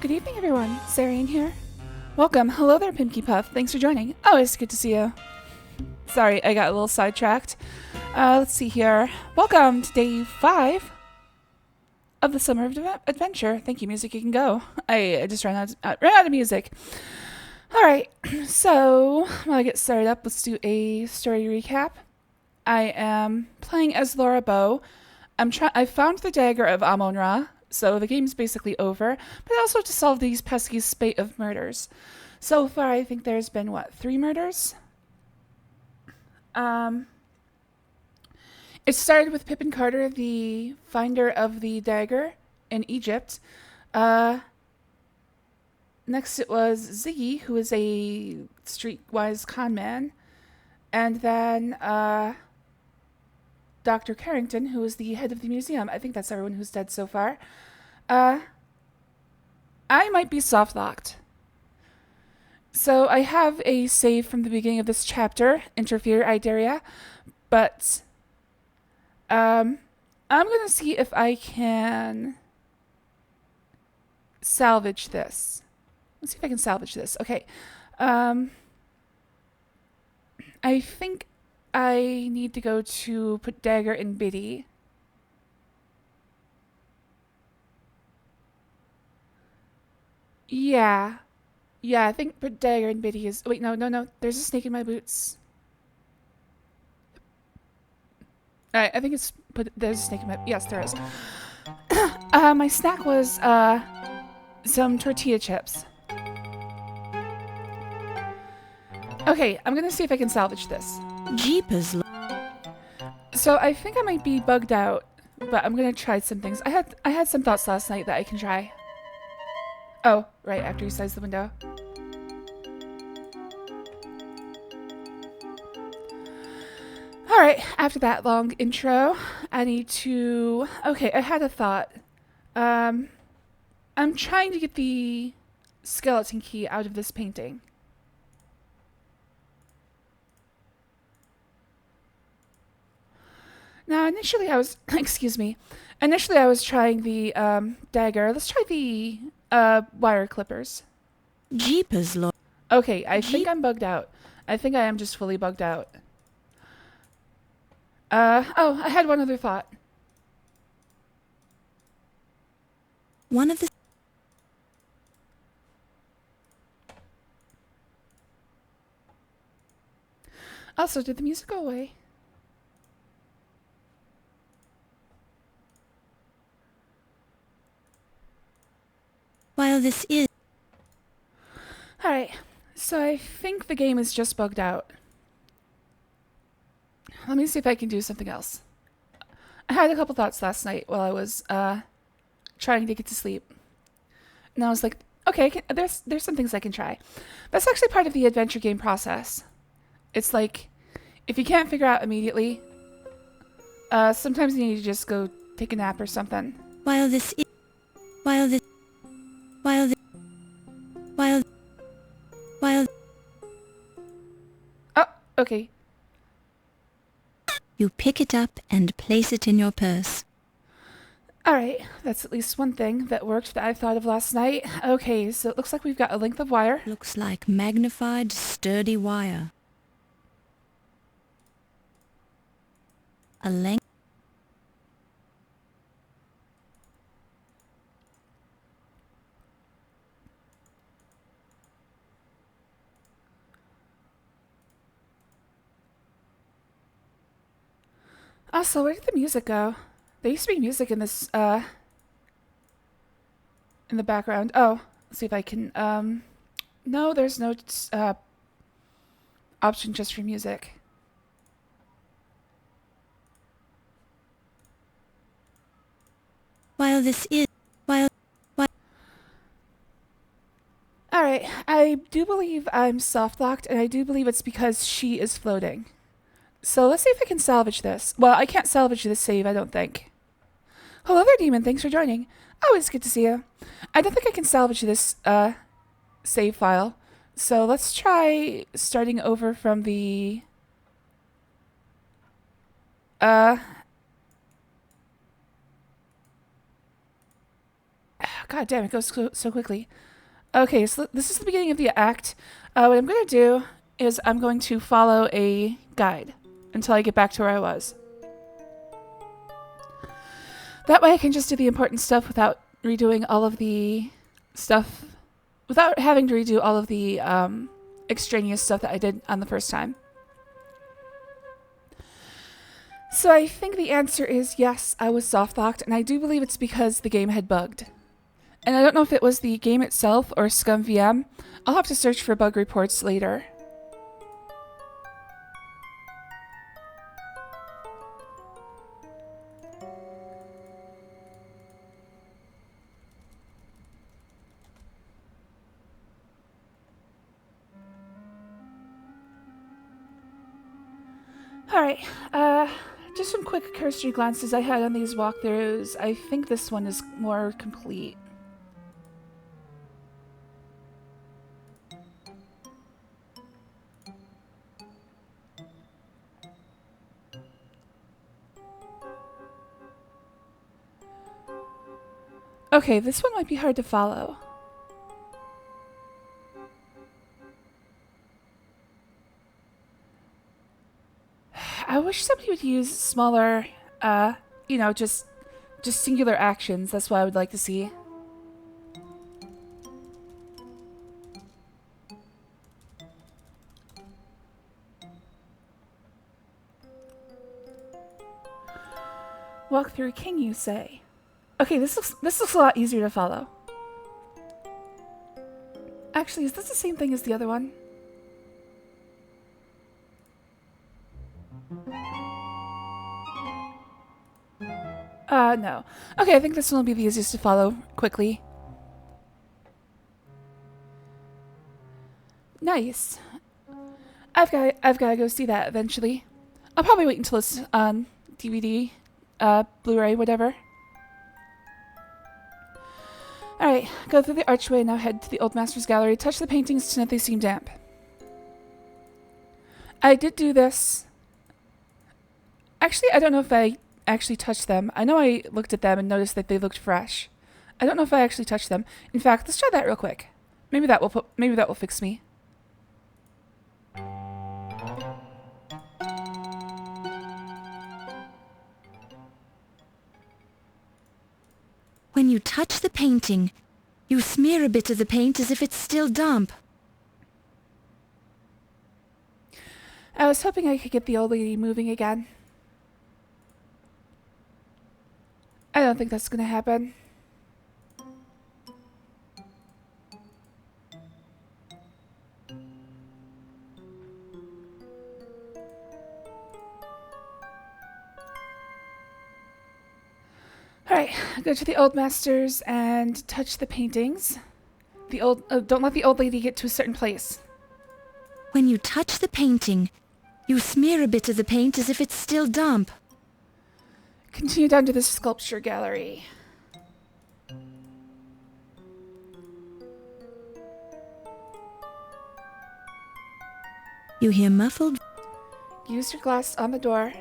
Good evening, everyone. Sarian here. Welcome. Hello there, Pimky Puff. Thanks for joining. Always good to see you. Sorry, I got a little sidetracked. Let's see here. Welcome to day 5 of the Summer of Adventure. Thank you, music. You can go. I just ran out of music. All right. So while I get started up, let's do a story recap. I am playing as Laura Bow. I found the Dagger of Amon, so the game's basically over, but I also have to solve these pesky spate of murders. So far, I think there's been, 3 murders? It started with Pippin Carter, the finder of the dagger in Egypt. Next it was Ziggy, who is a streetwise con man. And then, Dr. Carrington, who is the head of the museum. I think that's everyone who's dead so far. I might be soft-locked. So I have a save from the beginning of this chapter, Interfere Ideria, but I'm going to see if I can salvage this. Let's see if I can salvage this. Okay. I think I need to go to put Dagger in Biddy. Yeah. Yeah, I think put Dagger in Biddy is... Wait, no. There's a snake in my boots. Alright, I think it's... There's a snake in my... Yes, there is. My snack was, some tortilla chips. Okay, I'm gonna see if I can salvage this. Jeepers. So I think I might be bugged out, but I'm gonna try some things. I had some thoughts last night that I can try. Oh, right, after you size the window. Alright, after that long intro, I need to... Okay, I had a thought. I'm trying to get the skeleton key out of this painting. Now, initially I was... Excuse me. Initially I was trying the, dagger. Let's try the... wire clippers. Jeepers, Lord. Okay, I think I'm bugged out. I think I am just fully bugged out. Oh, I had one other thought. One of the... Also, did the music go away? While this is... Alright, so I think the game is just bugged out. Let me see if I can do something else. I had a couple thoughts last night while I was trying to get to sleep. And I was like, okay, there's some things I can try. That's actually part of the adventure game process. It's like, if you can't figure out immediately, sometimes you need to just go take a nap or something. While this is... While this... While this... While... While... Oh, okay. You pick it up and place it in your purse. Alright, that's at least one thing that worked that I thought of last night. Okay, so it looks like we've got a length of wire. Looks like magnified, sturdy wire. A length... Also, where did the music go? There used to be music in this, in the background. Oh, let's see if I can, no, there's no, option just for music. While this is... While... Alright, I do believe I'm soft-locked, and I do believe it's because she is floating. So let's see if I can salvage this. Well, I can't salvage this save, I don't think. Hello there, Demon. Thanks for joining. Always good to see you. I don't think I can salvage this, save file. So let's try starting over from the... God damn, it goes so quickly. Okay, so this is the beginning of the act. What I'm going to do is I'm going to follow a guide until I get back to where I was. That way I can just do the important stuff without redoing all of the stuff, without having to redo all of the extraneous stuff that I did on the first time. So I think the answer is yes, I was softlocked, and I do believe it's because the game had bugged. And I don't know if it was the game itself or Scum VM. I'll have to search for bug reports later. Alright, just some quick cursory glances I had on these walkthroughs. I think this one is more complete. Okay, this one might be hard to follow. I wish somebody would use smaller, you know, just singular actions. That's what I would like to see. Walk through king, you say? Okay, this looks a lot easier to follow. Actually, is this the same thing as the other one? No. Okay, I think this one will be the easiest to follow quickly. Nice. I've got to go see that eventually. I'll probably wait until it's on DVD, Blu-ray, whatever. Alright, go through the archway and now head to the Old Master's Gallery. Touch the paintings to note they seem damp. I did do this. Actually, I don't know if I actually touched them. I know I looked at them and noticed that they looked fresh. I don't know if I actually touched them. In fact, let's try that real quick. Maybe that will fix me. When you touch the painting, you smear a bit of the paint as if it's still damp. I was hoping I could get the old lady moving again. I don't think that's gonna happen. Alright, go to the old masters and touch the paintings. Don't let the old lady get to a certain place. When you touch the painting, you smear a bit of the paint as if it's still damp. Continue down to the sculpture gallery. You hear muffled. Use your glass on the door.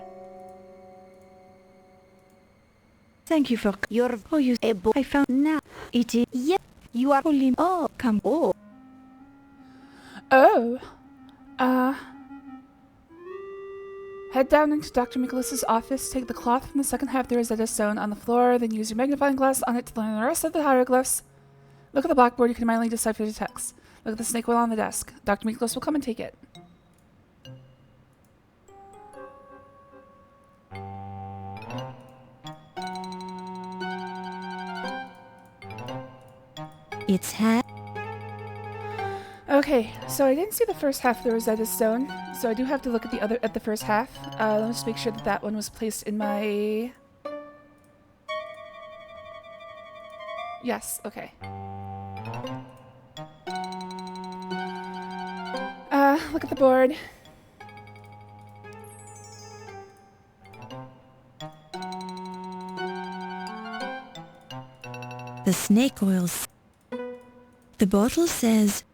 Thank you for your voice. I found now. It is yes. You are holding. Oh, come on. Oh. Head down into Dr. Nicholas's office, take the cloth from the second half of the Rosetta Stone on the floor, then use your magnifying glass on it to learn the rest of the hieroglyphs. Look at the blackboard, you can manually decipher the text. Look at the snake oil on the desk. Dr. Nicholas will come and take it. It's hat. Okay, so I didn't see the first half of the Rosetta Stone, so I do have to look at the first half. Let me just make sure that that one was placed in my... Yes, okay. Look at the board. The snake oils. The bottle says...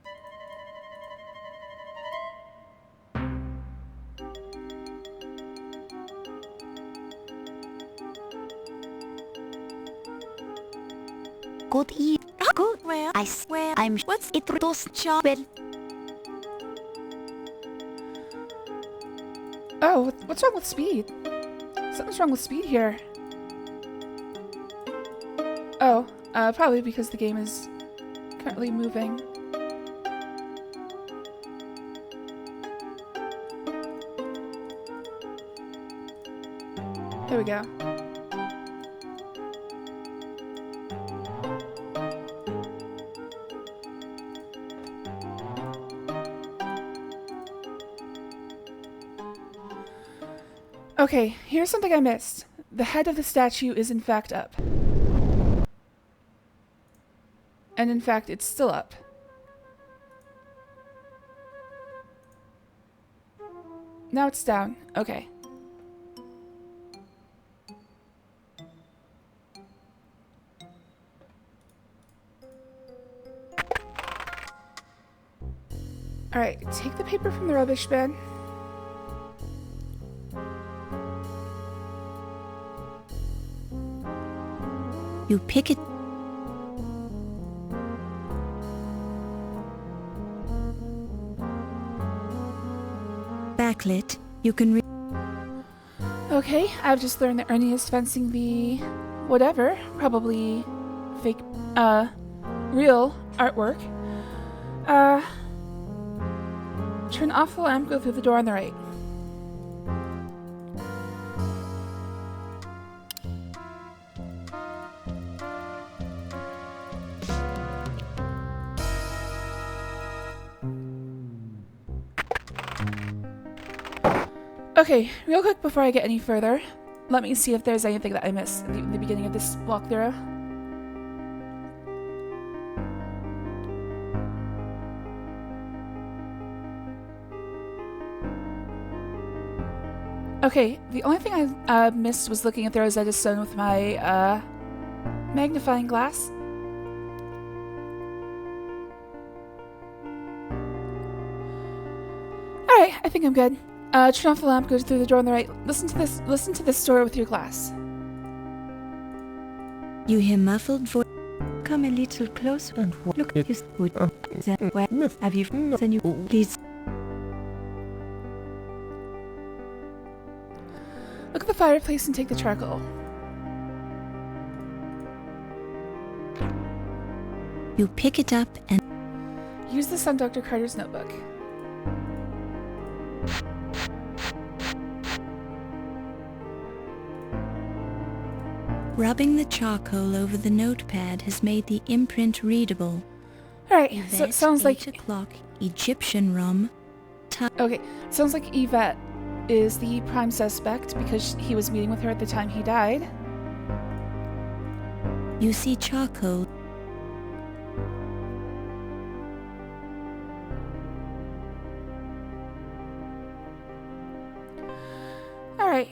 Good evening. I swear I'm what's it those chapel. Oh, what's wrong with speed? Something's wrong with speed here. Oh, probably because the game is currently moving. There we go. Okay, here's something I missed. The head of the statue is in fact up. And in fact, it's still up. Now it's down. Okay. Alright, take the paper from the rubbish bin. You pick it. Backlit. You can Okay, I've just learned that Ernie is fencing the whatever, probably fake, real artwork. Turn off the lamp, go through the door on the right. Okay, real quick before I get any further, let me see if there's anything that I missed in the beginning of this walkthrough. Okay, the only thing I missed was looking at the Rosetta Stone with my magnifying glass. Alright, I think I'm good. Turn off the lamp, go through the door on the right. Listen to this story with your glass. You hear muffled voice. Come a little closer and look at you would where have you then you please Look at the fireplace and take the charcoal. You pick it up and Use this on Dr. Carter's notebook. rubbing the charcoal over the notepad has made the imprint readable. Alright, so it Yvette, sounds 8 like... o'clock, Egyptian rum. Okay, it sounds like Yvette is the prime suspect because he was meeting with her at the time he died. You see charcoal. Alright,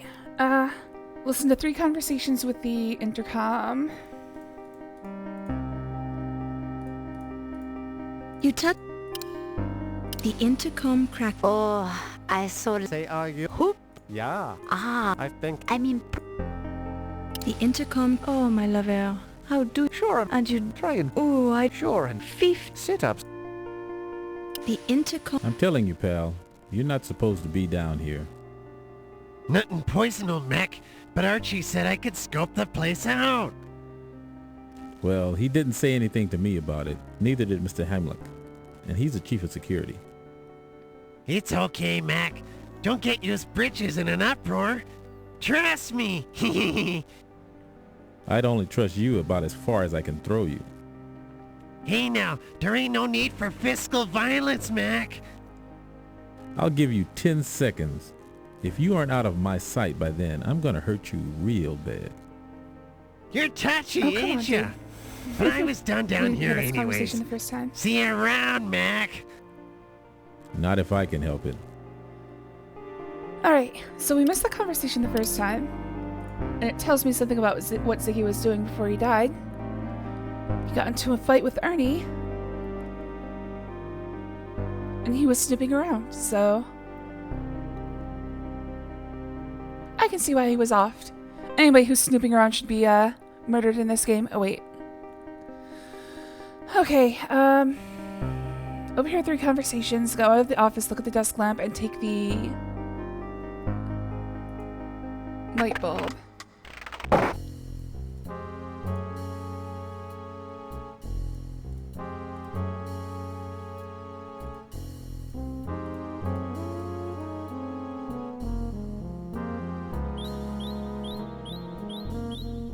listen to 3 conversations with the intercom. You touch the intercom crack. Oh, I saw it. Say, are you? Who? Yeah, Ah, I think. I mean, The intercom. oh, my lover. How do Sure, and you try and. Oh, I Sure, and fifth. sit-ups. The intercom. I'm telling you, pal, you're not supposed to be down here. Nothing poisonal, Mac, but Archie said I could scope the place out. Well, he didn't say anything to me about it. Neither did Mr. Hamlet. And he's the chief of security. It's okay, Mac. Don't get used britches in an uproar. Trust me. I'd only trust you about as far as I can throw you. Hey now, there ain't no need for fiscal violence, Mac. I'll give you 10 seconds. If you aren't out of my sight by then, I'm gonna hurt you real bad. You're touchy, Oh, come on, ain't ya? dude. But I was done down We here had this conversation anyways. the first time. See you around, Mac. Not if I can help it. Alright, so we missed the conversation the first time. And it tells me something about what Ziggy was doing before he died. He got into a fight with Ernie. And he was snooping around, so... I can see why he was offed. Anybody who's snooping around should be, murdered in this game. Oh, wait. Okay, overhear 3 conversations, go out of the office, look at the desk lamp, and take the light bulb.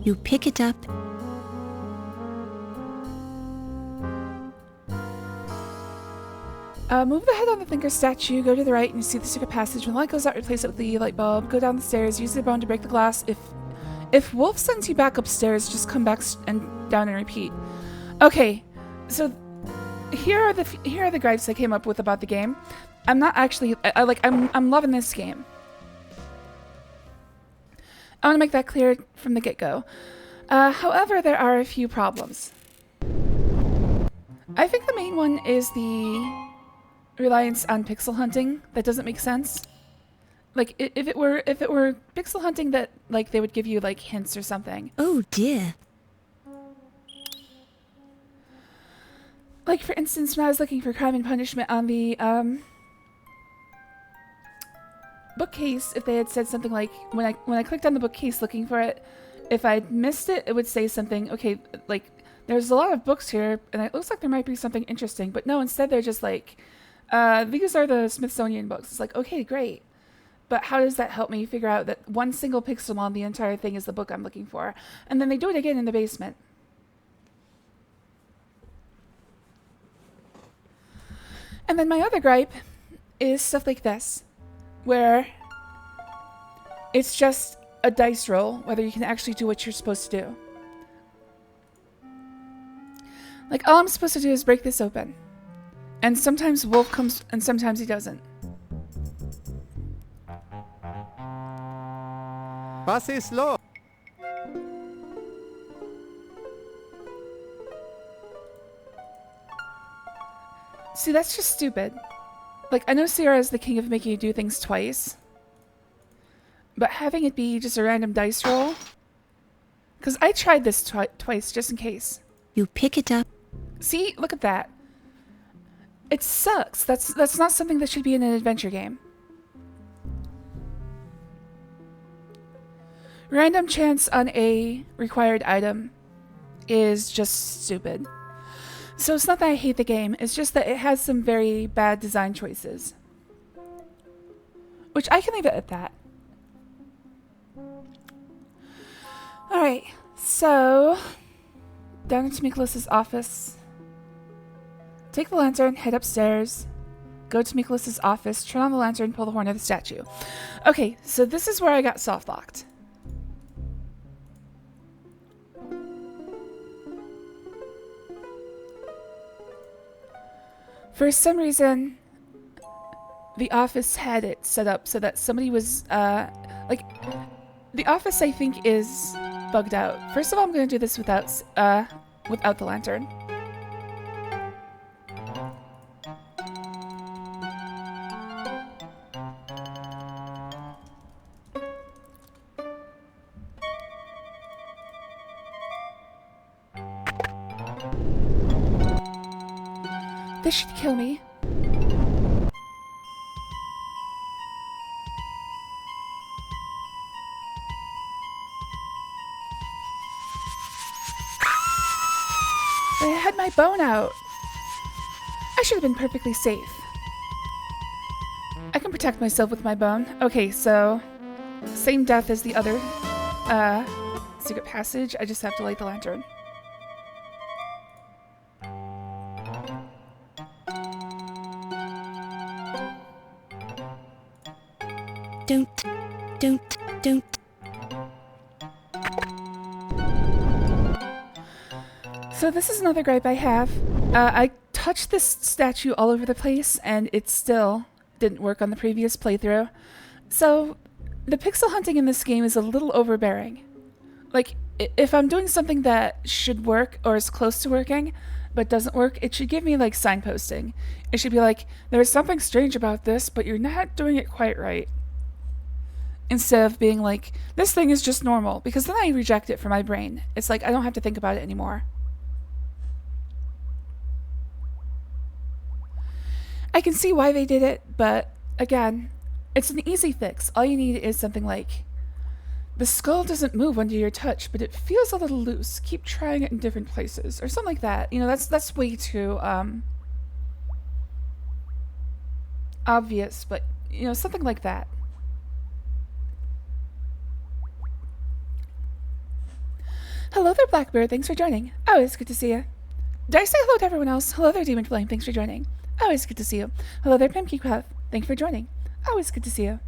You pick it up. Move the head on the thinker statue, go to the right, and you see the secret passage. When the light goes out, replace it with the light bulb. Go down the stairs, use the bone to break the glass. If Wolf sends you back upstairs, just come back and down and repeat. Okay, so here are the gripes I came up with about the game. I'm not actually I'm loving this game. I want to make that clear from the get-go. However, there are a few problems. I think the main one is the reliance on pixel hunting. That doesn't make sense. Like, if it were pixel hunting that, like, they would give you, like, hints or something. Oh dear. Like, for instance, when I was looking for Crime and Punishment on the, bookcase, if they had said something like, when I clicked on the bookcase looking for it, if I'd missed it, it would say something, okay, like, there's a lot of books here, and it looks like there might be something interesting, but no, instead they're just like, these are the Smithsonian books. It's like, okay, great. But how does that help me figure out that one single pixel on the entire thing is the book I'm looking for? And then they do it again in the basement. And then my other gripe is stuff like this, where it's just a dice roll, whether you can actually do what you're supposed to do. Like, all I'm supposed to do is break this open. And sometimes Wolf comes, and sometimes he doesn't. Pase slow. See, that's just stupid. Like, I know Sierra is the king of making you do things twice. But having it be just a random dice roll... Because I tried this twice, just in case. You pick it up. See? Look at that. It sucks. That's not something that should be in an adventure game. Random chance on a required item is just stupid. So it's not that I hate the game, it's just that it has some very bad design choices. Which I can leave it at that. Alright, so down into Miklas's office. Take the lantern, head upstairs, go to Miklas's office, turn on the lantern, pull the horn of the statue. Okay, so this is where I got soft-locked. For some reason, the office had it set up so that somebody was, like, the office I think is bugged out. First of all, I'm going to do this without the lantern. This should kill me. I had my bone out. I should have been perfectly safe. I can protect myself with my bone. Okay, so same death as the other secret passage. I just have to light the lantern. Don't. So this is another gripe I have. I touched this statue all over the place, and it still didn't work on the previous playthrough. So the pixel hunting in this game is a little overbearing. Like, if I'm doing something that should work or is close to working, but doesn't work, it should give me, like, signposting. It should be like, there's something strange about this, but you're not doing it quite right. Instead of being like, this thing is just normal, because then I reject it from my brain. It's like, I don't have to think about it anymore. I can see why they did it, but again, it's an easy fix. All you need is something like, the skull doesn't move under your touch, but it feels a little loose. Keep trying it in different places, or something like that. You know, that's way too obvious, but you know, something like that. Hello there, Blackbeard. Thanks for joining. Oh, it's good to see you. Did I say hello to everyone else? Hello there, Demon Flame. Thanks for joining. Oh, it's good to see you. Hello there, Pimkey Craft. Thanks for joining. Oh, it's good to see you.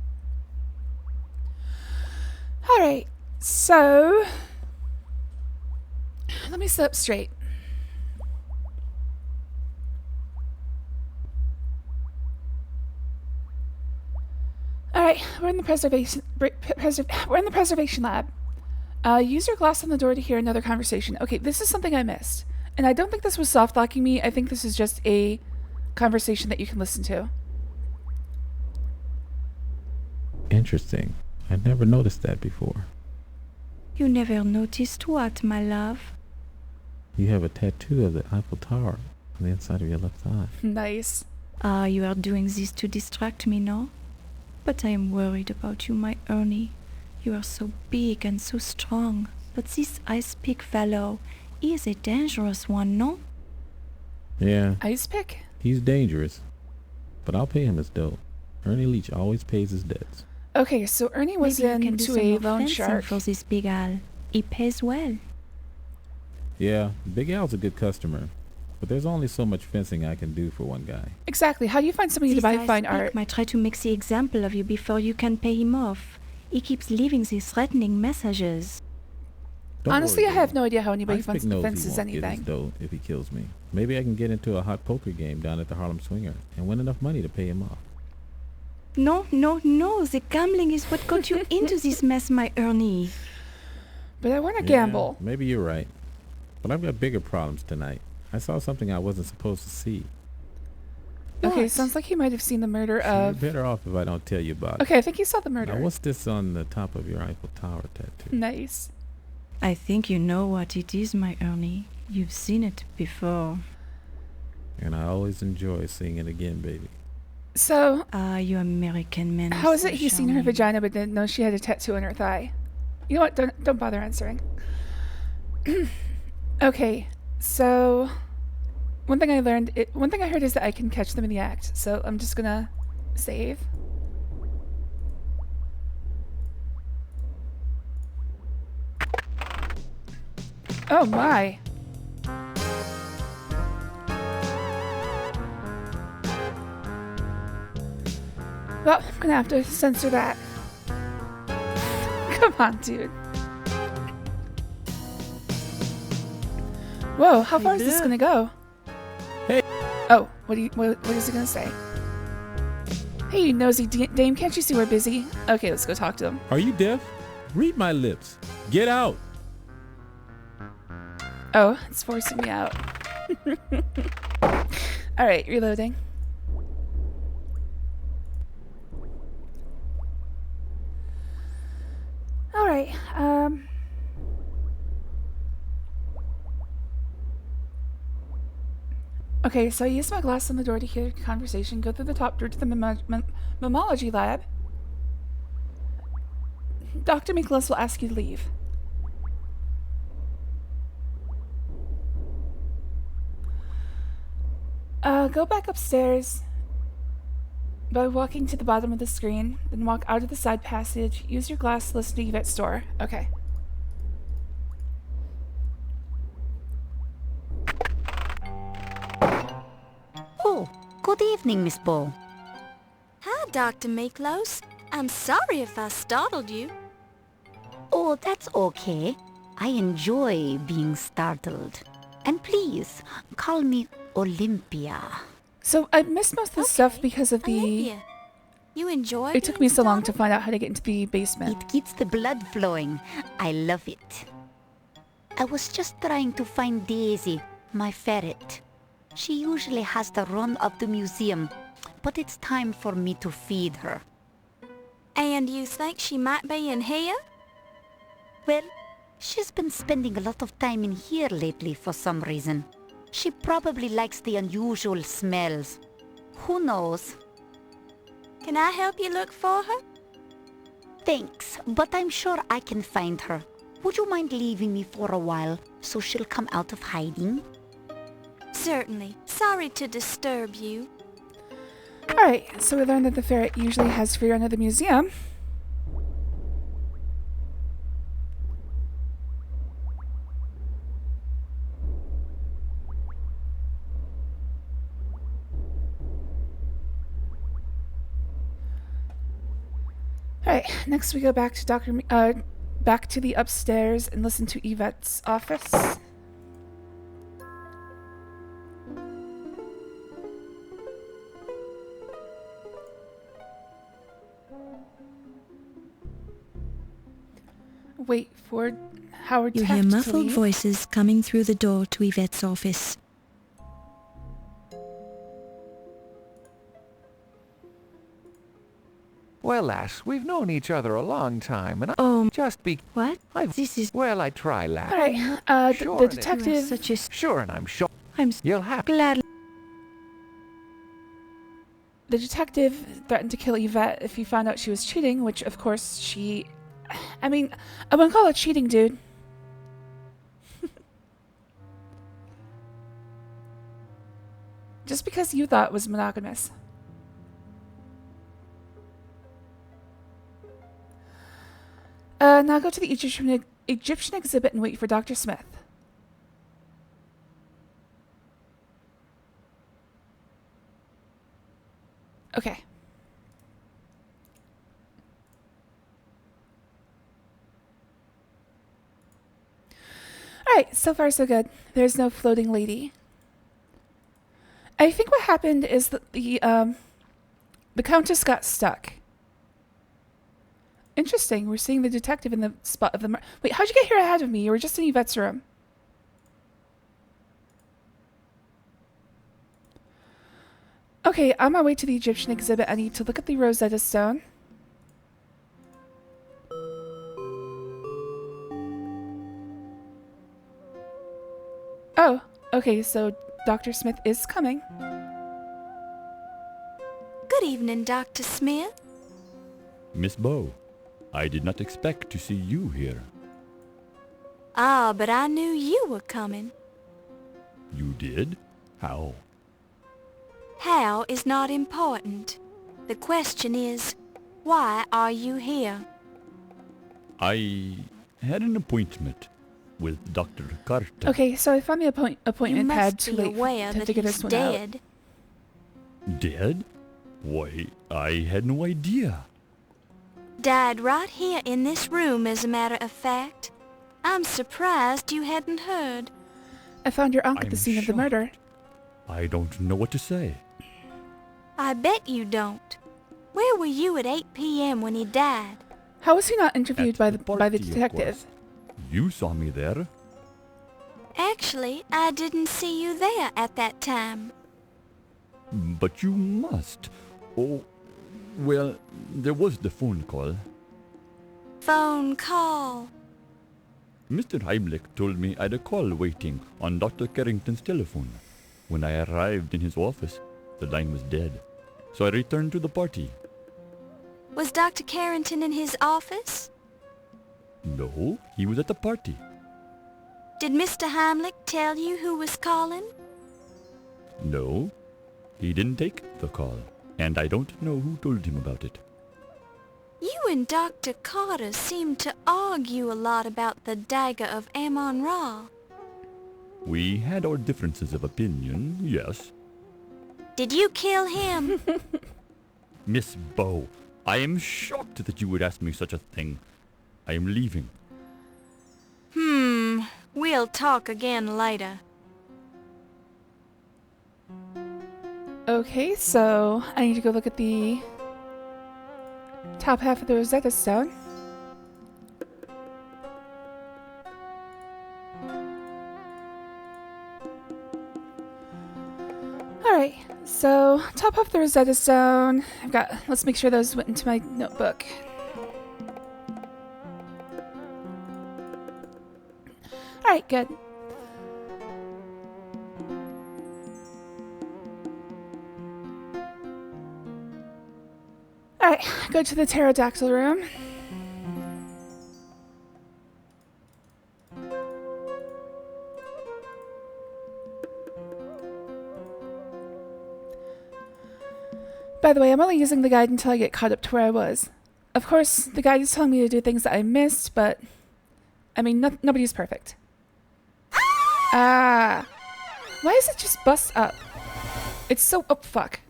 Alright, so let me sit up straight. Alright, we're in the preservation lab. Use your glass on the door to hear another conversation. Okay, this is something I missed. And I don't think this was soft-locking me. I think this is just a conversation that you can listen to. Interesting. I never noticed that before. You never noticed what, my love? You have a tattoo of the Eiffel Tower on the inside of your left eye. Nice. Ah, you are doing this to distract me, no? But I am worried about you, my Ernie. You are so big and so strong. But this ice pick fellow, he is a dangerous one, no? Yeah, Ice pick? he's dangerous. But I'll pay him his dough. Ernie Leach always pays his debts. Okay, so Ernie was Maybe you can do into some a more loan fencing shark. for this Big Al. He pays well. Yeah, Big Al's a good customer. But there's only so much fencing I can do for one guy. Exactly. How do you find somebody to This buy ice fine pick art? might try to make the example of you before you can pay him off. He keeps leaving these threatening messages. Don't Honestly, worry, I have baby. no idea how anybody Ice Pick knows he fences won't get his anything. dough if he kills me. Maybe I can get into a hot poker game down at the Harlem Swinger and win enough money to pay him off. No, no, no. The gambling is what got you into this mess, my Ernie. But I want to Yeah, gamble. Maybe you're right. But I've got bigger problems tonight. I saw something I wasn't supposed to see. Okay, What? sounds like he might have seen the murder You're of... better off if I don't tell you about it. Okay, I think he saw the murder. Now, what's this on the top of your Eiffel Tower tattoo? Nice. I think you know what it is, my Ernie. You've seen it before. And I always enjoy seeing it again, baby. So, Ah, you American men. are how is so it he's seen her charming. vagina but didn't know she had a tattoo on her thigh? You know what? Don't bother answering. Okay, so one thing I heard is that I can catch them in the act. So I'm just gonna save. Oh my. Well, I'm gonna have to censor that. Come on, dude. Whoa, how far is this gonna go? Hey. Oh, what is he gonna say? Hey, you nosy dame, can't you see we're busy? Okay, let's go talk to him. Are you deaf? Read my lips. Get out. Oh, it's forcing me out. Alright, reloading. Alright, okay, so I use my glass on the door to hear the conversation, go through the top door to the mammology lab. Dr. Miklas will ask you to leave. Go back upstairs by walking to the bottom of the screen, then walk out of the side passage. Use your glass to listen to Yvette's door. Okay. Oh, good evening, Miss Ball. Hi, Dr. Miklos. I'm sorry if I startled you. Oh, that's okay. I enjoy being startled. And please, call me Olympia. So I missed most of the stuff because of the... Olympia, you enjoy It took me being so long to startled? find out how to get into the basement. It keeps the blood flowing. I love it. I was just trying to find Daisy, my ferret. She usually has the run of the museum, but it's time for me to feed her. And you think she might be in here? Well, she's been spending a lot of time in here lately for some reason. She probably likes the unusual smells. Who knows? Can I help you look for her? Thanks, but I'm sure I can find her. Would you mind leaving me for a while so she'll come out of hiding? Certainly. Sorry to disturb you. Alright, so we learned that the ferret usually has free run of the museum. Alright, next we go back to back to the upstairs and listen to Yvette's office. Wait for Howard You Taft hear to muffled leave. voices coming through the door to Yvette's office. Well, lass, we've known each other a long time, and Oh, just be... what? I've... This is... Well, I try, lass. Alright, Sure the it is. You are detective... such a... Sure, and I'm sure I'm you'll have... glad... The detective threatened to kill Yvette if he found out she was cheating, which, of course, she... I mean, I wouldn't call it cheating, dude. Just because you thought it was monogamous. Now go to the Egyptian exhibit and wait for Dr. Smith. Okay. Alright, so far so good. There's no floating lady. I think what happened is that the Countess got stuck. Interesting, we're seeing the detective in the spot of the wait, how'd you get here ahead of me? You were just in Yvette's room. Okay, on my way to the Egyptian exhibit, I need to look at the Rosetta Stone. Oh, okay, so Dr. Smith is coming. Good evening, Dr. Smith. Miss Bow, I did not expect to see you here. Ah, but I knew you were coming. You did? How? How is not important. The question is, why are you here? I had an appointment with Dr. Carter. Okay, so I found the You appointment pad must too be late aware to that figure he's this one out. dead. Dead? Why, I had no idea. Died right here in this room, as a matter of fact. I'm surprised you hadn't heard. I found your uncle at the I'm scene of the shocked. murder. I don't know what to say. I bet you don't. Where were you at 8 p.m. when he died? How was he not interviewed At by the the party, of detective? course. You saw me there. Actually, I didn't see you there at that time. But you must. Oh, well, there was the phone call. Phone call. Mr. Heimlich told me I had a call waiting on Dr. Carrington's telephone. When I arrived in his office, the line was dead. So I returned to the party. Was Dr. Carrington in his office? No, he was at the party. Did Mr. Heimlich tell you who was calling? No, he didn't take the call. And I don't know who told him about it. You and Dr. Carter seem to argue a lot about the Dagger of Amon Ra. We had our differences of opinion, yes. Did you kill him? Miss Bow, I am shocked that you would ask me such a thing. I am leaving. We'll talk again later. Okay, so I need to go look at the top half of the Rosetta Stone. Alright, so top half of the Rosetta Stone. Let's make sure those went into my notebook. Alright, good. Alright, go to the pterodactyl room. By the way, I'm only using the guide until I get caught up to where I was. Of course, the guide is telling me to do things that I missed, but... I mean, nobody's perfect. Ah! Why is it just bust up? It's so... Oh, fuck.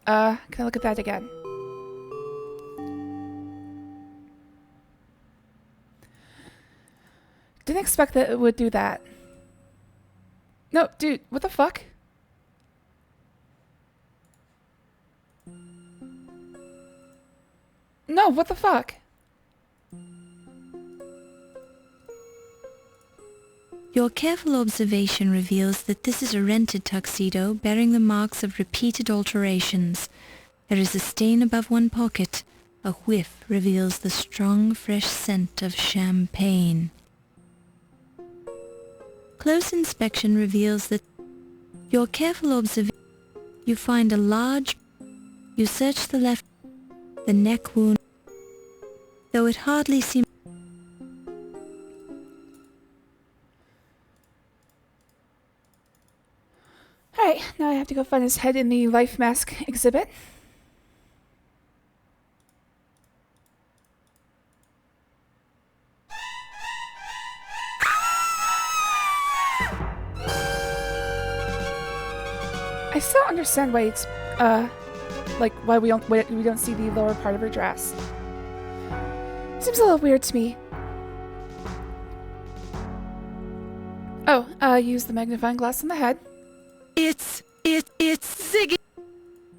Can I look at that again? Didn't expect that it would do that. No, dude, what the fuck? No, what the fuck? Your careful observation reveals that this is a rented tuxedo bearing the marks of repeated alterations. There is a stain above one pocket. A whiff reveals the strong, fresh scent of champagne. Close inspection reveals that your careful observation... You find a large... You search the left... The neck wound... Though it hardly seems... Alright, now I have to go find his head in the life mask exhibit. I still don't understand why it's, like, why we don't see the lower part of her dress. Seems a little weird to me. Oh, use the magnifying glass on the head. It's Ziggy.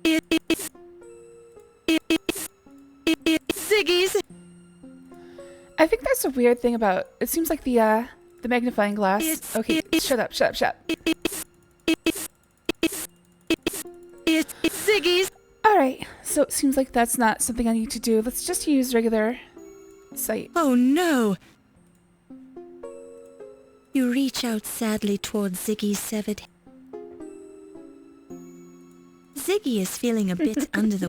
It's Ziggy's. I think that's a weird thing about... It seems like the magnifying glass... Okay, shut up. It's Ziggy's. Alright, so it seems like that's not something I need to do. Let's just use regular sight. Oh no! You reach out sadly towards Ziggy's severed head. Ziggy is feeling a bit under the...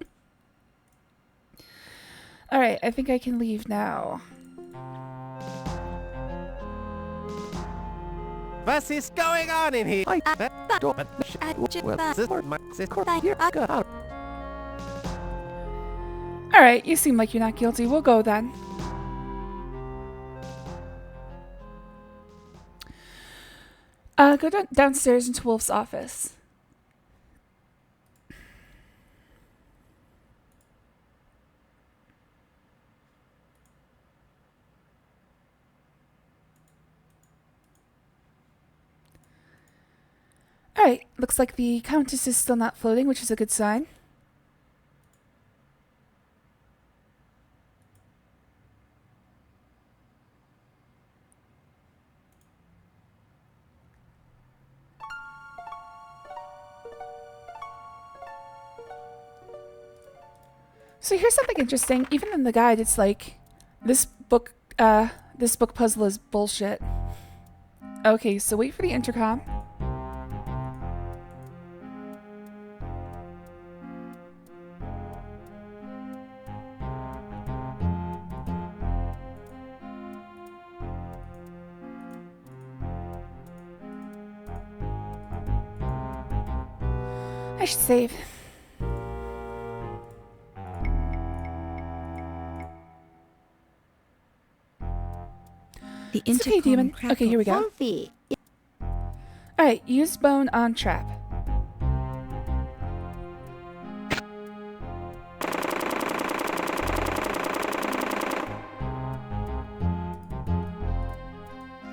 Alright, I think I can leave now. What is going on in here? Alright, you seem like you're not guilty. We'll go then. Go downstairs into Wolf's office. Alright, looks like the Countess is still not floating, which is a good sign. So here's something interesting. Even in the guide, it's like, this book puzzle is bullshit. Okay, so wait for the intercom. I should save. The It's okay, demon. crackled. Okay, here we go. Wolfie, Alright, use bone on trap.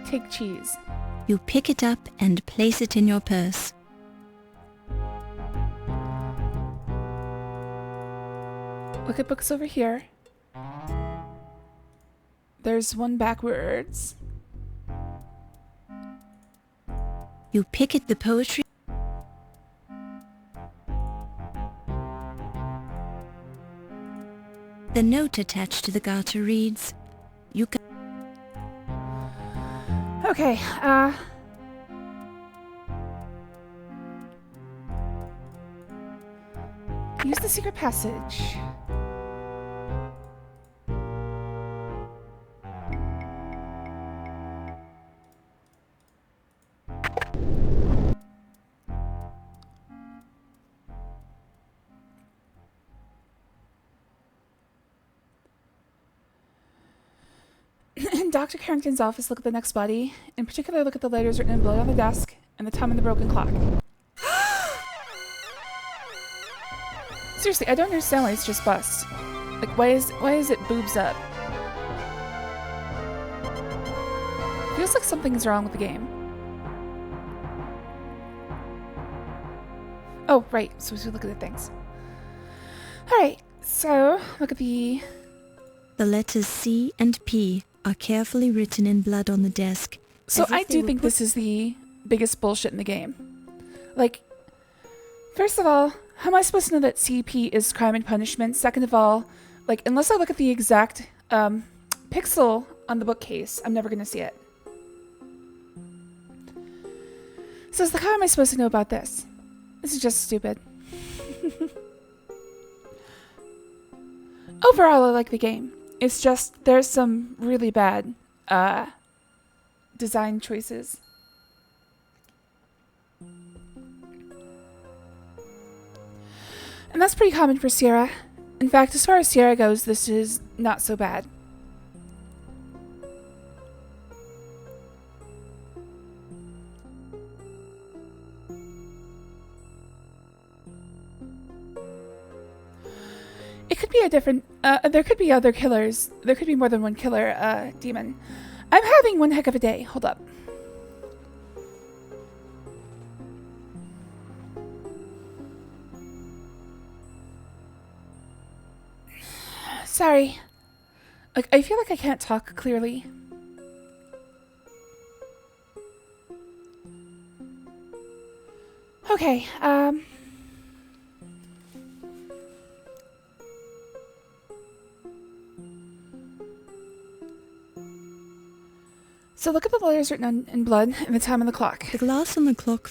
Take cheese. You pick it up and place it in your purse. Look at books over here. There's one backwards. You pick it the poetry. The note attached to the garter reads, "You can..." Okay, use the secret passage. Dr. Carrington's office, look at the next body. In particular, look at the letters written in blood on the desk and the time on the broken clock. Seriously, I don't understand why it's just bust. Like, why is it boobs up? Feels like something's wrong with the game. Oh, right. So we look at the things. Alright, so look at the... The letters C and P are carefully written in blood on the desk. So as if I they do were think put- this is the biggest bullshit in the game. Like, first of all, how am I supposed to know that CP is crime and punishment? Second of all, like, unless I look at the exact pixel on the bookcase, I'm never going to see it. So it's like, how am I supposed to know about this? This is just stupid. Overall, I like the game. It's just, there's some really bad design choices. And that's pretty common for Sierra. In fact, as far as Sierra goes, this is not so bad. It could be a different, there could be other killers. There could be more than one killer, demon. I'm having one heck of a day. Hold up. Sorry. Like, I feel like I can't talk clearly. Okay, so look at the letters written in blood and the time on the clock. The glass on the clock.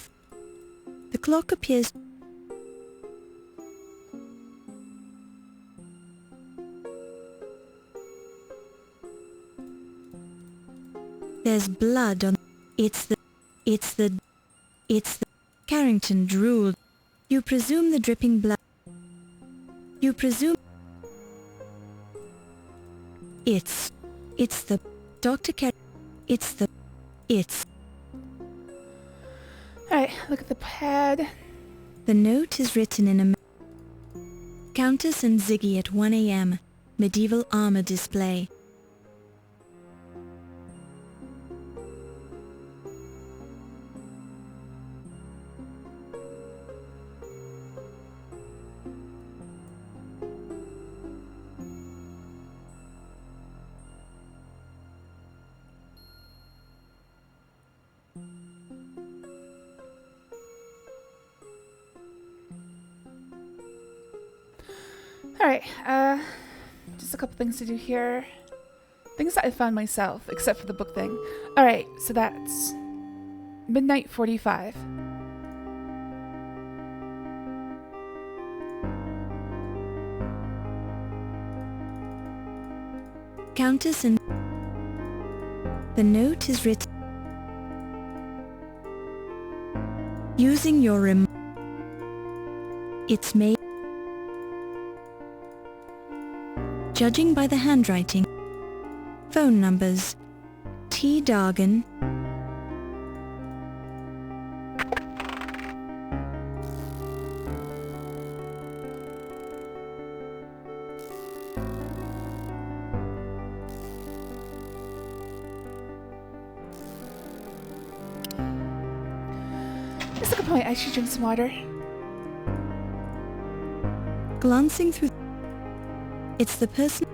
The clock appears. There's blood on. It's the. Carrington drooled. You presume the dripping blood. You presume. It's the. Dr. It's. Alright, look at the pad. The note is written in a... Countess and Ziggy at 1 a.m. Medieval armor display. Alright, just a couple things to do here. Things that I found myself, except for the book thing. Alright, so that's midnight 45. Countess and... The note is written... Using your It's made... Judging by the handwriting. Phone numbers. T. Dargan. That's a good point. I should drink some water. Glancing through... It's the person...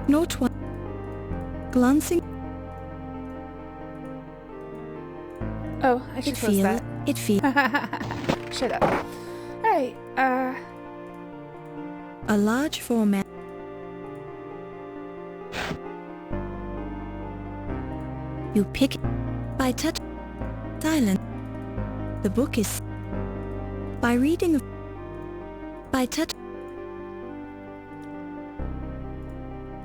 Not one... Glancing... Oh, I should close that. It feels... Shut up. Alright, A large format... You pick it by touch... Silent. The book is... By reading of... By touch...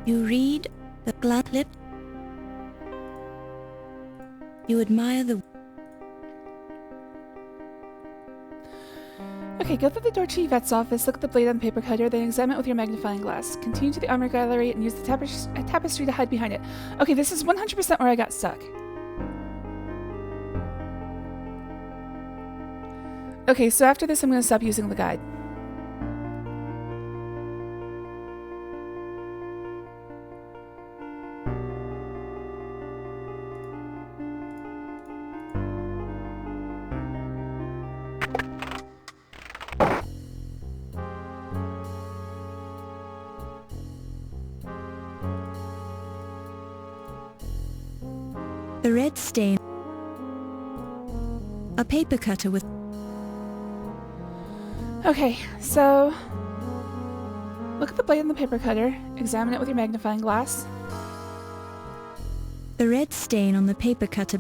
You read the glad lip. You admire the... Okay, go through the door to Yvette's office, look at the blade on the paper cutter, then examine it with your magnifying glass. Continue to the armor gallery and use the tapestry to hide behind it. Okay, this is 100% where I got stuck. Okay, so after this I'm going to stop using the guide. The red stain. A paper cutter with... Okay, so look at the blade on the paper cutter, examine it with your magnifying glass. The red stain on the paper cutter.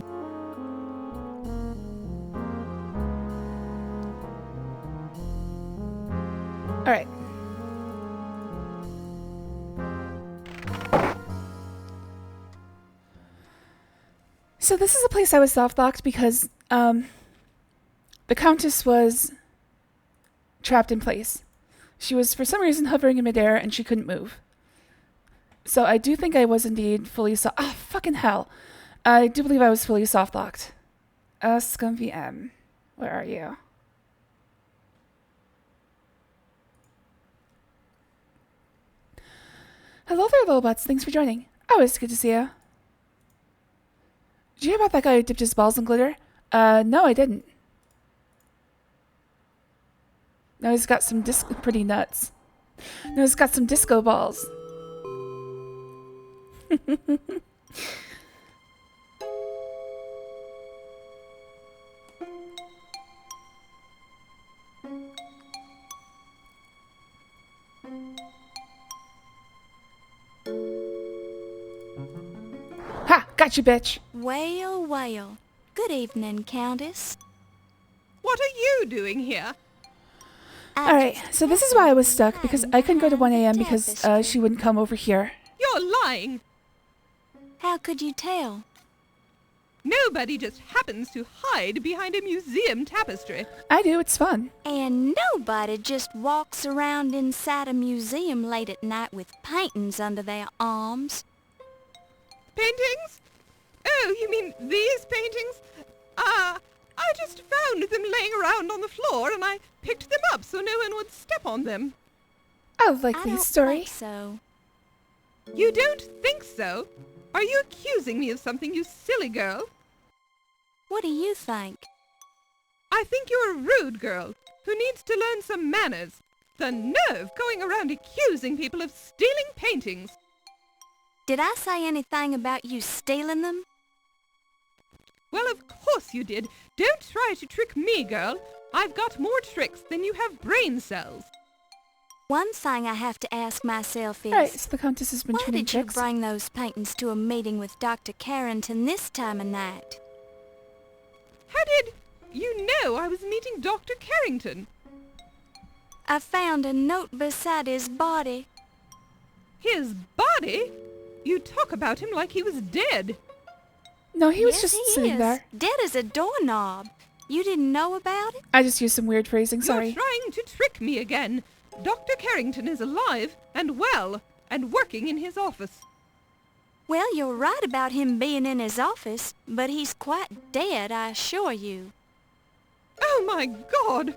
Alright. So this is a place I was soft-locked because the Countess was trapped in place. She was for some reason hovering in midair and she couldn't move. So I do think I was indeed fully fucking hell. I do believe I was fully soft-locked. Scum VM. Where are you? Hello there, little butts. Thanks for joining. Oh, it's good to see you. Did you hear about that guy who dipped his balls in glitter? No, I didn't. No, he's got some pretty nuts. No, he's got some disco balls. Ha! Got you, bitch! Well, well. Good evening, Countess. What are you doing here? Alright, so this is why I was stuck, because I couldn't go to 1 a.m. because she wouldn't come over here. You're lying. How could you tell? Nobody just happens to hide behind a museum tapestry. I do, it's fun. And nobody just walks around inside a museum late at night with paintings under their arms. Paintings? Oh, you mean these paintings? I just found them laying around on the floor and I picked them up so no one would step on them. I like I these don't story. think so. You don't think so? Are you accusing me of something, you silly girl? What do you think? I think you're a rude girl who needs to learn some manners. The nerve going around accusing people of stealing paintings. Did I say anything about you stealing them? Well, of course you did. Don't try to trick me, girl. I've got more tricks than you have brain cells. One thing I have to ask myself is, Alright, so the Countess has been why tuning did you tricks. bring those paintings to a meeting with Dr. Carrington this time of night? How did you know I was meeting Dr. Carrington? I found a note beside his body. His body? You talk about him like he was dead. No, he was Yes, just he sitting is. there. Dead as a doorknob. You didn't know about it? I just used some weird phrasing, sorry. You're trying to trick me again. Dr. Carrington is alive and well and working in his office. Well, you're right about him being in his office, but he's quite dead, I assure you. Oh my God!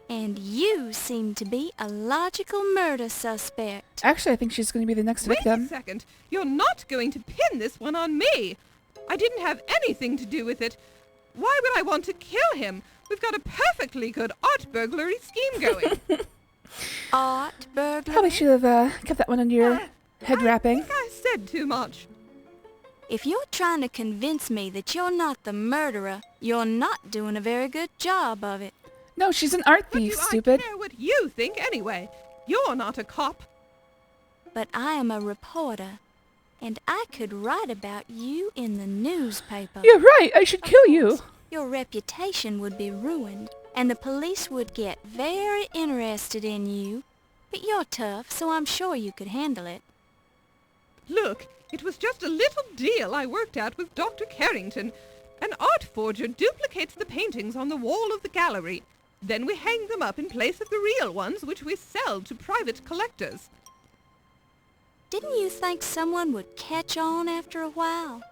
And you seem to be a logical murder suspect. Actually, I think she's going to be the next Wait a victim. second. You're not going to pin this one on me. I didn't have anything to do with it. Why would I want to kill him? We've got a perfectly good art burglary scheme going. Art burglary? Probably should have kept that one under your head wrapping. I think I said too much. If you're trying to convince me that you're not the murderer, you're not doing a very good job of it. No, she's an art What thief, do stupid. I care what you think anyway? You're not a cop. But I am a reporter, and I could write about you in the newspaper. You're right, I should kill you. Your reputation would be ruined, and the police would get very interested in you. But you're tough, so I'm sure you could handle it. Look, it was just a little deal I worked out with Dr. Carrington. An art forger duplicates the paintings on the wall of the gallery. Then we hang them up in place of the real ones, which we sell to private collectors. Didn't you think someone would catch on after a while?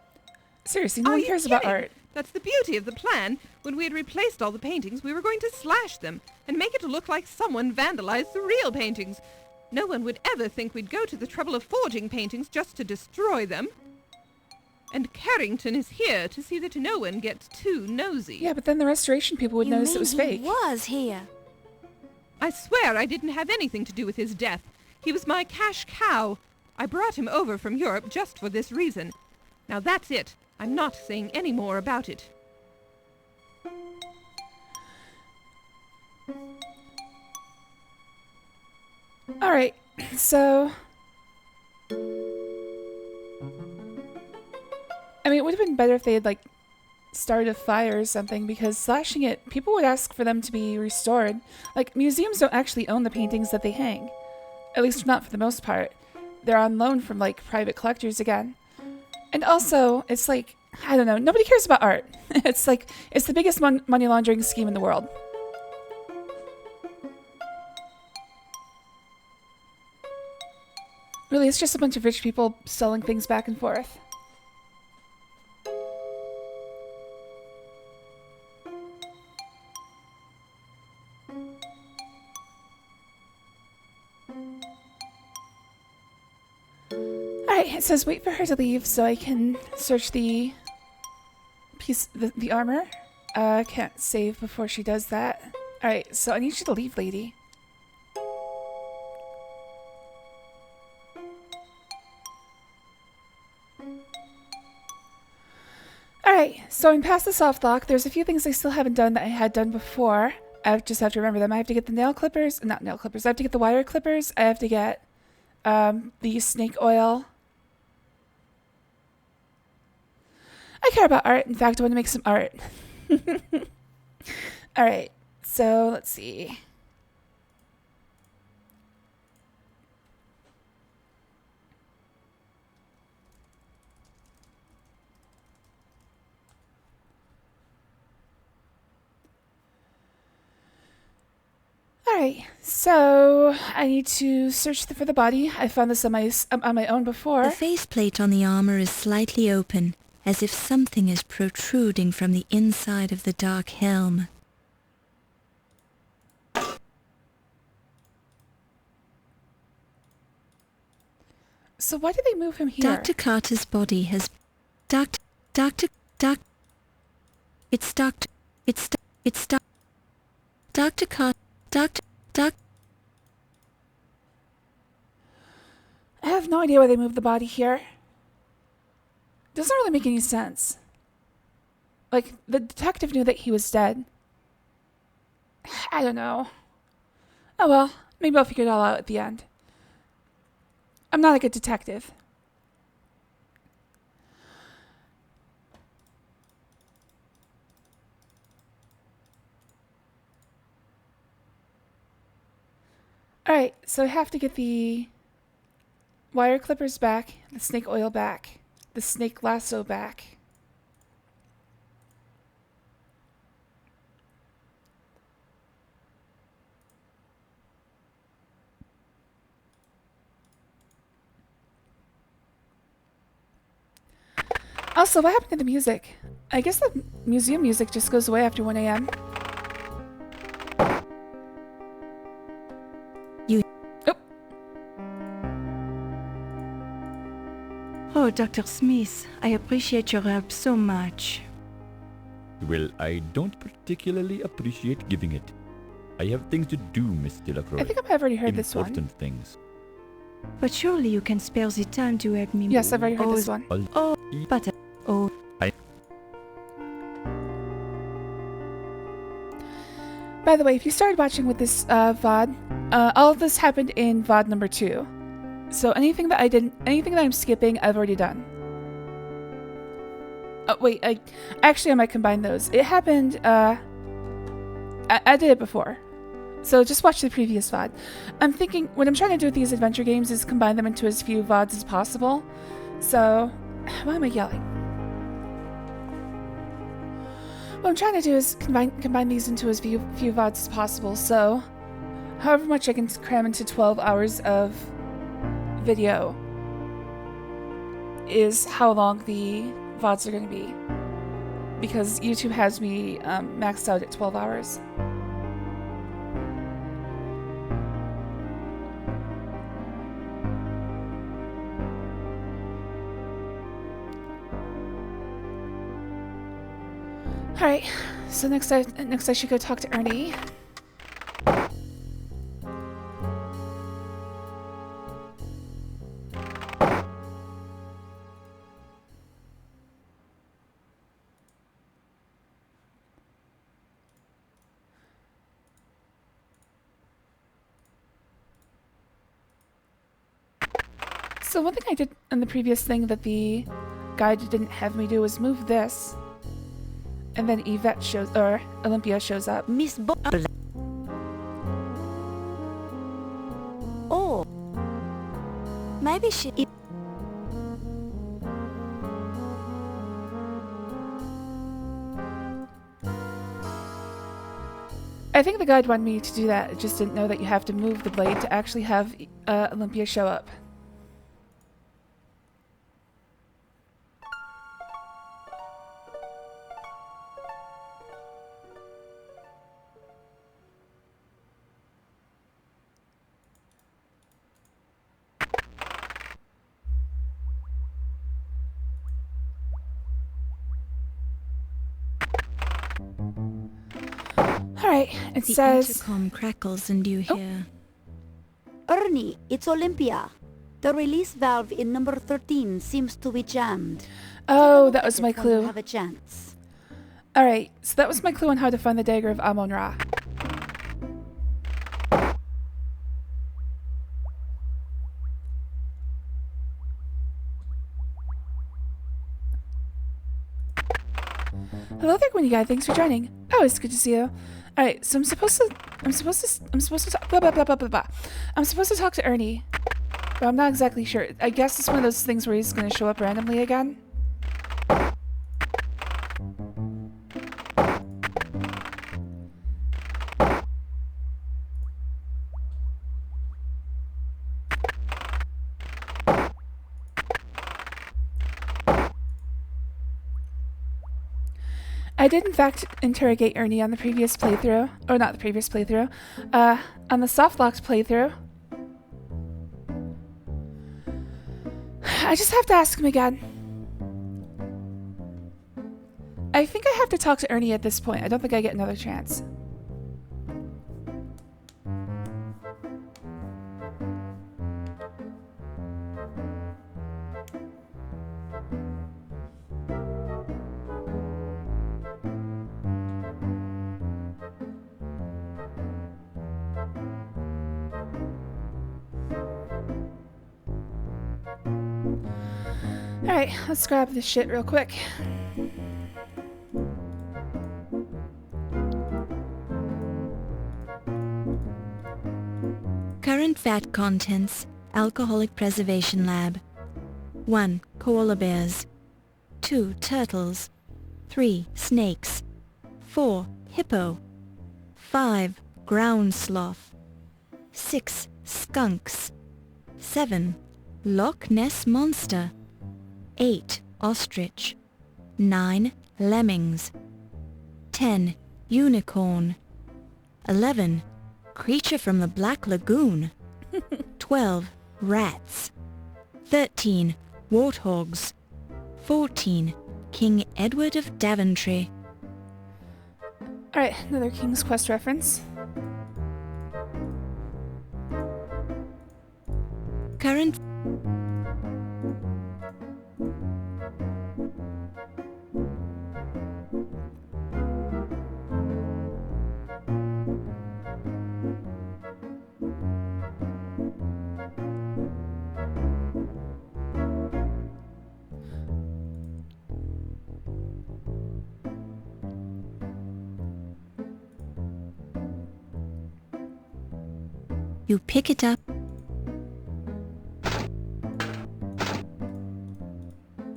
Seriously, no Are one you cares about kidding? art. That's the beauty of the plan. When we had replaced all the paintings, we were going to slash them and make it look like someone vandalized the real paintings. No one would ever think we'd go to the trouble of forging paintings just to destroy them. And Carrington is here to see that no one gets too nosy. Yeah, but then the restoration people would notice it was fake. He was here. I swear I didn't have anything to do with his death. He was my cash cow. I brought him over from Europe just for this reason. Now that's it. I'm not saying any more about it. Alright, so... I mean, it would have been better if they had, like, started a fire or something, because slashing it, people would ask for them to be restored. Like, museums don't actually own the paintings that they hang. At least not for the most part. They're on loan from, like, private collectors again. And also, it's like, I don't know, nobody cares about art. It's like, it's the biggest money laundering scheme in the world. Really, it's just a bunch of rich people selling things back and forth. Alright, it says wait for her to leave so I can search the piece, the armor. I can't save before she does that. Alright, so I need you to leave, lady. Alright, so I'm past the softlock. There's a few things I still haven't done that I had done before. I just have to remember them. I have to get the nail clippers. Not nail clippers. I have to get the wire clippers. I have to get the snake oil. I care about art. In fact, I want to make some art. Alright, so let's see. Alright, so I need to search for the body. I found this on my own before. The faceplate on the armor is slightly open, as if something is protruding from the inside of the dark helm. So why did they move him here? Dr. Carter's body has... It's Dr... Dr. Carter... I have no idea why they moved the body here. Doesn't really make any sense. Like, the detective knew that he was dead. I don't know. Oh well, maybe I'll figure it all out at the end. I'm not a good detective. Alright, so I have to get the wire clippers back, the snake oil back, the snake lasso back. Also, what happened to the music? I guess the museum music just goes away after 1 a.m. Oh, Dr. Smith, I appreciate your help so much. Well, I don't particularly appreciate giving it. I have things to do, Miss Delacroix. I think I've already heard this one. Important things. But surely you can spare the time to help me. Yes, I've already heard this one. By the way, if you started watching with this VOD, all of this happened in VOD number 2. So anything that I'm skipping, I've already done. Oh, wait, actually I might combine those. It happened, I did it before. So just watch the previous VOD. I'm thinking, what I'm trying to do with these adventure games is combine them into as few VODs as possible. So, why am I yelling? What I'm trying to do is combine these into as few VODs as possible, so however much I can cram into 12 hours of video is how long the VODs are going to be. Because YouTube has me maxed out at 12 hours. Alright, so next I should go talk to Ernie. So one thing I did in the previous thing that the guide didn't have me do was move this. And then Olympia shows up. Miss Oh. Maybe she... I think the guide wanted me to do that. I just didn't know that you have to move the blade to actually have Olympia show up. Alright, it The says... intercom crackles and you hear... Ernie, it's Olympia. The release valve in number 13 seems to be jammed. Oh, that was my If you clue. have a chance. Alright, so that was my clue on how to find the Dagger of Amon Ra. Hello there, Gwynny guy. Thanks for joining. Oh, it's good to see you. Alright, so I'm supposed to talk, blah, blah, blah, blah, blah, blah. I'm supposed to talk to Ernie, but I'm not exactly sure. I guess it's one of those things where he's going to show up randomly again. I did in fact interrogate Ernie on the previous playthrough, or not the previous playthrough, on the Softlock playthrough. I just have to ask him again. I think I have to talk to Ernie at this point. I don't think I get another chance. Alright, let's grab this shit real quick. Current VAT contents, Alcoholic Preservation Lab. 1. Koala bears. 2. Turtles. 3. Snakes. 4. Hippo. 5. Ground sloth. 6. Skunks. 7. Loch Ness Monster. 8. Ostrich. 9. Lemmings. 10. Unicorn. 11. Creature from the Black Lagoon. 12. Rats. 13. Warthogs. 14. King Edward of Daventry. Alright, another King's Quest reference. Current You pick it up.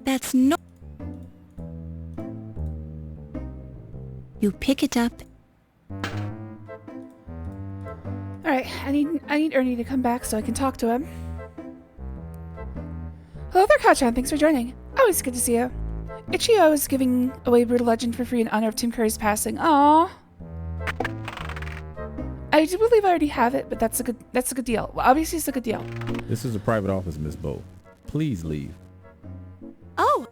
That's not... You pick it up. Alright, I need Ernie to come back so I can talk to him. Hello there, Kachan. Thanks for joining. Always good to see you. Ichio is giving away Brutal Legend for free in honor of Tim Curry's passing. Aww. I do believe I already have it, but that's a good deal. Well, obviously it's a good deal. This is a private office, Miss Bo. Please leave. Oh!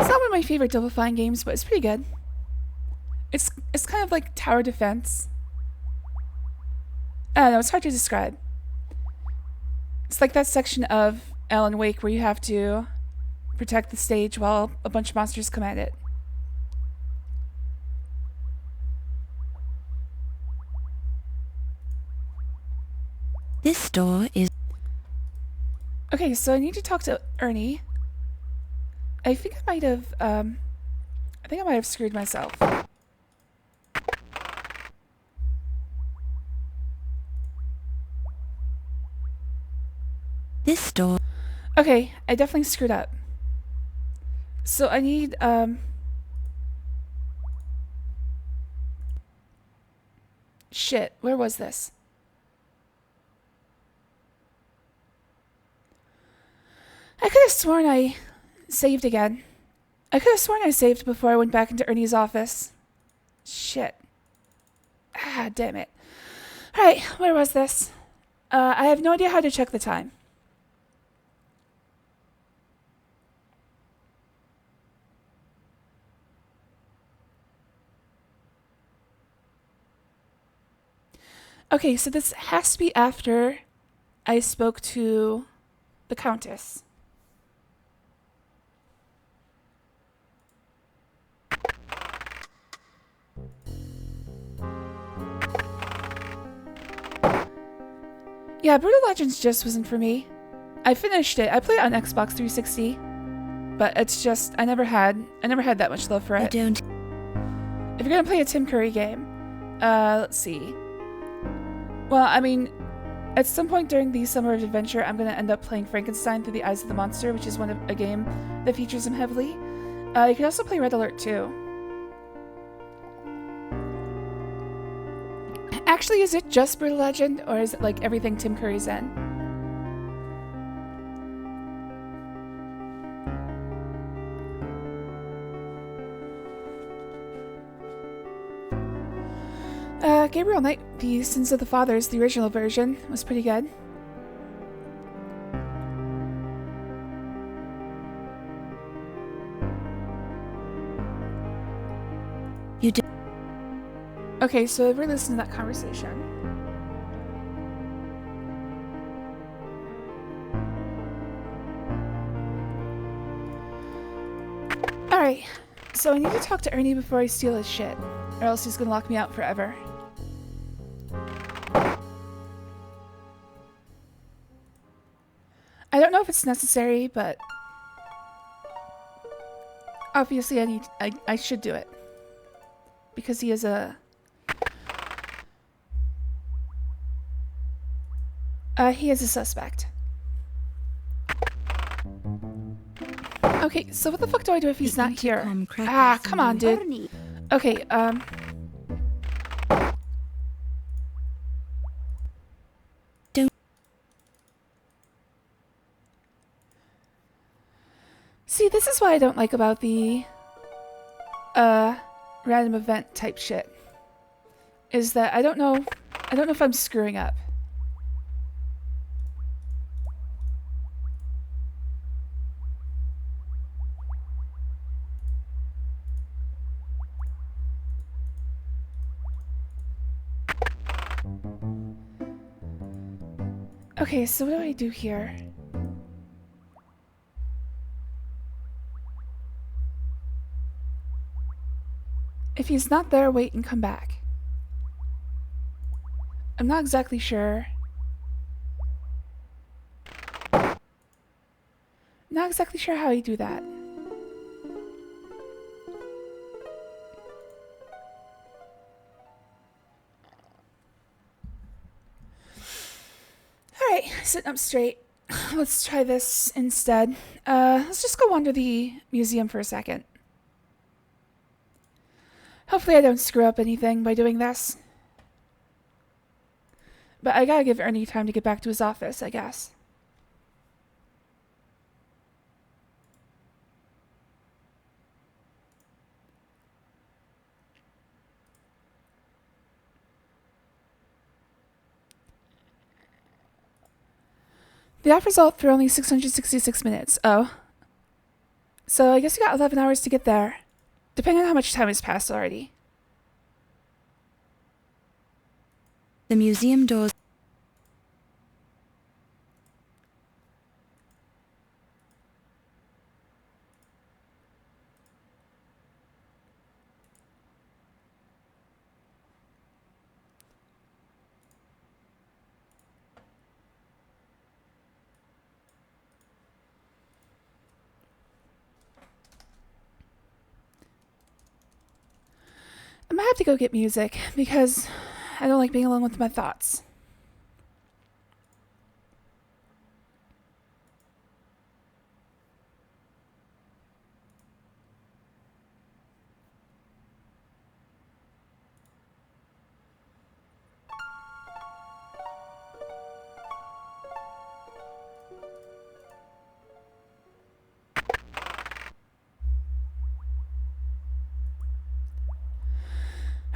It's not one of my favorite Double Fine games, but it's pretty good. It's kind of like tower defense. I don't know, it's hard to describe. It's like that section of Alan Wake where you have to protect the stage while a bunch of monsters come at it. This door is... Okay, so I need to talk to Ernie. I think I might have screwed myself. This door... Okay, I definitely screwed up. So I need, shit, where was this? I could have sworn I saved again. I could have sworn I saved before I went back into Ernie's office. Shit. Ah, damn it. Alright, where was this? I have no idea how to check the time. Okay, so this has to be after I spoke to the Countess. Yeah, Brutal Legends just wasn't for me. I finished it. I played it on Xbox 360, but it's just I never had that much love for it. I don't... If you're gonna play a Tim Curry game, let's see. Well, I mean, at some point during the Summer of Adventure, I'm gonna end up playing Frankenstein Through the Eyes of the Monster, which is a game that features him heavily. You can also play Red Alert 2. Actually, is it just Brutal Legend, or is it like everything Tim Curry's in? Gabriel Knight, The Sins of the Fathers, the original version, was pretty good. You do... Okay, so I've re-listened to that conversation. Alright, so I need to talk to Ernie before I steal his shit, or else he's gonna lock me out forever. I don't know if it's necessary, but obviously I should do it. Because he is a... he is a suspect. Okay, so what the fuck do I do if he's not here? Ah, come on, dude. Ernie, Okay, see, this is what I don't like about the, random event type shit. Is that I don't know if I'm screwing up. Okay, so what do I do here? If he's not there, wait and come back. I'm not exactly sure. Not exactly sure how you do that. Alright, sitting up straight. Let's try this instead. Let's just go wander the museum for a second. Hopefully I don't screw up anything by doing this. But I gotta give Ernie time to get back to his office, I guess. The offer's all for only 666 minutes. Oh. So I guess you got 11 hours to get there. Depending on how much time has passed already. The museum doors. I might have to go get music because I don't like being alone with my thoughts.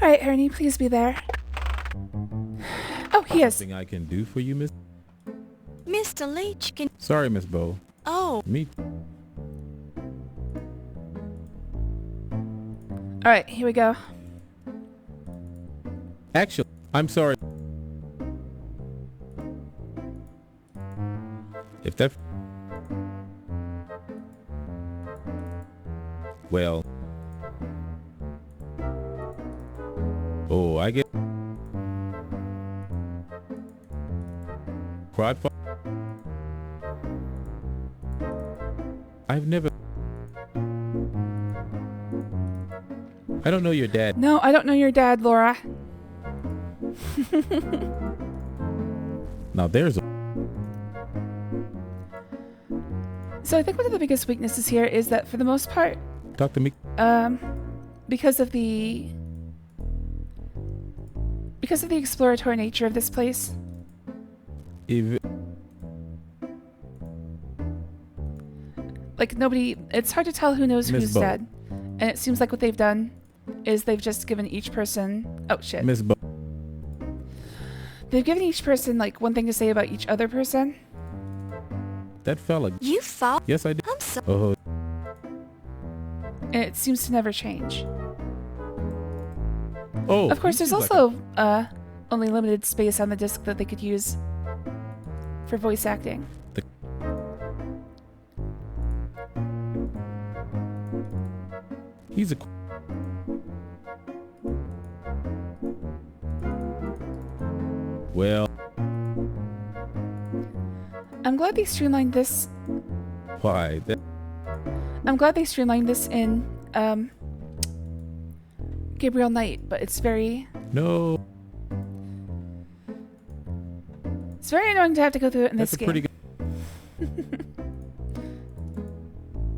Alright, Ernie, please be there. Oh, he is. Something I can do for you, Miss? Mr. Leach, can... Sorry, Miss Bow. Oh, Me. Alright, here we go. Actually, I'm sorry. If that... Well... Oh, I get... Quad... I've never... I don't know your dad. No, I don't know your dad, Laura. Now there's a... So I think one of the biggest weaknesses here is that for the most part, Talk to me. because of the exploratory nature of this place, If... like nobody, it's hard to tell who knows Miss who's Bow. dead. And it seems like what they've done is they've just given each person, oh shit. Miss Bow. They've given each person like one thing to say about each other person. That fella... you fall. Yes, I did. I'm so... Oh, And it seems to never change. oh. Of course, he there's seems like also only limited space on the disc that they could use for voice acting. He's a... Well, I'm glad they streamlined this. why? That... I'm glad they streamlined this in Gabriel Knight, but it's very annoying to have to go through it in That's this a game. pretty good...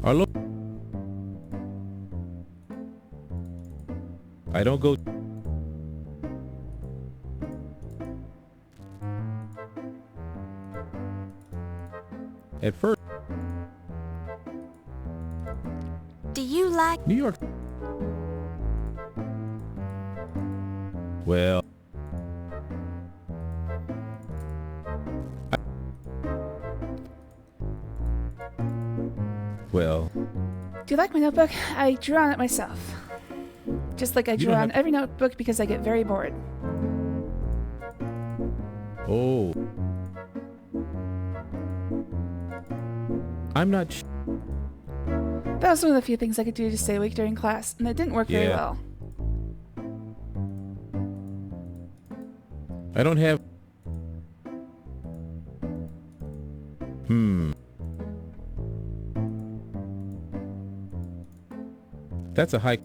Our lo... I don't go... At first, Do you like... New York... Well... Well, Do you like my notebook? I drew on it myself. Just like I drew don't on have- every notebook because I get very bored. oh... I'm not That was one of the few things I could do to stay awake during class, and it didn't work very Yeah. well. I don't have... That's a high...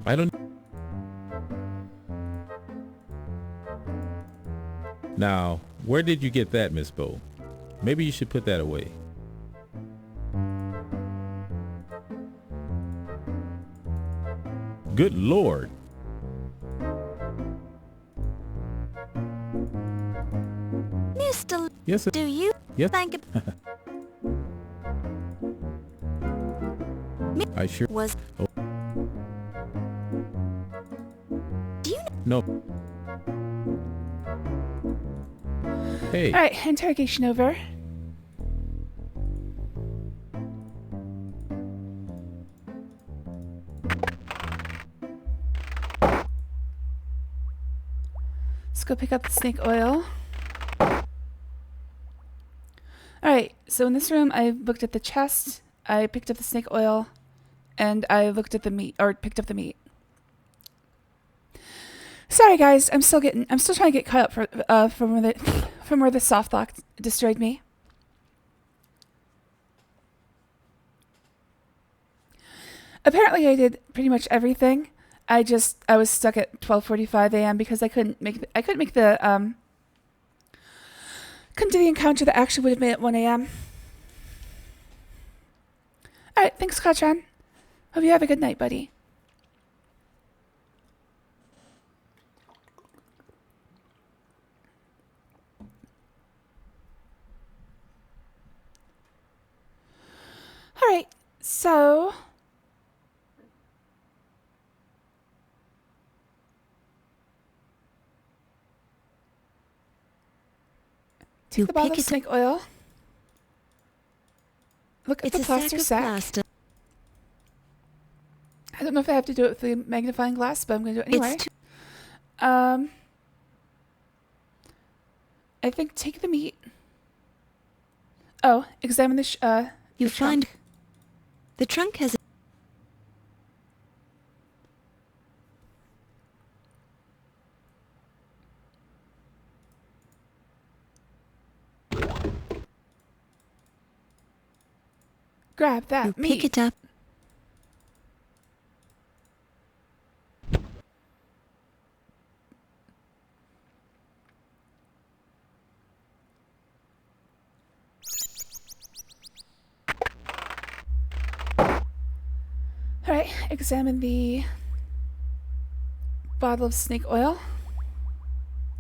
I don't... Now, where did you get that, Miss Bow? Maybe you should put that away. Good Lord. Mr. Yes, Do you yes. think it I sure was... Oh. Do you no. Hey, All right, interrogation over. Let's go pick up the snake oil. Alright, so in this room I looked at the chest, I picked up the snake oil, and I looked at the meat, or picked up the meat. Sorry guys, I'm still trying to get caught up from where the softlock destroyed me. Apparently I did pretty much everything. I was stuck at 12:45 a.m. because I couldn't do the encounter that actually would have made it 1 a.m. Alright, thanks, Kachan. Hope you have a good night, buddy. Alright, so... Take the bottle of snake oil. Look at the plaster sack. I don't know if I have to do it with the magnifying glass, but I'm going to do it anyway. I think take the meat. Oh, examine the find trunk. the trunk has Grab that You meat. pick it up. Alright, examine the bottle of snake oil.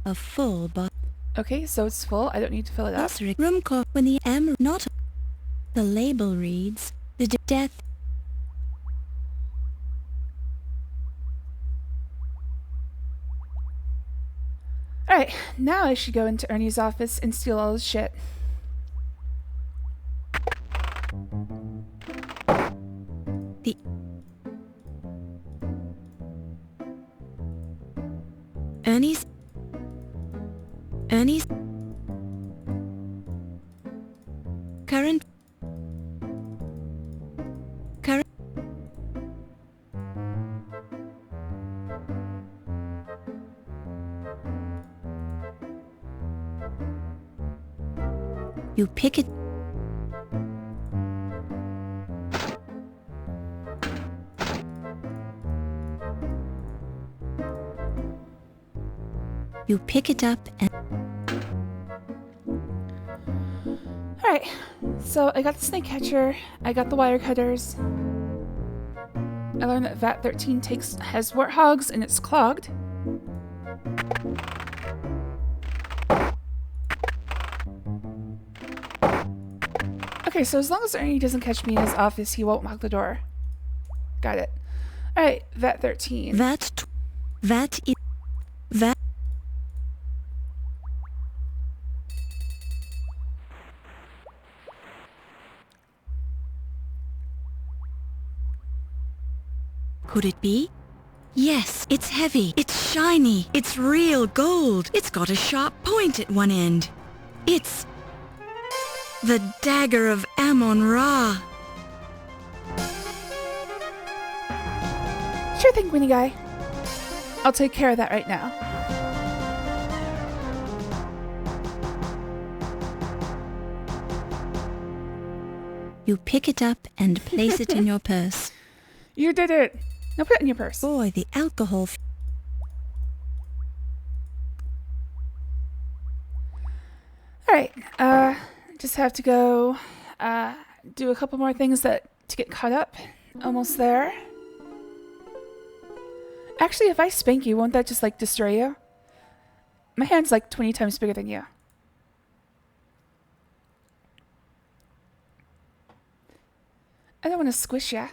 A full bottle. Okay, so it's full. I don't need to fill it up. Room call when the am not. The label reads the death. Alright, now I should go into Ernie's office and steal all his shit. The Ernie's current You pick it. You pick it up and... Alright, so I got the snake catcher, I got the wire cutters. I learned that VAT 13 has warthogs and it's clogged. Okay, so as long as Ernie doesn't catch me in his office, he won't lock the door. Got it. Alright, VAT 13. VAT. Could it be? Yes, it's heavy, it's shiny, it's real gold. It's got a sharp point at one end. It's the Dagger of Amon Ra. Sure thing, Winnie Guy. I'll take care of that right now. You pick it up and place it in your purse. You did it! Now put it in your purse. Boy, the alcohol... Alright, just have to go do a couple more things to get caught up. Almost there. Actually, if I spank you, won't that just, like, destroy you? My hand's, like, 20 times bigger than you. I don't want to squish ya.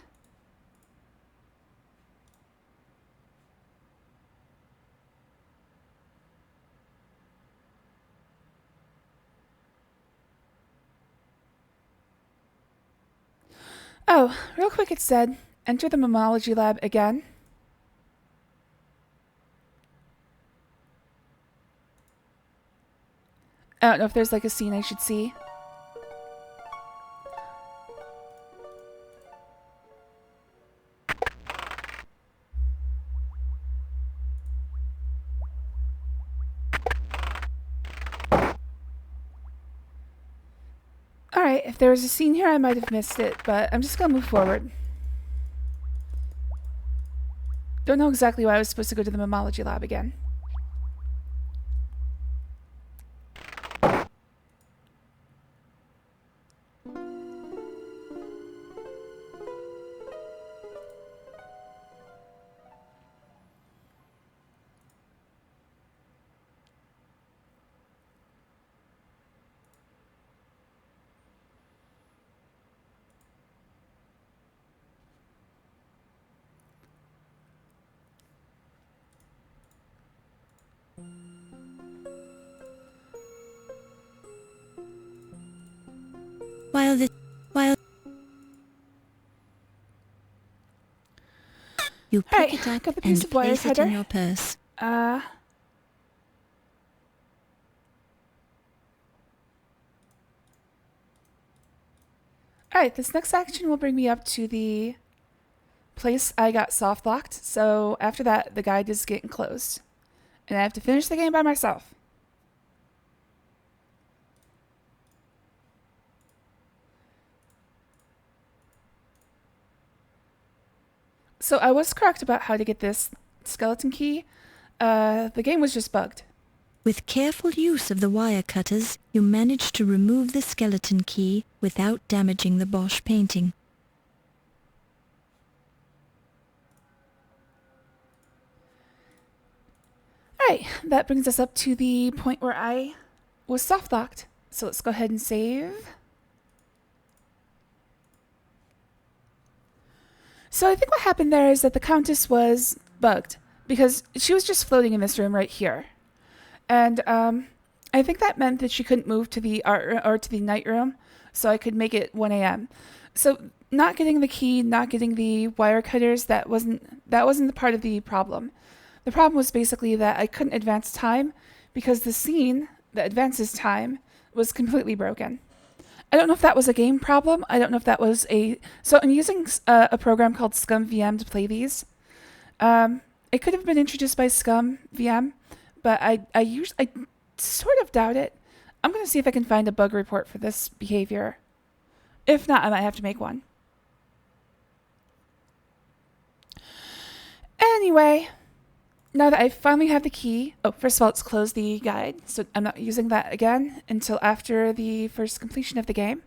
Oh, real quick it said, enter the mammology lab again. I don't know if there's like a scene I should see. Alright, if there was a scene here I might have missed it, but I'm just gonna move forward. Don't know exactly why I was supposed to go to the mammology lab again. While you pick Alright, it up got the piece and of wire place it cutter. in your purse. Alright, this next action will bring me up to the place I got soft locked, so after that the guide is getting closed. And I have to finish the game by myself. So I was correct about how to get this skeleton key. The game was just bugged. With careful use of the wire cutters, you manage to remove the skeleton key without damaging the Bosch painting. Alright, that brings us up to the point where I was soft locked. So let's go ahead and save. So I think what happened there is that the Countess was bugged because she was just floating in this room right here. And I think that meant that she couldn't move to the art or to the night room, so I could make it 1 a.m. So not getting the key, not getting the wire cutters, that wasn't the part of the problem. The problem was basically that I couldn't advance time because the scene that advances time was completely broken. I don't know if that was a game problem. I don't know if that was a... So I'm using a program called Scum VM to play these. It could have been introduced by Scum VM, but I sort of doubt it. I'm going to see if I can find a bug report for this behavior. If not, I might have to make one. Anyway, now that I finally have the key... Oh, first of all, let's close the guide, so I'm not using that again until after the first completion of the game.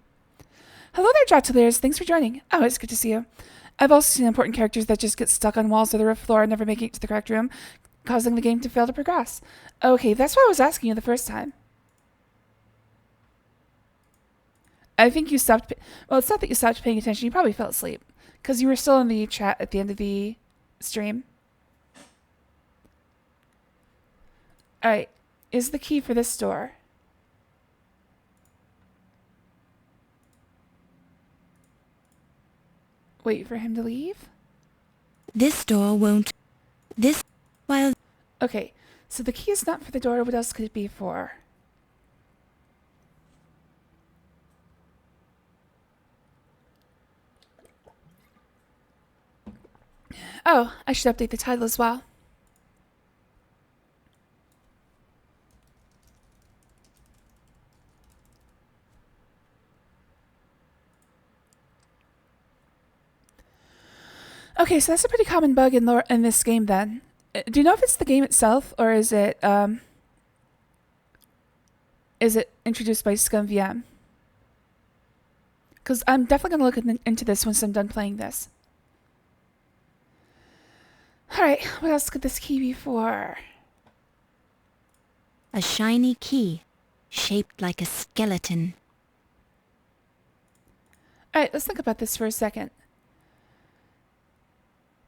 Hello there, Joteliers. Thanks for joining. Oh, it's good to see you. I've also seen important characters that just get stuck on walls or the roof floor and never making it to the correct room, causing the game to fail to progress. Okay, that's why I was asking you the first time. I think you stopped... Well, it's not that you stopped paying attention. You probably fell asleep because you were still in the chat at the end of the stream. Alright, is the key for this door? Wait for him to leave? This door won't... While... Okay, so the key is not for the door. What else could it be for? Oh, I should update the title as well. Okay, so that's a pretty common bug in this game then. Do you know if it's the game itself or is it introduced by Scum VM? Because I'm definitely going to look into this once I'm done playing this. Alright, what else could this key be for? A shiny key, shaped like a skeleton. Alright, let's think about this for a second.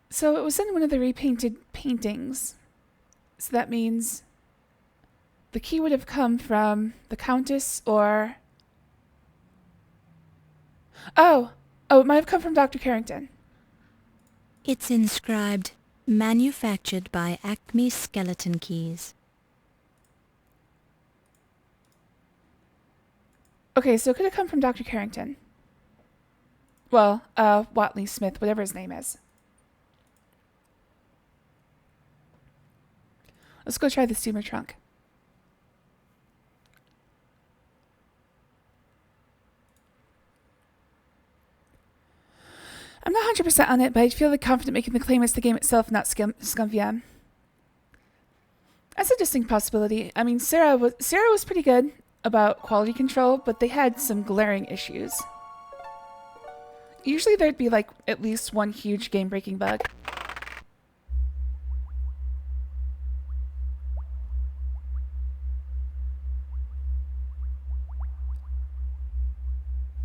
So it was in one of the repainted paintings. So that means the key would have come from the Countess or... Oh, it might have come from Dr. Carrington. It's inscribed, manufactured by Acme Skeleton Keys. Okay, so it could have come from Dr. Carrington. Well, Watley Smith, whatever his name is. Let's go try the steamer trunk. I'm not 100% on it, but I feel like confident making the claim it's the game itself, not ScumVM. That's a distinct possibility. I mean, Sarah was pretty good about quality control, but they had some glaring issues. Usually there'd be like at least one huge game-breaking bug.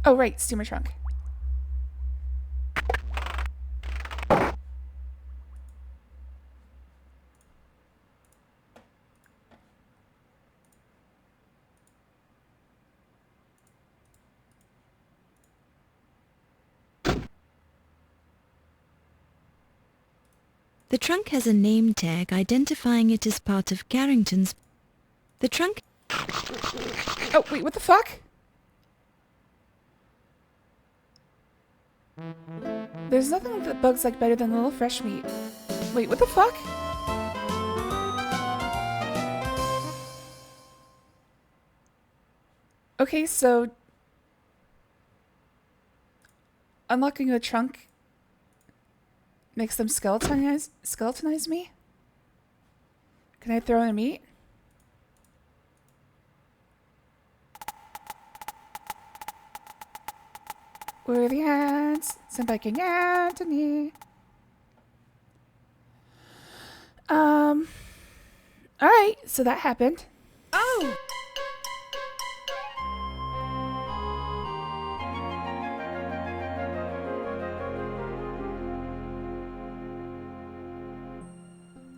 Oh right, steamer trunk. The trunk has a name tag identifying it as part of Carrington's. The trunk... Oh, wait, what the fuck? There's nothing that bugs like better than a little fresh meat. Wait, what the fuck? Okay, so... unlocking the trunk makes them skeletonize me? Can I throw in meat? Where are the ants? Somebody can Anthony. Alright, so that happened. Oh!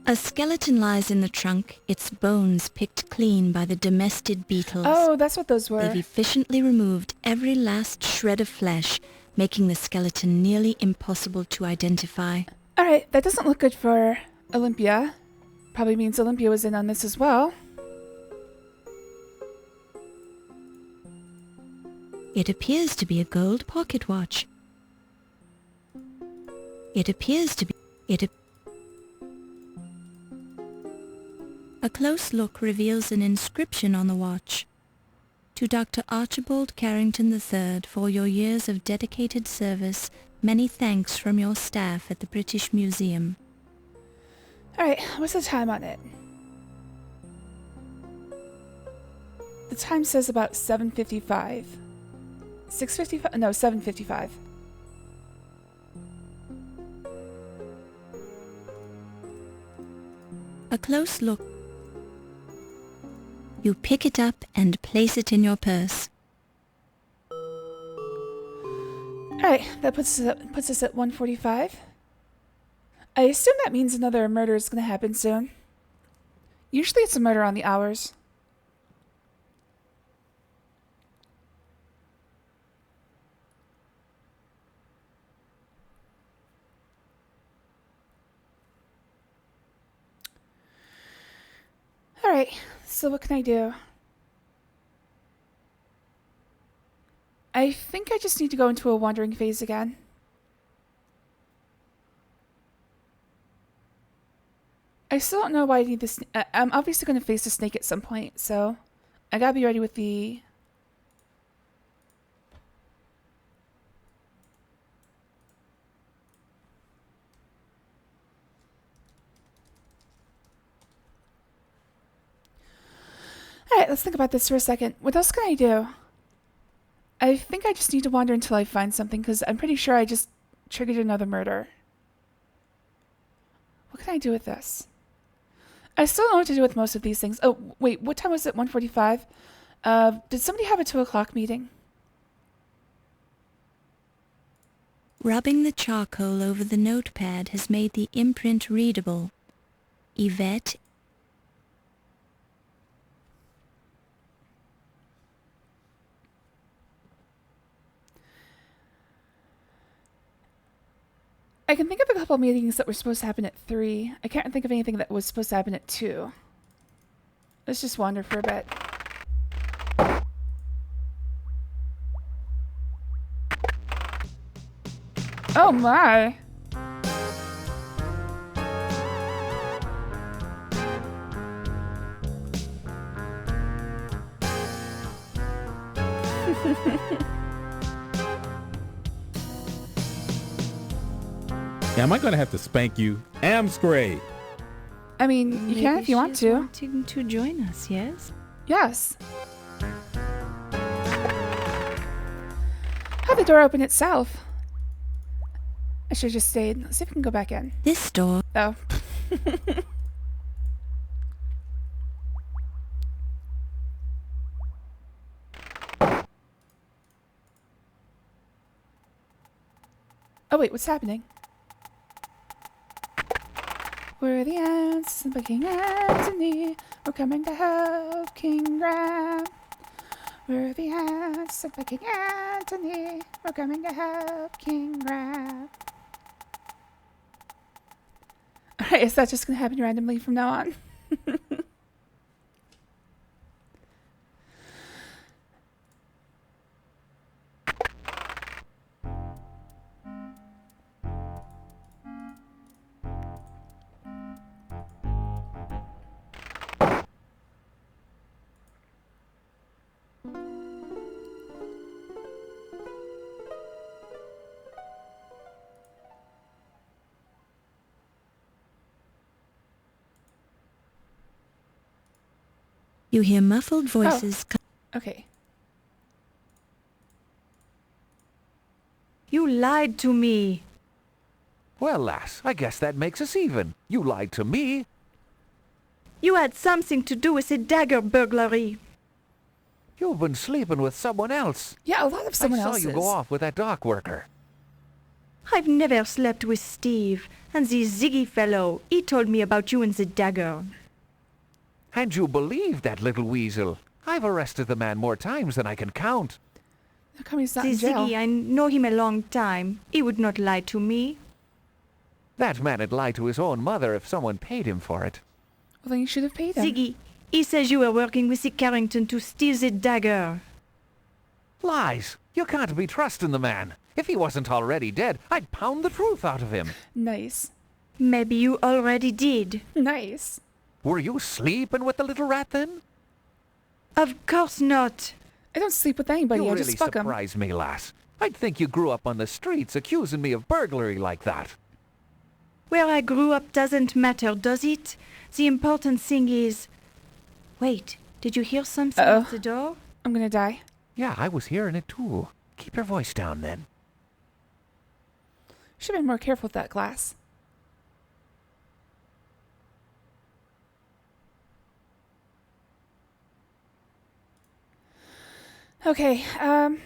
A skeleton lies in the trunk, its bones picked clean by the domestic beetles. Oh, that's what those were. They've efficiently removed every last shred of flesh, making the skeleton nearly impossible to identify. Alright, that doesn't look good for Olympia. Probably means Olympia was in on this as well. It appears to be a gold pocket watch. It appears to be... A close look reveals an inscription on the watch. To Dr. Archibald Carrington III for your years of dedicated service, many thanks from your staff at the British Museum. Alright, what's the time on it? The time says about 7:55. 6:55? No, 7:55. A close look. You pick it up and place it in your purse. Alright, that puts us at 1:45. I assume that means another murder is going to happen soon. Usually it's a murder on the hours. Alright, so what can I do? I think I just need to go into a wandering phase again. I still don't know why I need this. I'm obviously going to face the snake at some point, so I gotta be ready with the... Alright, let's think about this for a second. What else can I do? I think I just need to wander until I find something, because I'm pretty sure I just triggered another murder. What can can I do with this? I still don't know what to do with most of these things. Oh, wait, what time was it? 1:45? Did somebody have a 2 o'clock meeting? Rubbing the charcoal over the notepad has made the imprint readable. Yvette. I can think of a couple of meetings that were supposed to happen at 3. I can't think of anything that was supposed to happen at 2. Let's just wander for a bit. Oh my! Am I going to have to spank you? Amscray! I mean, you can if you want to. Wanting to join us, yes? Yes. How the door open itself? I should have just stayed. Let's see if we can go back in. This door. Oh. Oh wait, what's happening? We're the ants by King Antony. We're coming to help King Graham. We're the ants by King Antony. We're coming to help King Graham. Alright, is that just gonna happen randomly from now on? You hear muffled voices. Okay. You lied to me. Well, lass, I guess that makes us even. You lied to me. You had something to do with the dagger burglary. You've been sleeping with someone else. Yeah, a lot of someone I saw else's. you go off with that dock worker. I've never slept with Steve, and the Ziggy fellow, he told me about you and the dagger. And you believe that little weasel. I've arrested the man more times than I can count. How come he's not The in jail? Ziggy, I know him a long time. He would not lie to me. That man'd lie to his own mother if someone paid him for it. Well, then you should have paid him. Ziggy, he says you were working with the Carrington to steal the dagger. Lies! You can't be trusting the man. If he wasn't already dead, I'd pound the truth out of him. Nice. Maybe you already did. Nice. Were you sleeping with the little rat then? Of course not. I don't sleep with anybody. You I really just fuck 'em. surprise me, lass. I'd think you grew up on the streets accusing me of burglary like that. Where I grew up doesn't matter, does it? The important thing is... Wait, did you hear something Uh-oh. at the door? I'm gonna die. Yeah, I was hearing it too. Keep your voice down then. Should have been more careful with that glass. Okay, I'm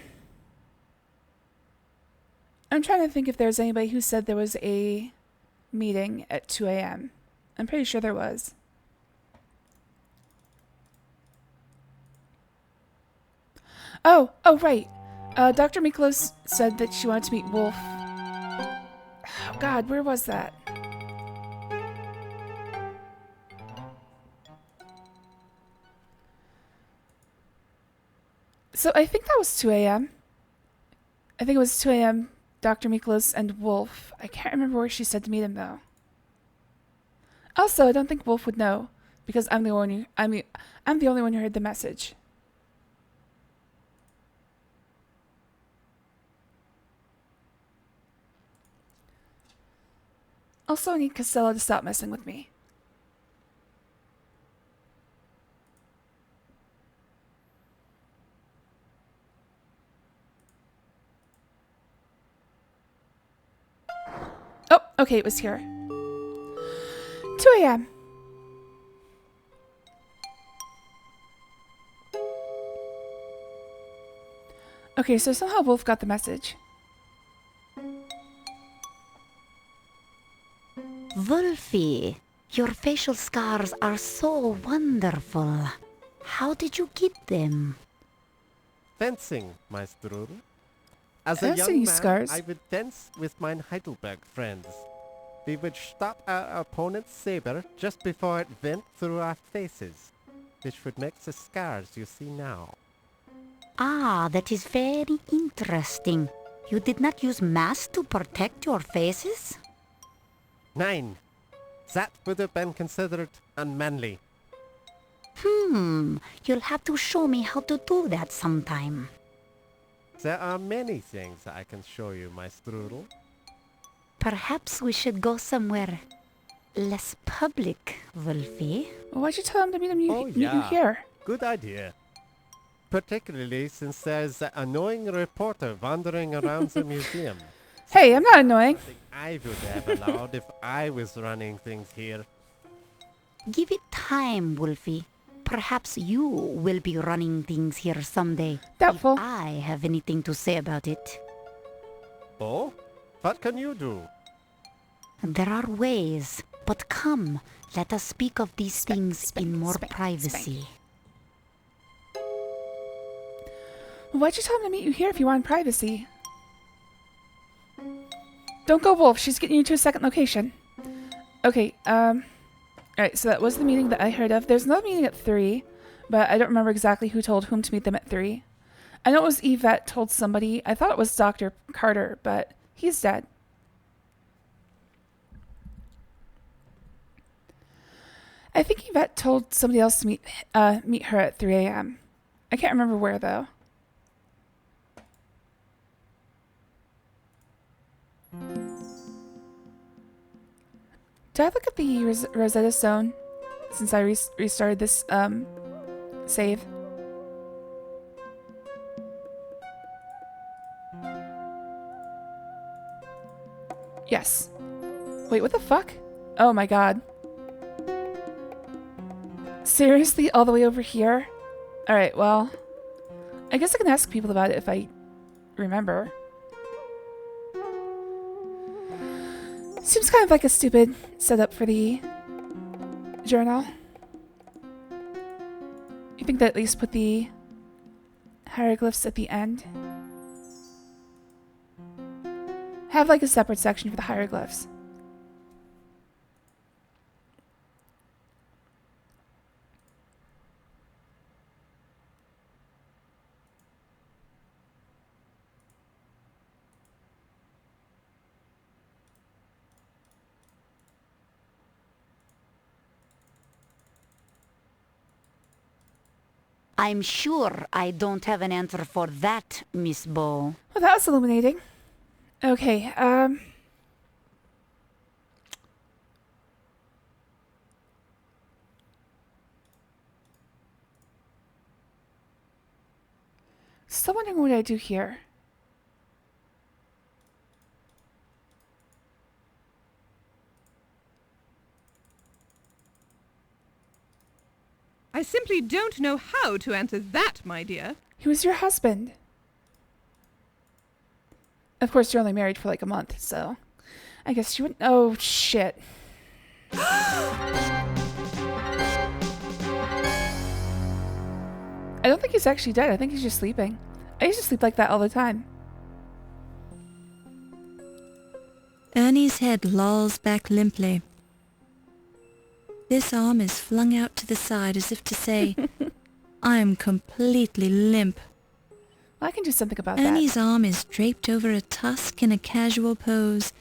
trying to think if there's anybody who said there was a meeting at 2 a.m. I'm pretty sure there was. Oh, right. Dr. Miklos said that she wanted to meet Wolf. Oh, God, where was that? So I think that was 2 a.m. I think it was 2 a.m. Dr. Miklos and Wolf. I can't remember where she said to meet him though. Also, I don't think Wolf would know because I'm the only one who heard the message. Also, I need Costello to stop messing with me. Oh, okay, it was here. 2 a.m. Okay, so somehow Wolf got the message. Wolfie, your facial scars are so wonderful. How did you get them? Fencing, my strudel. As a I don't see young any man, scars. I would fence with my Heidelberg friends. We would stop our opponent's saber just before it went through our faces, which would make the scars you see now. Ah, that is very interesting. You did not use masks to protect your faces? Nein, that would have been considered unmanly. You'll have to show me how to do that sometime. There are many things I can show you, my strudel. Perhaps we should go somewhere less public, Wolfie. Well, why'd you tell him to meet you yeah. here? Good idea. Particularly since there's that annoying reporter wandering around the museum. Hey, I'm not annoying. Something I would have allowed if I was running things here. Give it time, Wolfie. Perhaps you will be running things here someday. Doubtful. If I have anything to say about it. Oh? What can you do? There are ways, but come, let us speak of these things in more privacy. Why'd you tell him to meet you here if you want privacy? Don't go, Wolf. She's getting you to a second location. Okay, alright, so that was the meeting that I heard of. There's another meeting at 3, but I don't remember exactly who told whom to meet them at 3. I know it was Yvette told somebody. I thought it was Dr. Carter, but he's dead. I think Yvette told somebody else to meet her at 3 a.m. I can't remember where, though. Did I look at the Rosetta Stone since I restarted this save? Yes. Wait, what the fuck? Oh my god. Seriously, all the way over here? Alright, well, I guess I can ask people about it if I remember. Seems kind of like a stupid setup for the journal. You think that at least put the hieroglyphs at the end? Have like a separate section for the hieroglyphs. I'm sure I don't have an answer for that, Miss Bow. Well, that was illuminating. Okay, still wondering what I do here. I simply don't know how to answer that, my dear. He was your husband. Of course, you're only married for like a month, so I guess you wouldn't. Oh, shit. I don't think he's actually dead. I think he's just sleeping. I used to sleep like that all the time. Ernie's head lolls back limply. This arm is flung out to the side as if to say, I'm completely limp. Well, I can do something about that. Ernie's arm is draped over a tusk in a casual pose.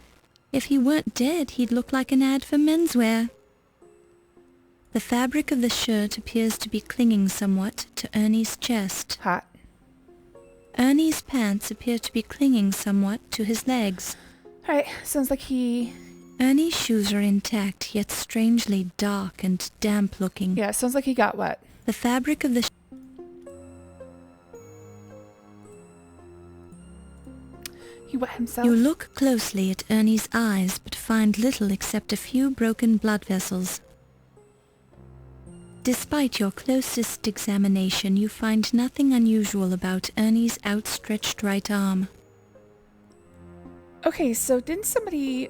If he weren't dead, he'd look like an ad for menswear. The fabric of the shirt appears to be clinging somewhat to Ernie's chest. Hot. Ernie's pants appear to be clinging somewhat to his legs. Alright, sounds like he... Ernie's shoes are intact, yet strangely dark and damp-looking. Yeah, sounds like he got wet. The fabric of the... He wet himself. You look closely at Ernie's eyes, but find little except a few broken blood vessels. Despite your closest examination, you find nothing unusual about Ernie's outstretched right arm. Okay, so didn't somebody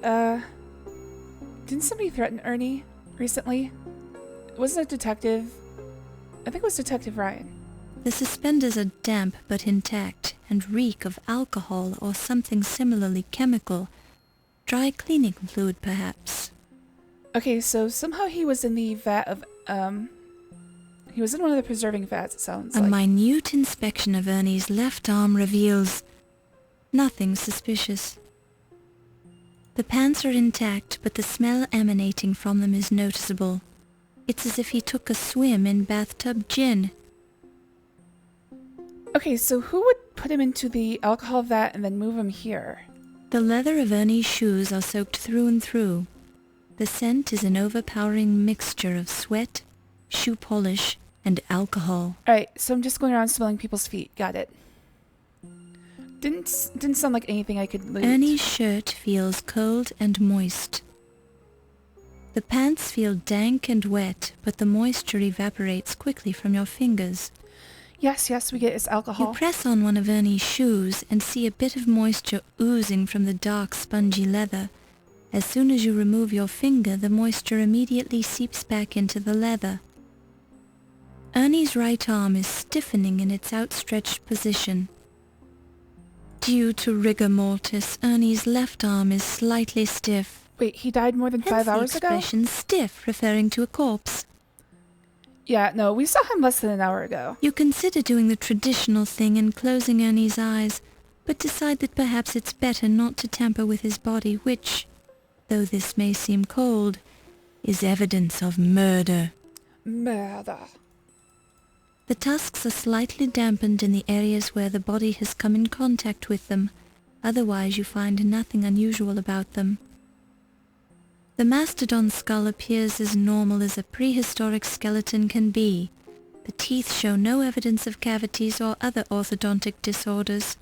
threaten Ernie recently? Wasn't it Detective? I think it was Detective Ryan. The suspenders are damp but intact and reek of alcohol or something similarly chemical. Dry cleaning fluid, perhaps. Okay, so somehow he was in the vat of, he was in one of the preserving vats, it sounds A like. minute inspection of Ernie's left arm reveals nothing suspicious. The pants are intact, but the smell emanating from them is noticeable. It's as if he took a swim in bathtub gin. Okay, so who would put him into the alcohol vat and then move him here? The leather of Ernie's shoes are soaked through and through. The scent is an overpowering mixture of sweat, shoe polish, and alcohol. Alright, so I'm just going around smelling people's feet. Got it. Didn't sound like anything I could loot. Ernie's shirt feels cold and moist. The pants feel dank and wet, but the moisture evaporates quickly from your fingers. Yes, we get his alcohol. You press on one of Ernie's shoes and see a bit of moisture oozing from the dark, spongy leather. As soon as you remove your finger, the moisture immediately seeps back into the leather. Ernie's right arm is stiffening in its outstretched position. Due to rigor mortis, Ernie's left arm is slightly stiff. Wait, he died more than 5 Hence the hours ago? expression stiff, referring to a corpse. Yeah, no, we saw him less than an hour ago. You consider doing the traditional thing and closing Ernie's eyes, but decide that perhaps it's better not to tamper with his body, which, though this may seem cold, is evidence of murder. Murder. The tusks are slightly dampened in the areas where the body has come in contact with them. Otherwise you find nothing unusual about them. The mastodon skull appears as normal as a prehistoric skeleton can be. The teeth show no evidence of cavities or other orthodontic disorders.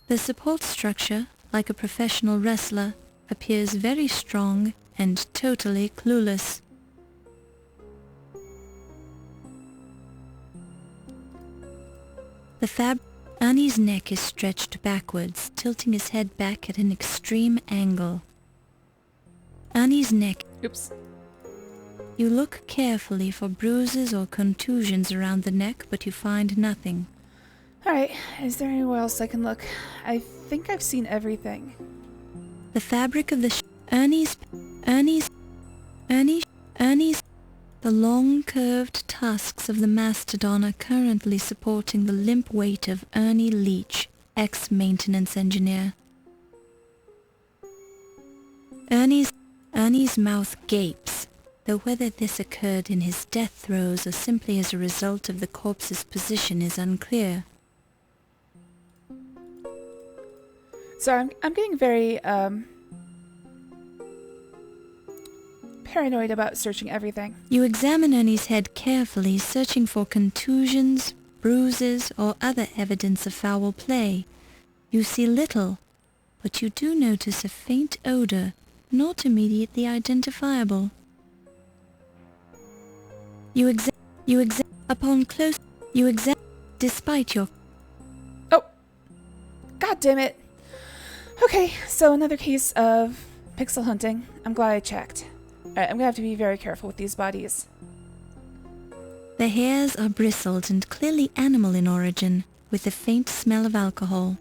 The support structure, like a professional wrestler, appears very strong and totally clueless. Ernie's neck is stretched backwards, tilting his head back at an extreme angle. Ernie's neck. Oops. You look carefully for bruises or contusions around the neck, but you find nothing. Alright, is there anywhere else I can look? I think I've seen everything. The fabric of the the long curved tusks of the mastodon are currently supporting the limp weight of Ernie Leach, ex-maintenance engineer. Ernie's mouth gapes, though whether this occurred in his death throes or simply as a result of the corpse's position is unclear. So I'm getting very paranoid about searching everything. You examine Ernie's head carefully, searching for contusions, bruises, or other evidence of foul play. You see little, but you do notice a faint odor, not immediately identifiable. Despite your... Oh! God damn it! Okay, so another case of pixel hunting. I'm glad I checked. Alright, I'm gonna have to be very careful with these bodies. The hairs are bristled and clearly animal in origin, with a faint smell of alcohol.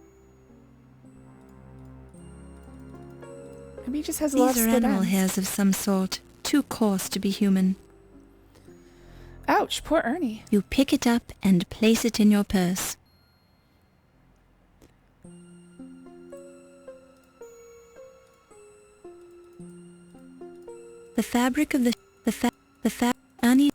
Maybe he just has a lot of These are split animal ends. hairs of some sort, too coarse to be human. Ouch, poor Ernie. You pick it up and place it in your purse. The fabric of Ernie's.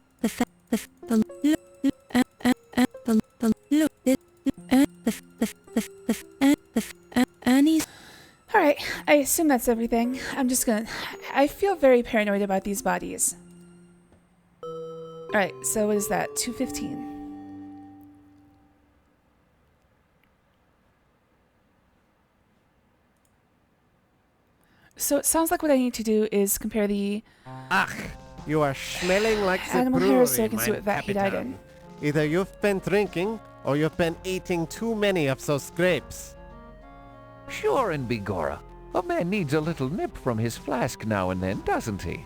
Alright, I assume that's everything. I feel very paranoid about these bodies. Alright, so what is that? 2:15. So it sounds like what I need to do is compare the Ach, you are smelling like the animal brewery, hairs so I can see mein what vat he died Kapitan. in. Either you've been drinking, or you've been eating too many of those grapes. Sure and begorra. A man needs a little nip from his flask now and then, doesn't he?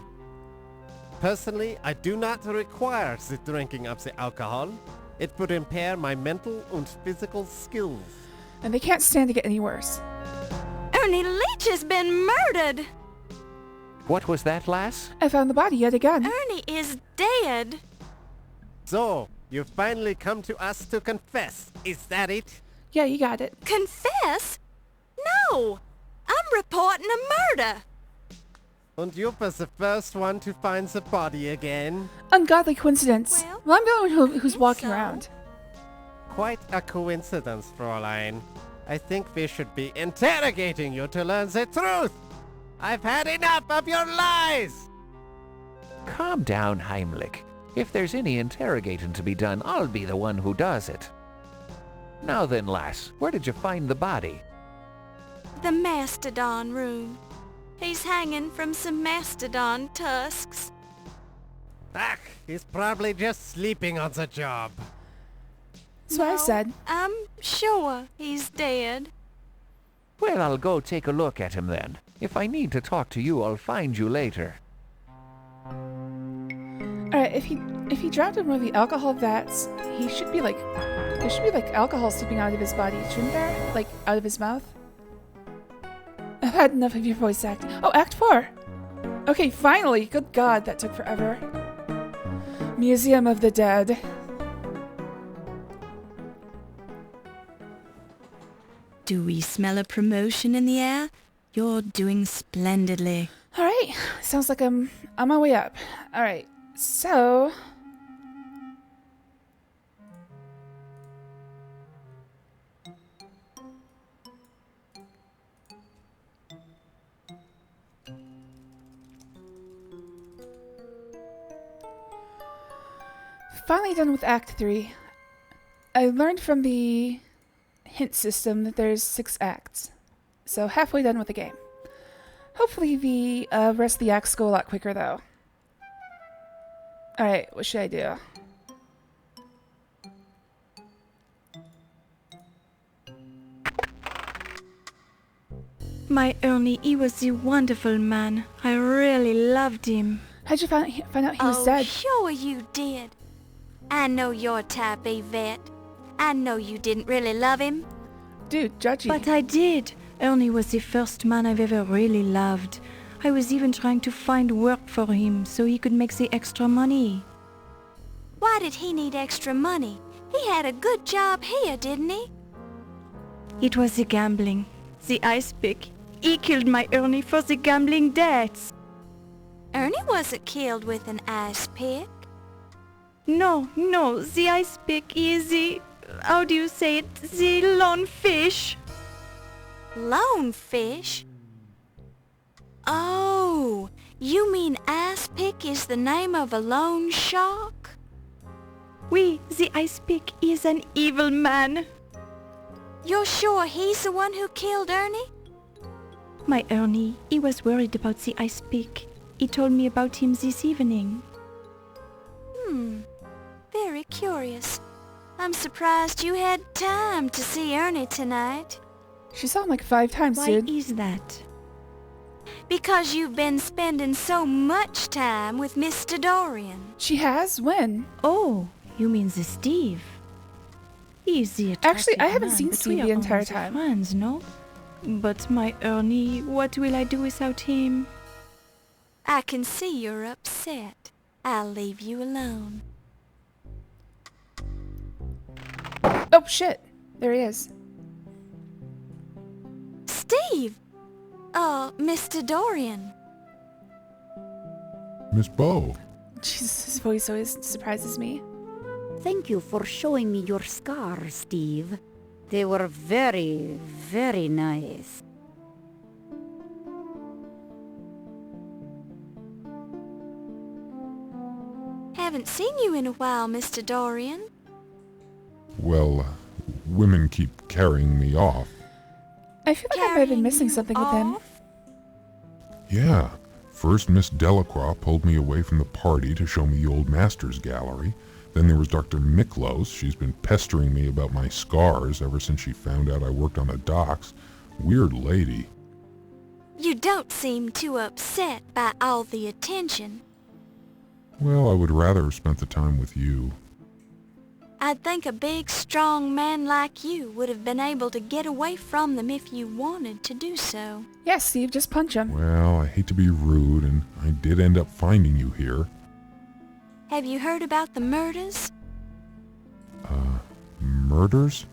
Personally, I do not require the drinking of the alcohol. It would impair my mental and physical skills. And they can't stand to get any worse. Ernie Leach has been murdered! What was that, lass? I found the body yet again. Ernie is dead! So, you've finally come to us to confess. Is that it? Yeah, you got it. Confess? No! I'm reporting a murder! And you was the first one to find the body again? Ungodly coincidence. Well, I'm the one who's think walking so. around. Quite a coincidence, Fräulein. I think we should be interrogating you to learn the truth. I've had enough of your lies! Calm down, Heimlich. If there's any interrogating to be done, I'll be the one who does it. Now then, lass, where did you find the body? The mastodon room. He's hanging from some mastodon tusks. Ach, he's probably just sleeping on the job. So I said, I'm sure he's dead. Well, I'll go take a look at him then. If I need to talk to you, I'll find you later. alright, if he dropped in one of the alcohol vats, he should be like, there should be like alcohol seeping out of his body, shouldn't there? Like, out of his mouth? I've had enough of your voice acting. Oh, Act 4! Okay, finally! Good God, that took forever. Museum of the Dead. Do we smell a promotion in the air? You're doing splendidly. Alright, sounds like I'm on my way up. Alright, so... Finally done with Act 3. I learned from the hint system that there's 6 acts. So halfway done with the game. Hopefully the rest of the acts go a lot quicker though. Alright, what should I do? My Ernie, he was a wonderful man. I really loved him. How'd you find out he was dead? Sure you did. I know your type, Yvette. I know you didn't really love him. Dude, judgy. But I did. Ernie was the first man I've ever really loved. I was even trying to find work for him so he could make the extra money. Why did he need extra money? He had a good job here, didn't he? It was the gambling. The ice pick. He killed my Ernie for the gambling debts. Ernie wasn't killed with an ice pick. No, the ice pick is the... How do you say it? The lone fish. Lone fish? Oh, you mean ice pick is the name of a lone shark? Oui, the ice pick is an evil man. You're sure he's the one who killed Ernie? My Ernie, he was worried about the ice pick. He told me about him this evening. Very curious. I'm surprised you had time to see Ernie tonight. She saw him like 5 times, Why dude. is that? Because you've been spending so much time with Mr. Dorian. She has? When? Oh, you mean the Steve? He's the Actually, I attractive haven't man, seen but Steve we the are entire only the time. friends, no? But my Ernie, what will I do without him? I can see you're upset. I'll leave you alone. Oh, shit. There he is. Steve! Mr. Dorian. Miss Bow. Jesus, his voice always surprises me. Thank you for showing me your scars, Steve. They were very, very nice. Haven't seen you in a while, Mr. Dorian. Well, women keep carrying me off. I feel like I might have been missing something with him. Yeah. First, Miss Delacroix pulled me away from the party to show me the Old Masters Gallery. Then there was Dr. Miklos. She's been pestering me about my scars ever since she found out I worked on the docks. Weird lady. You don't seem too upset by all the attention. Well, I would rather have spent the time with you. I'd think a big, strong man like you would have been able to get away from them if you wanted to do so. Yes, Steve, just punch him. Well, I hate to be rude, and I did end up finding you here. Have you heard about the murders? Murders?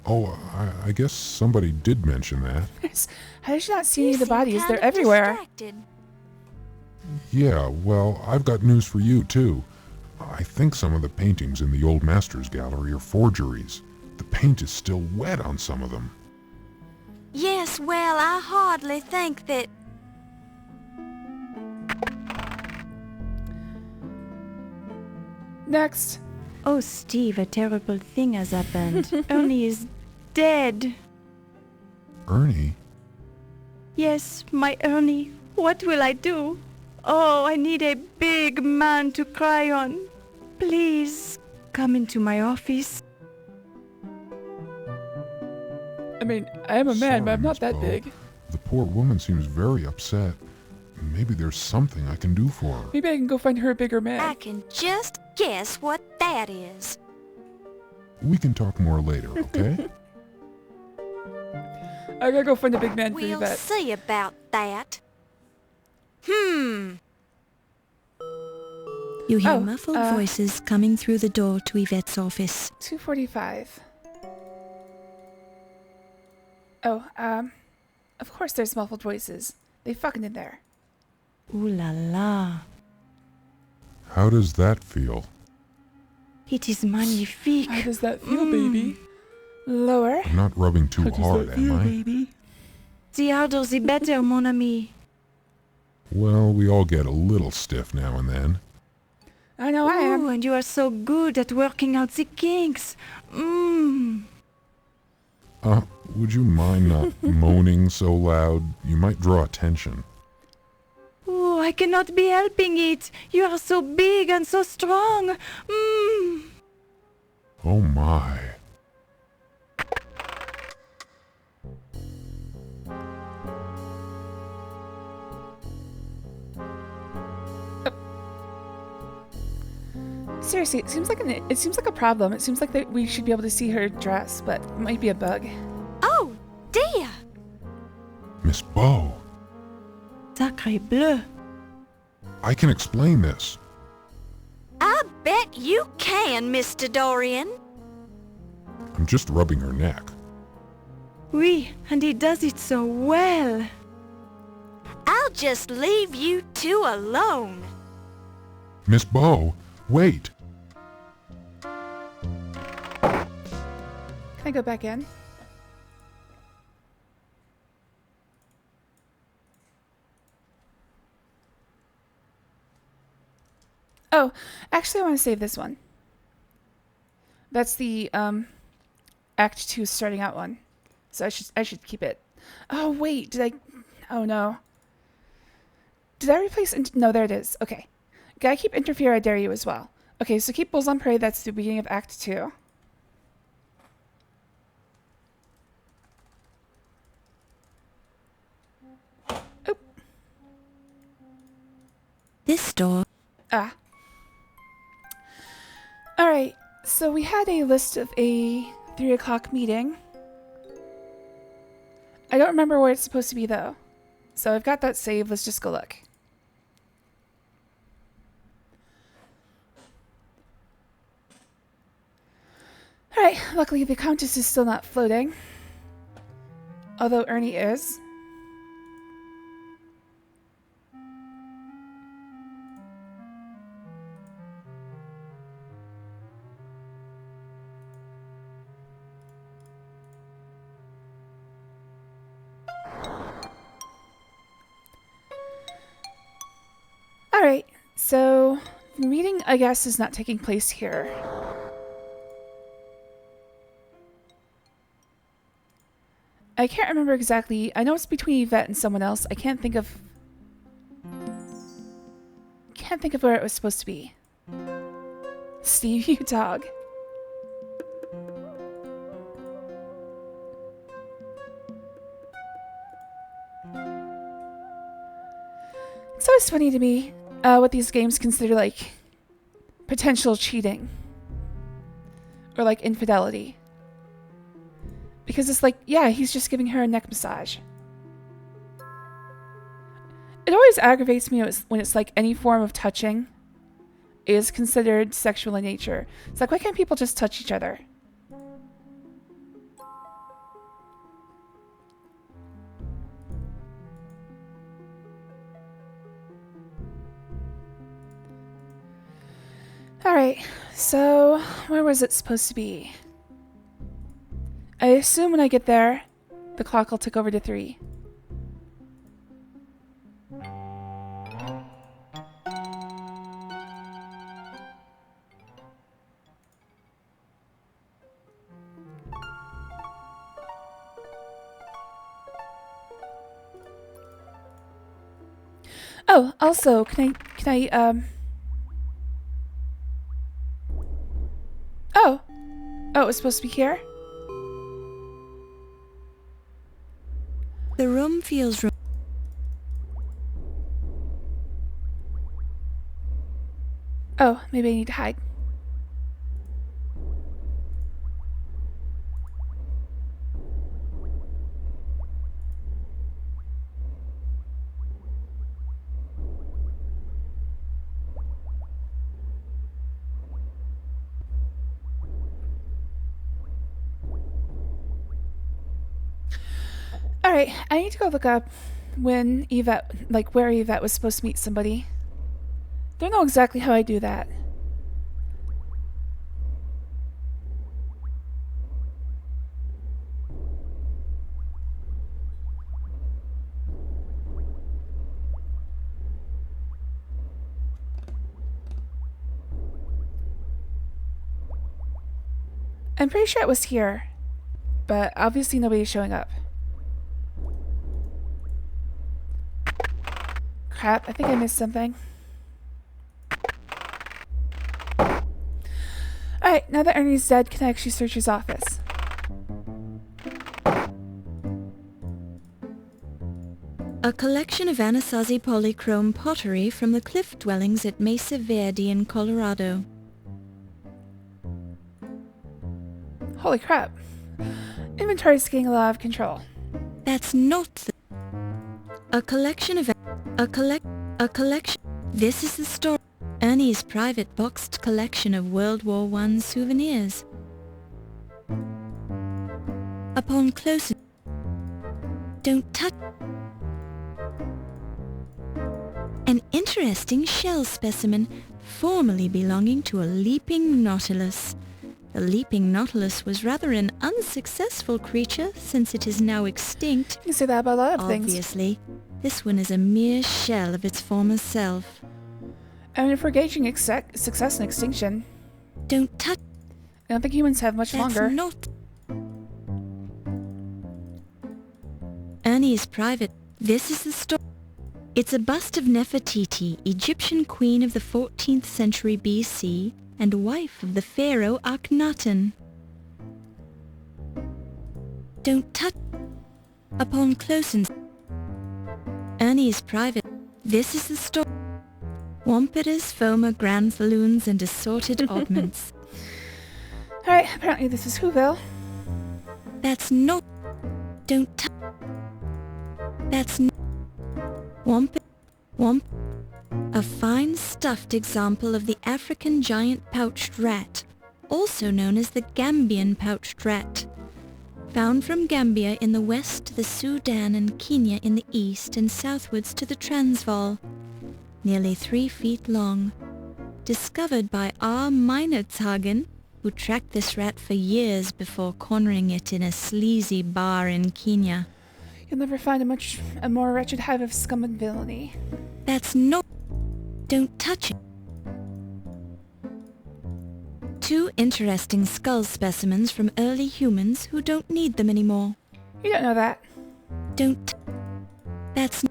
Oh, I guess somebody did mention that. How did you not see any You of the seem bodies? kind They're of everywhere. distracted. Yeah, well, I've got news for you, too. I think some of the paintings in the Old Masters Gallery are forgeries. The paint is still wet on some of them. Yes, well, I hardly think that... Next. Oh, Steve, a terrible thing has happened. Ernie is dead. Ernie? Yes, my Ernie. What will I do? Oh, I need a big man to cry on. Please, come into my office. I mean, I am a man, but I'm not Sorry, that Miss big. Bo. The poor woman seems very upset. Maybe there's something I can do for her. Maybe I can go find her a bigger man. I can just guess what that is. We can talk more later, okay? I gotta go find a big man for We'll Yvette. see about that. Hmm. You hear Oh, muffled voices coming through the door to Yvette's office. 2:45. Oh, of course there's muffled voices. They fucking in there. Ooh la la. How does that feel? It is magnifique. How does that feel, baby? Lower. I'm not rubbing too How does hard, that am feel, I? baby? The harder the better, mon ami. Well, we all get a little stiff now and then. I know I am. Ooh, and you are so good at working out the kinks. Would you mind not moaning so loud? You might draw attention. Oh, I cannot be helping it. You are so big and so strong. Oh my. Seriously, it seems like a problem. It seems like that we should be able to see her dress, but it might be a bug. Oh, dear. Miss Bo, Sacré bleu. I can explain this. I bet you can, Mr. Dorian. I'm just rubbing her neck. Oui, and he does it so well. I'll just leave you two alone. Miss Bo, wait. Can I go back in? Oh, actually I want to save this one. That's the Act 2 starting out one. So I should keep it. Oh wait, oh no. Did I replace no, there it is. Okay. Gotta keep Interfere, I Dare You as well. Okay, so keep Bulls on Parade, that's the beginning of Act 2. Oop. This door. Alright, so we had a list of a 3 o'clock meeting. I don't remember where it's supposed to be though. So I've got that saved, let's just go look. Alright, luckily the Countess is still not floating. Although Ernie is. Alright, so the meeting, I guess, is not taking place here. I can't remember exactly. I know it's between Yvette and someone else. I can't think of can't think of where it was supposed to be. Steve, you dog. It's always funny to me what these games consider like potential cheating or like infidelity. Because it's like, yeah, he's just giving her a neck massage. It always aggravates me when it's like any form of touching is considered sexual in nature. It's like, why can't people just touch each other? Alright, so where was it supposed to be? I assume when I get there, the clock will tick over to 3. Oh, also, can I, Oh! Oh, it was supposed to be here? The room feels Oh, maybe I need to hide. Alright, I need to go look up when Yvette, like where Yvette was supposed to meet somebody. Don't know exactly how I do that. I'm pretty sure it was here, but obviously nobody's showing up. Crap, I think I missed something. Alright, now that Ernie's dead, can I actually search his office? a collection of Anasazi polychrome pottery from the cliff dwellings at Mesa Verde in Colorado. Holy crap. Inventory's getting a lot of control. That's not a collection of a collection. This is the story. Ernie's private boxed collection of World War I souvenirs. Upon closer, don't touch. An interesting shell specimen, formerly belonging to a leaping nautilus. The leaping nautilus was rather an unsuccessful creature since it is now extinct. You say that about a lot of things. Obviously, this one is a mere shell of its former self. I mean, if we're gauging success and extinction, don't touch. I don't think humans have much longer. Not Ernie's private. This is the story. It's a bust of Nefertiti, Egyptian queen of the 14th century BC and wife of the pharaoh Akhenaten. Don't touch. Upon close Ernie's private. This is the story. Wampitas, Foma, Granfaloons, and assorted oddments. Alright, apparently this is Whoville. That's not. Don't touch. That's not. Wamp. A fine stuffed example of the African giant pouched rat, also known as the Gambian pouched rat. Found from Gambia in the west to the Sudan and Kenya in the east and southwards to the Transvaal. Nearly 3 feet long. Discovered by R. Meinertzhagen, who tracked this rat for years before cornering it in a sleazy bar in Kenya. You'll never find a more wretched hive of scum and villainy. That's not. Don't touch it. 2 interesting skull specimens from early humans who don't need them anymore. You don't know that. Don't. That's.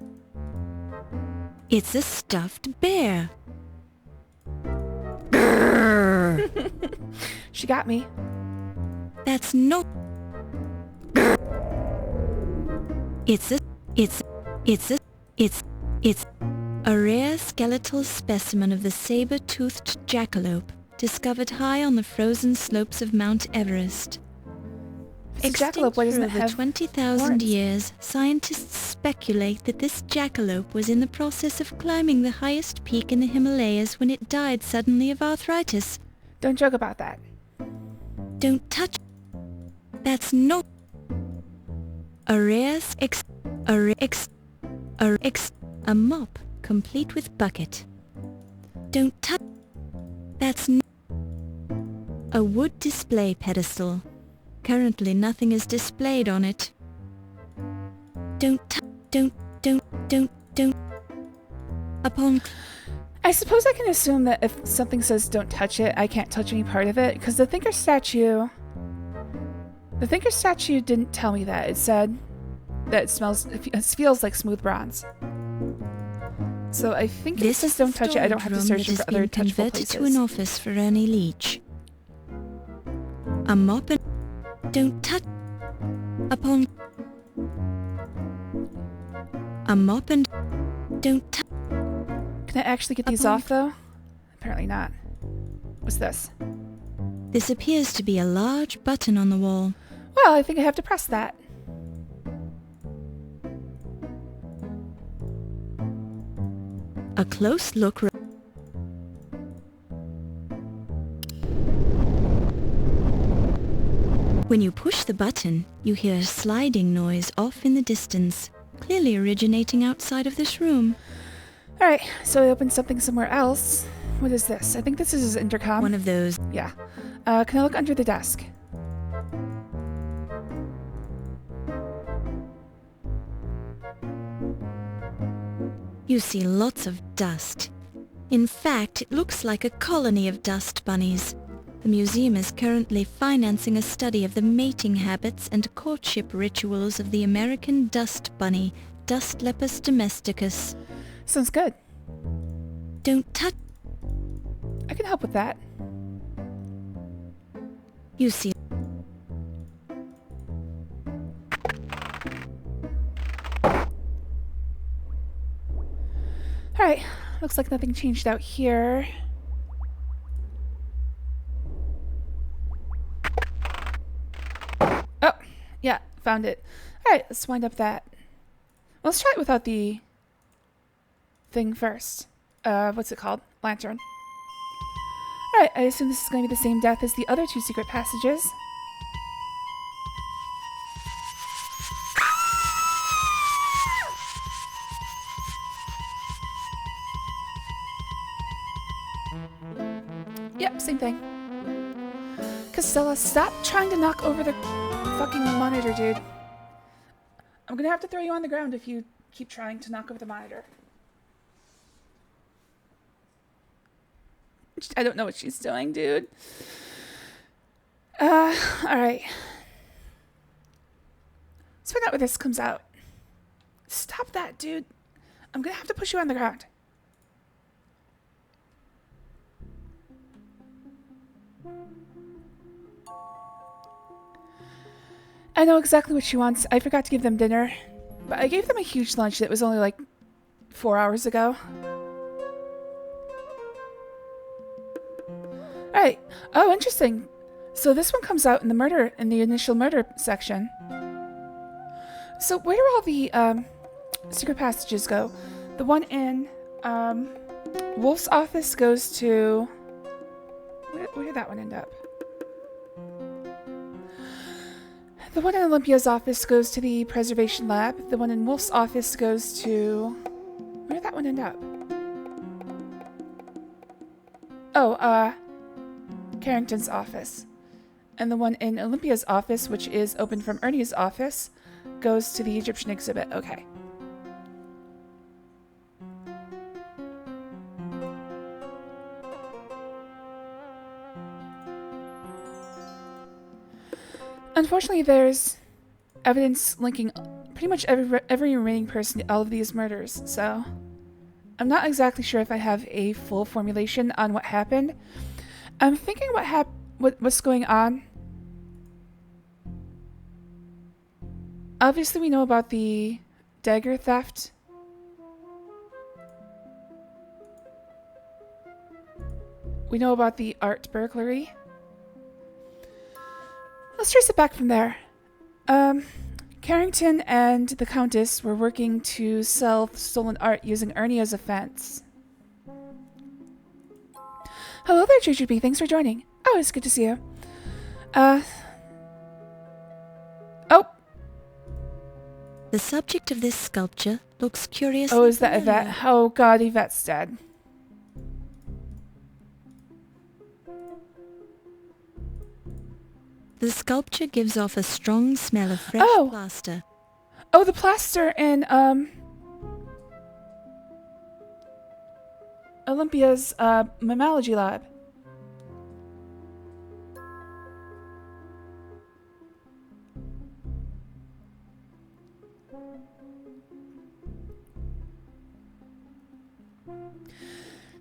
It's a stuffed bear. She got me. That's no... It's a rare skeletal specimen of the saber-toothed jackalope, discovered high on the frozen slopes of Mount Everest. It's a jackalope. Why doesn't it Extinct for over have 20,000 horns? years, scientists speculate that this jackalope was in the process of climbing the highest peak in the Himalayas when it died suddenly of arthritis. Don't joke about that. Don't touch... That's not... A rare a mop, complete with bucket. Don't touch... That's a wood display pedestal. Currently nothing is displayed on it. Don't... Upon... I suppose I can assume that if something says don't touch it, I can't touch any part of it, because the thinker statue didn't tell me that. It said that it feels like smooth bronze. So I think if it says don't touch it, I don't have to search for other touchable places. To an office for Ernie Leach. A mop and... Don't touch... Upon... A mop and... Don't touch... Can I actually get these off, though? Apparently not. What's this? This appears to be a large button on the wall. Well, I think I have to press that. A close look... When you push the button, you hear a sliding noise off in the distance, clearly originating outside of this room. Alright, so I opened something somewhere else. What is this? I think this is his intercom. One of those. Yeah. Can I look under the desk? You see lots of dust. In fact, it looks like a colony of dust bunnies. The museum is currently financing a study of the mating habits and courtship rituals of the American dust bunny, Dustlepus domesticus. Sounds good. Don't touch... I can help with that. You see... Alright, looks like nothing changed out here. Oh, yeah, found it. Alright, let's wind up that. Let's try it without the thing first. What's it called? Lantern. Alright, I assume this is going to be the same death as the other two secret passages. Yep, same thing. Casella, stop trying to knock over the fucking monitor, dude. I'm gonna have to throw you on the ground if you keep trying to knock over the monitor. I don't know what she's doing, dude. Alright. Let's find out where this comes out. Stop that, dude. I'm gonna have to push you on the ground. I know exactly what she wants. I forgot to give them dinner. But I gave them a huge lunch that was only like 4 hours ago. Alright. Oh, interesting. So this one comes out in the initial murder section. So where do all the secret passages go? The one in Wolf's office goes to... Where did that one end up? The one in Olympia's office goes to the preservation lab. The one in Wolf's office goes to... Where did that one end up? Oh, Carrington's office. And the one in Olympia's office, which is open from Ernie's office, goes to the Egyptian exhibit. Okay. Unfortunately, there's evidence linking pretty much every remaining person to all of these murders, so I'm not exactly sure if I have a full formulation on what happened. I'm thinking what happened... What's going on? Obviously, we know about the dagger theft. We know about the art burglary. Let's trace it back from there. Carrington and the Countess were working to sell stolen art using Ernie as a fence. Hello there, JGB. Thanks for joining. Oh, it's good to see you. Oh. The subject of this sculpture looks curious. Oh, is that Yvette? Oh god, Yvette's dead. The sculpture gives off a strong smell of fresh plaster. Oh, the plaster in, Olympia's, mammalogy lab.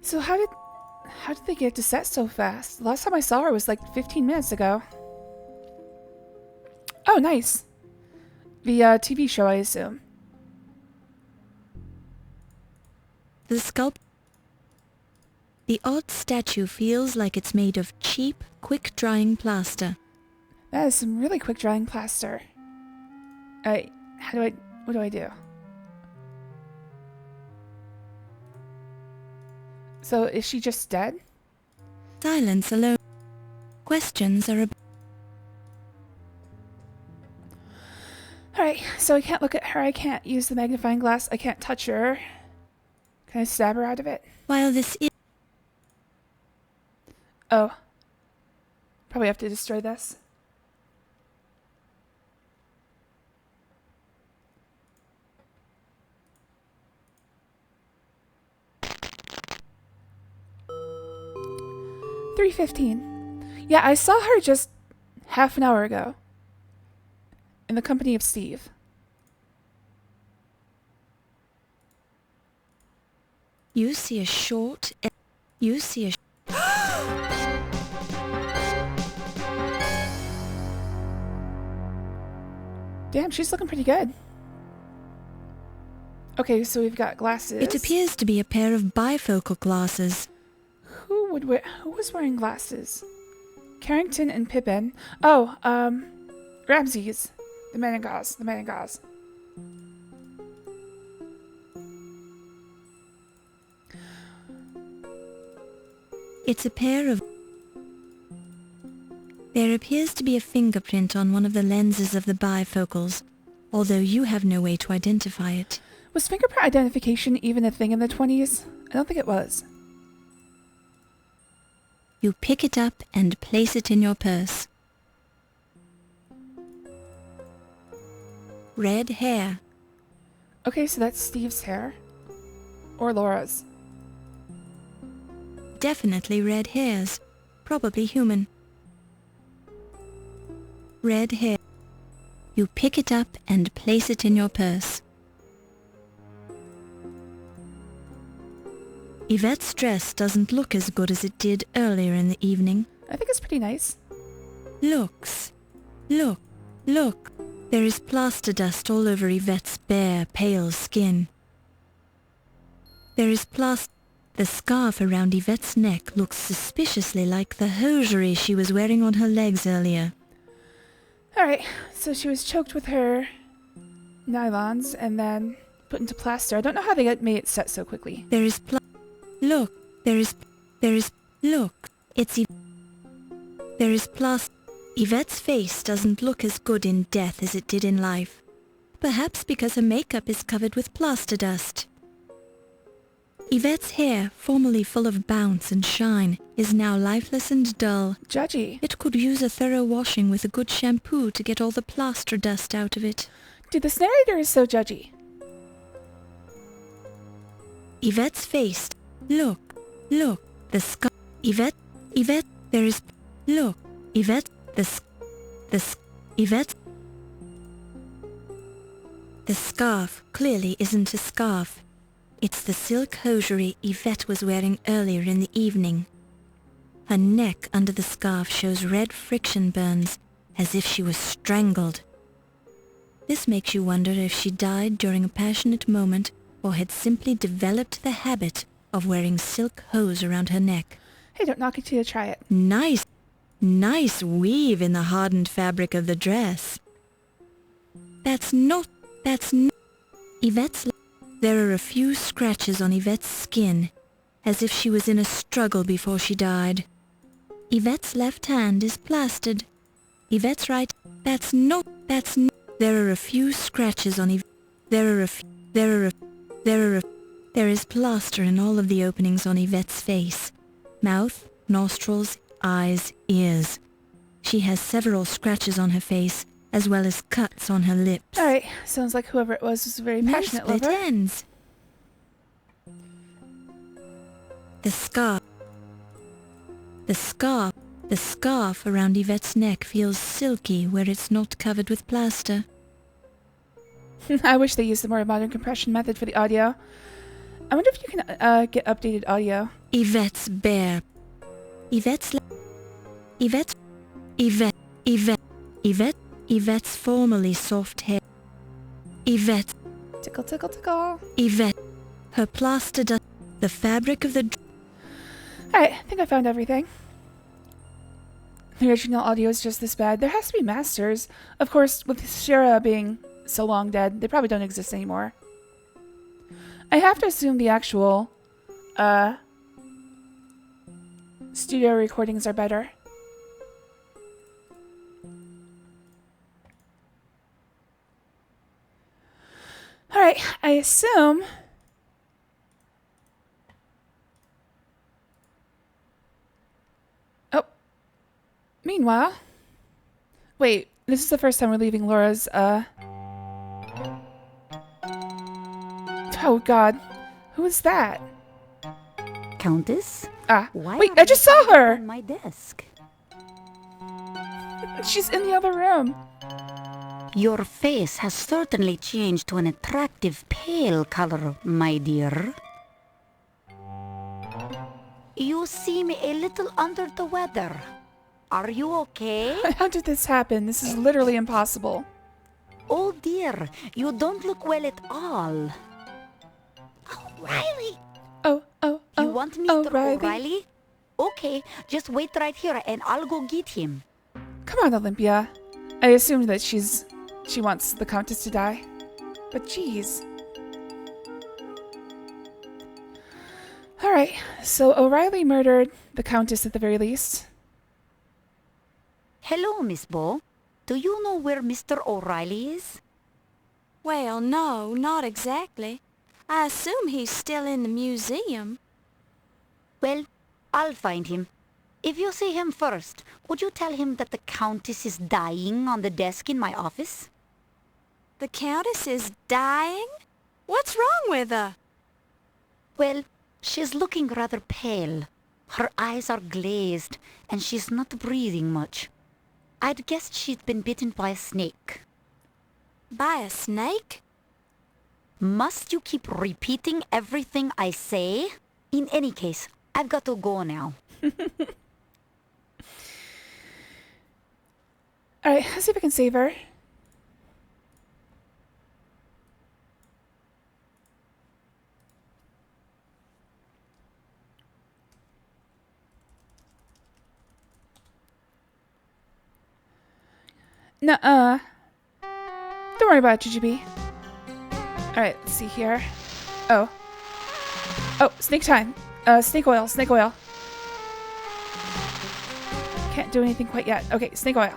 So how did they get to set so fast? The last time I saw her was like 15 minutes ago. Oh, nice. The TV show, I assume. The odd statue feels like it's made of cheap, quick-drying plaster. That is some really quick-drying plaster. What do I do? So, is she just dead? Silence alone. Questions are about... Alright, so I can't look at her, I can't use the magnifying glass, I can't touch her. Can I stab her out of it? While this is... Oh. Probably have to destroy this. $3.15. Yeah, I saw her just half an hour ago. In the company of Steve. You see a short... You see a... Damn, she's looking pretty good. Okay, so we've got glasses. It appears to be a pair of bifocal glasses. Who was wearing glasses? Carrington and Pippin. Oh, Ramses. The man in gauze. It's a pair of... There appears to be a fingerprint on one of the lenses of the bifocals, although you have no way to identify it. Was fingerprint identification even a thing in the 20s? I don't think it was. You pick it up and place it in your purse. Red hair. Okay, so that's Steve's hair. Or Laura's. Definitely red hairs. Probably human. Red hair. You pick it up and place it in your purse. Yvette's dress doesn't look as good as it did earlier in the evening. I think it's pretty nice. Look. There is plaster dust all over Yvette's bare, pale skin. There is plaster... The scarf around Yvette's neck looks suspiciously like the hosiery she was wearing on her legs earlier. Alright, so she was choked with her nylons and then put into plaster. I don't know how they made it set so quickly. There is Look. There is plaster. Yvette's face doesn't look as good in death as it did in life. Perhaps because her makeup is covered with plaster dust. Yvette's hair, formerly full of bounce and shine, is now lifeless and dull. Judgy. It could use a thorough washing with a good shampoo to get all the plaster dust out of it. Dude, this narrator is so judgy. Yvette's face. Look. The scar. Yvette. There is. Look. Yvette. Yvette. The scarf clearly isn't a scarf. It's the silk hosiery Yvette was wearing earlier in the evening. Her neck under the scarf shows red friction burns, as if she was strangled. This makes you wonder if she died during a passionate moment or had simply developed the habit of wearing silk hose around her neck. Hey, don't knock it till you try it. Nice weave in the hardened fabric of the dress. That's not... Yvette's... There are a few scratches on Yvette's skin, as if she was in a struggle before she died. Yvette's left hand is plastered. Yvette's right... There are a few scratches on Yvette... There is plaster in all of the openings on Yvette's face. Mouth, nostrils, eyes, ears. She has several scratches on her face, as well as cuts on her lips. Alright, sounds like whoever it was a very passionate Split lover. ends. The scarf around Yvette's neck feels silky where it's not covered with plaster. I wish they used the more modern compression method for the audio. I wonder if you can get updated audio. Yvette's bare. Yvette's formerly soft hair. Yvette. Tickle, tickle, tickle. Yvette. Her plaster dust. The fabric of the... Alright, I think I found everything. The original audio is just this bad. There has to be masters. Of course, with Shira being so long dead, they probably don't exist anymore. I have to assume the actual studio recordings are better. Alright, I assume... Oh. Meanwhile... Wait, this is the first time we're leaving Laura's, Oh god. Who is that? Countess? Why wait, are I just you saw her! on my desk? She's in the other room. Your face has certainly changed to an attractive pale color, my dear. You seem a little under the weather. Are you okay? How did this happen? This is literally impossible. Oh dear, you don't look well at all. O'Reilly! You want Mr. O'Reilly? Okay, just wait right here and I'll go get him. Come on, Olympia. I assumed that she wants the Countess to die. But jeez. Alright, so O'Reilly murdered the Countess at the very least. Hello, Miss Bo. Do you know where Mr. O'Reilly is? Well, no, not exactly. I assume he's still in the museum. Well, I'll find him. If you see him first, would you tell him that the Countess is dying on the desk in my office? The Countess is dying? What's wrong with her? Well, she's looking rather pale. Her eyes are glazed, and she's not breathing much. I'd guessed she'd been bitten by a snake. By a snake? Must you keep repeating everything I say? In any case, I've got to go now. Alright, let's see if I can save her. Nuh-uh. Don't worry about it, Jujubee. Alright, let's see here. Oh, snake time. Snake oil, snake oil. Can't do anything quite yet. Okay, snake oil.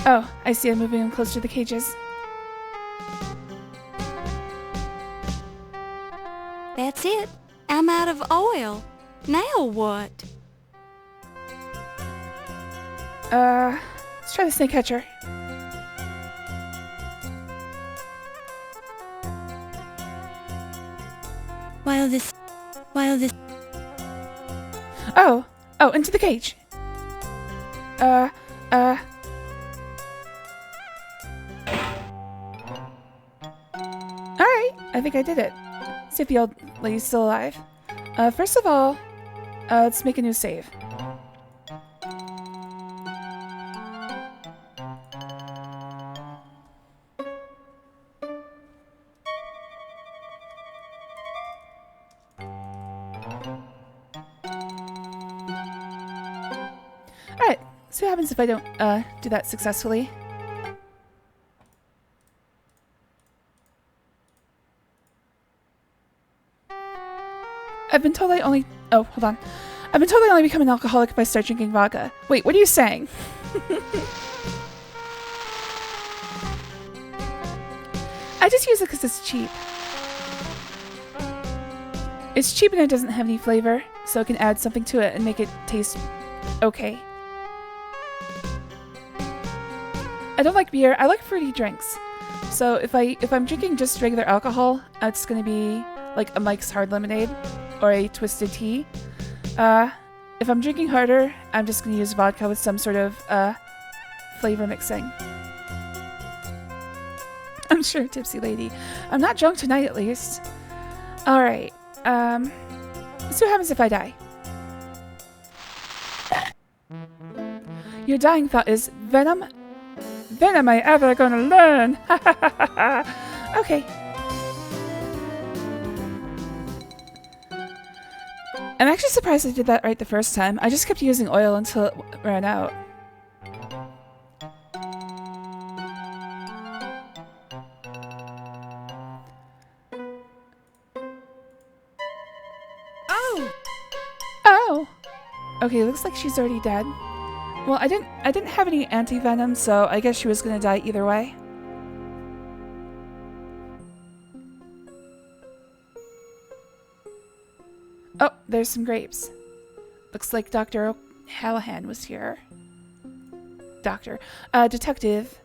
Oh, I see. I'm moving them close to the cages. That's it. I'm out of oil. Now what? Let's try the snake catcher. While this... Oh, into the cage. I think I did it. See if the old lady's still alive. First of all, let's make a new save. Alright, see what happens if I don't do that successfully. I've been told I only... Oh, hold on. I've been told I only become an alcoholic if I start drinking vodka. Wait, what are you saying? I just use it because it's cheap. It's cheap and it doesn't have any flavor, so I can add something to it and make it taste okay. I don't like beer. I like fruity drinks. So if I'm drinking just regular alcohol, it's gonna be like a Mike's Hard Lemonade or a Twisted Tea. If I'm drinking harder, I'm just gonna use vodka with some sort of flavor mixing. I'm sure, tipsy lady. I'm not drunk tonight, at least. All right. Let's see what happens if I die. Your dying thought is venom. When am I ever gonna learn? Okay. I'm actually surprised I did that right the first time. I just kept using oil until it ran out. Oh! Okay, looks like she's already dead. Well, I didn't have any anti-venom, so I guess she was gonna die either way. Oh, there's some grapes. Looks like Dr. O'Hallahan was here. Detective.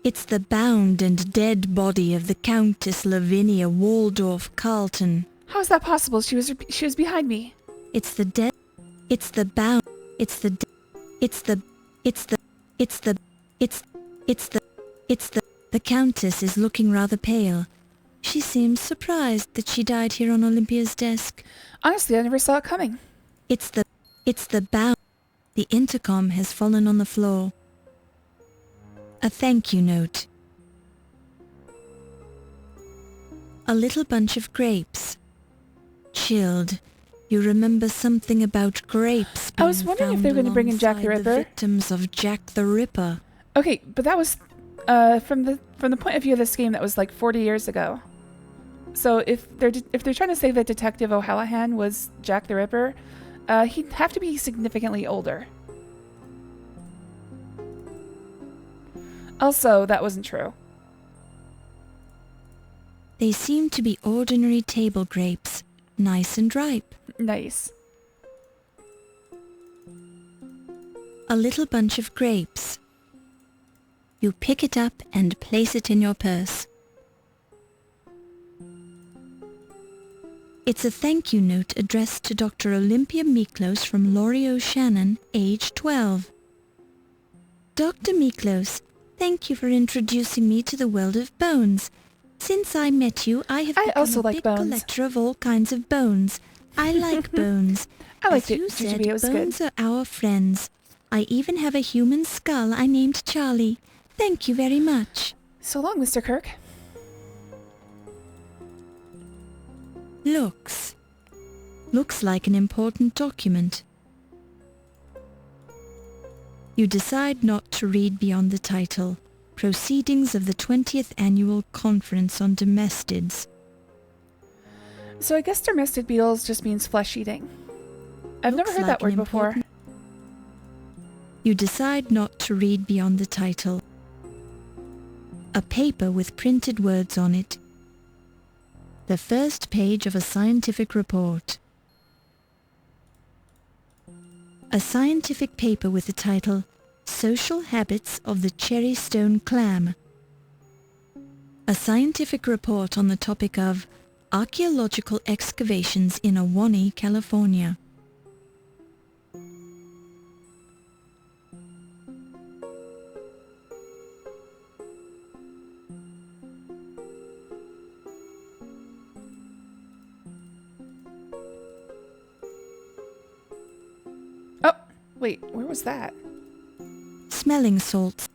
It's the bound and dead body of the Countess Lavinia Waldorf Carlton. How is that possible? She was behind me. It's the dead. It's the bound. It's the. The Countess is looking rather pale. She seems surprised that she died here on Olympia's desk. Honestly, I never saw it coming. It's the bound. The intercom has fallen on the floor. A thank you note. A little bunch of grapes. Chilled. You remember something about grapes being I was wondering if they were going to bring in Jack the alongside Ripper. Victims of Jack the Ripper. Okay, but that was from the point of view of this game, that was like 40 years ago. So if they're trying to say that Detective O'Hallahan was Jack the Ripper, he'd have to be significantly older. Also, that wasn't true. They seem to be ordinary table grapes, nice and ripe. Nice. A little bunch of grapes. You pick it up and place it in your purse. It's a thank you note addressed to Dr. Olympia Miklos from Laurie O'Shannon, age 12. Dr. Miklos, thank you for introducing me to the world of bones. Since I met you, I have become a big collector of all kinds of bones. I like bones. I liked As it. you said, It was bones good. are our friends. I even have a human skull I named Charlie. Thank you very much. So long, Mr. Kirk. Looks like an important document. You decide not to read beyond the title, Proceedings of the 20th Annual Conference on Domestids. So I guess domestic beetles just means flesh eating. I've never heard that word before. You decide not to read beyond the title. A paper with printed words on it. The first page of a scientific report. A scientific paper with the title Social Habits of the Cherrystone Clam. A scientific report on the topic of archaeological excavations in Ahwahnee, California. Wait, where was that? Smelling salts.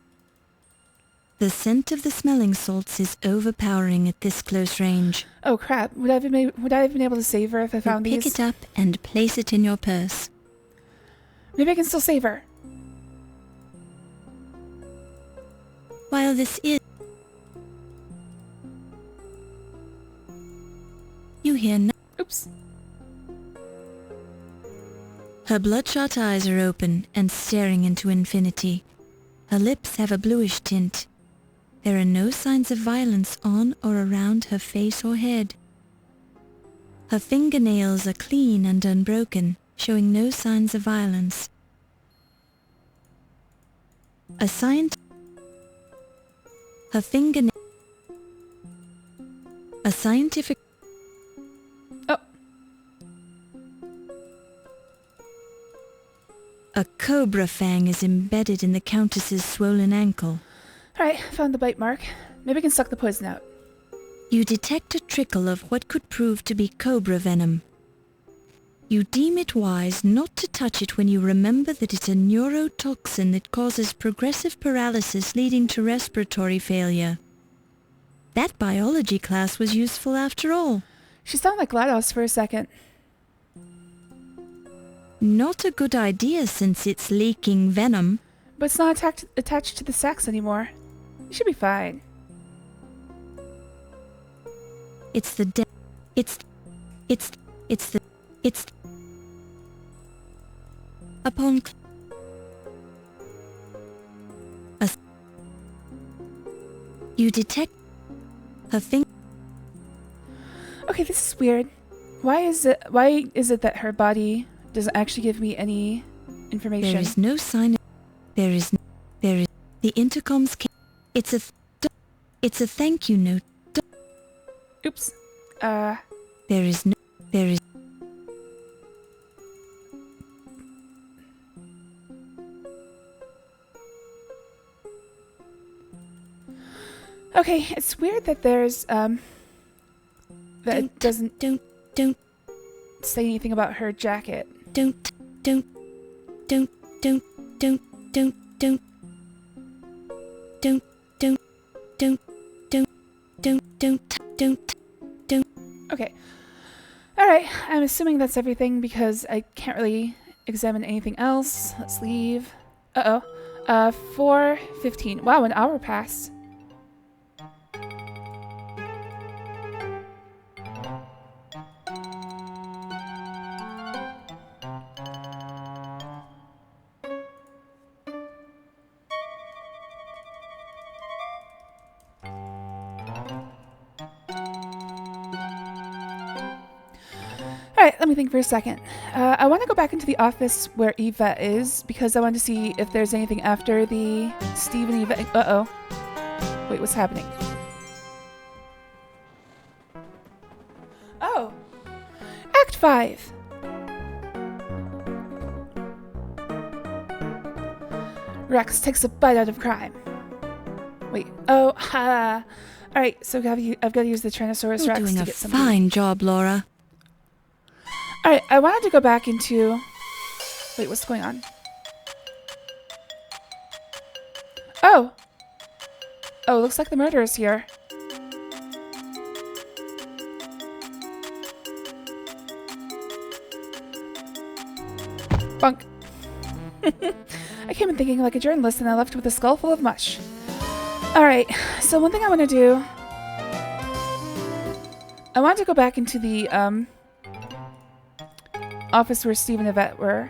The scent of the smelling salts is overpowering at this close range. Oh crap, would I have been able to save her if I found Pick these? it up and place it in your purse. Maybe I can still save her. While this is... You hear no... Oops. Her bloodshot eyes are open and staring into infinity. Her lips have a bluish tint. There are no signs of violence on or around her face or head. Her fingernails are clean and unbroken, showing no signs of violence. Her scientific... Oh. A cobra fang is embedded in the Countess's swollen ankle. Alright, found the bite mark. Maybe I can suck the poison out. You detect a trickle of what could prove to be cobra venom. You deem it wise not to touch it when you remember that it's a neurotoxin that causes progressive paralysis leading to respiratory failure. That biology class was useful after all. She sounded like GLaDOS for a second. Not a good idea since it's leaking venom. But it's not attached to the sacks anymore. You should be fine. It's the upon you detect her finger. Okay, this is weird. Why is it that her body doesn't actually give me any information? There is no sign of, there is the intercom's it's a thank you note. Oops. There is Okay, it's weird that there's that it doesn't don't say anything about her jacket. Don't Okay. Alright, I'm assuming that's everything because I can't really examine anything else. Let's leave. 4:15. Wow, an hour passed. Alright, let me think for a second. I want to go back into the office where Yvette is because I want to see if there's anything after the Steve and Yvette. Uh-oh. Wait, what's happening? Oh! Act 5! Rex takes a bite out of crime. Wait. Oh, ha! Alright, so I've got to use the Tyrannosaurus You're Rex doing to a get some. fine job, Laura. Alright, I wanted to go back into... Wait, what's going on? Oh! Oh, looks like the murderer's here. Bunk. I came in thinking like a journalist and I left with a skull full of mush. Alright, so one thing I want to do... I want to go back into the, office where Steve and Yvette were.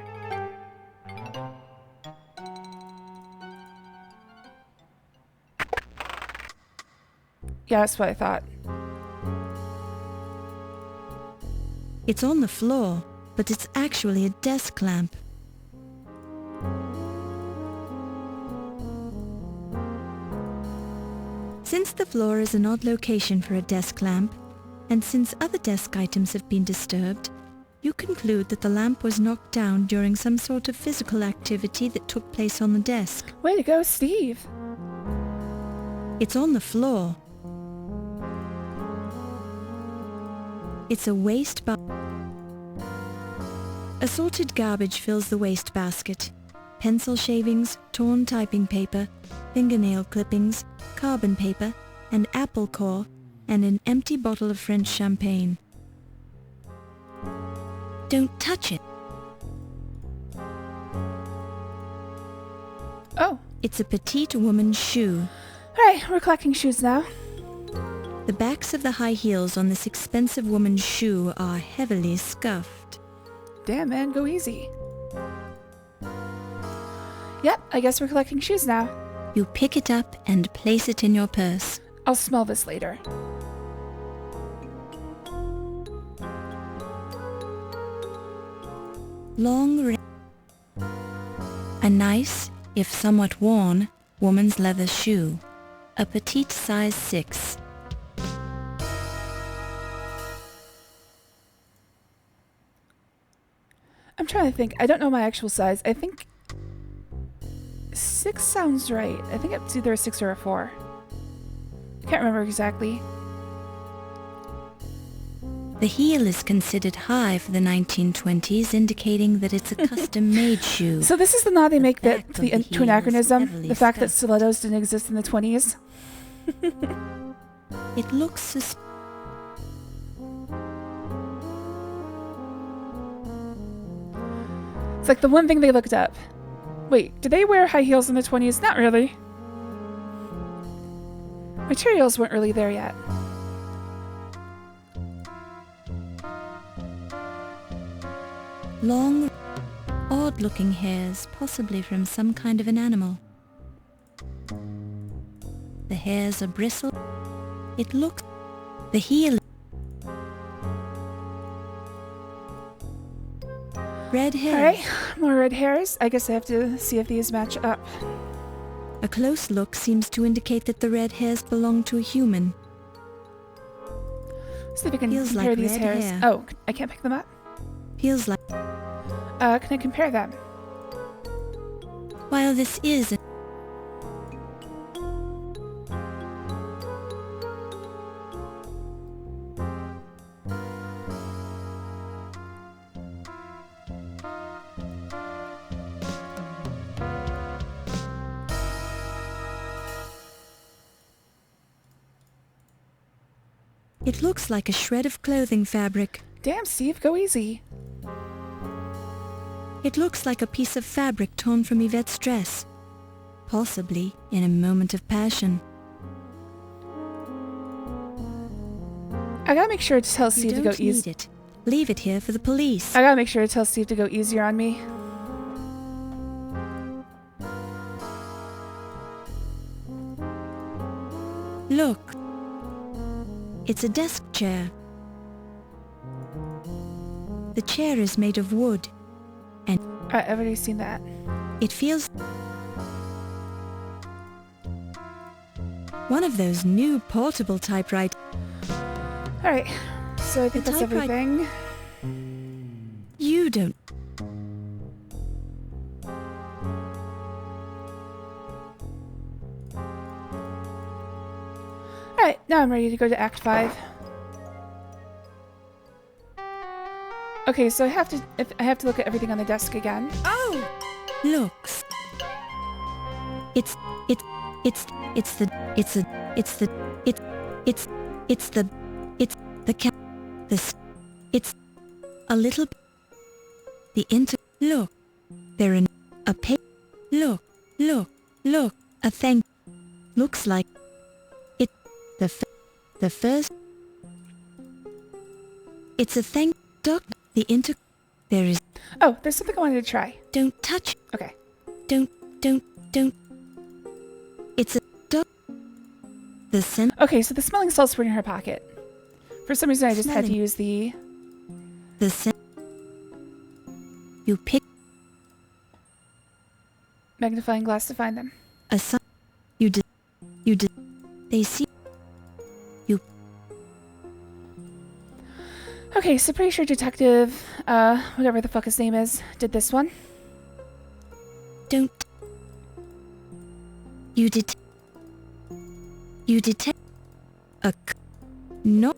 Yeah, that's what I thought. It's on the floor, but it's actually a desk lamp. Since the floor is an odd location for a desk lamp, and since other desk items have been disturbed, you conclude that the lamp was knocked down during some sort of physical activity that took place on the desk. Way to go, Steve! It's on the floor. It's a waste basket. Assorted garbage fills the waste basket. pencil shavings, torn typing paper, fingernail clippings, carbon paper, and apple core, and an empty bottle of French champagne. Don't touch it. Oh. It's a petite woman's shoe. Alright, we're collecting shoes now. The backs of the high heels on this expensive woman's shoe are heavily scuffed. Damn, man, go easy. Yep, I guess we're collecting shoes now. You pick it up and place it in your purse. I'll smell this later. A nice, if somewhat worn, woman's leather shoe. A petite size 6. I'm trying to think. I don't know my actual size. I think 6 sounds right. I think it's either a 6 or a 4. I can't remember exactly. The heel is considered high for the 1920s, indicating that it's a custom-made shoe. So this is the nod they make back that of the to an heel is anachronism, heavily the fact that scuffed. stilettos didn't exist in the 20s. It looks It's like the one thing they looked up. Wait, did they wear high heels in the 20s? Not really. Materials weren't really there yet. long, odd-looking hairs, possibly from some kind of an animal. The hairs are bristled. It looks... The heel... Red hair. Alright, more red hairs. I guess I have to see if these match up. A close look seems to indicate that the red hairs belong to a human. See if I can Feels compare like these red hairs. hair. Oh, I can't pick them up? Feels like... Can I compare them? While this is... It looks like a shred of clothing fabric. Damn, Steve, go easy. It looks like a piece of fabric torn from Yvette's dress. Possibly in a moment of passion. I gotta make sure to tell You Steve to don't go need easy. it. Leave it here for the police. I gotta make sure to tell Steve to go easier on me. Look. It's a desk chair. The chair is made of wood. And I've already seen that. it feels... One of those new portable typewriters. Alright, so I think The that's typewriter- everything. You don't... Alright, now I'm ready to go to Act 5. Okay, so I have to look at everything on the desk again. Oh! Looks. It's a little, look, they're in a look, a thing, looks like, it, the first, it's a thing, there is, Oh, there's something I wanted to try. don't touch, Okay. don't, it's a, the scent, Okay, so the smelling salts were in her pocket. For some reason, I just had to Smelling. use the... the scent, you pick magnifying glass to find them. a sign, they see, Okay, so pretty sure Detective, whatever the fuck his name is, did this one. don't, you detect, a, no,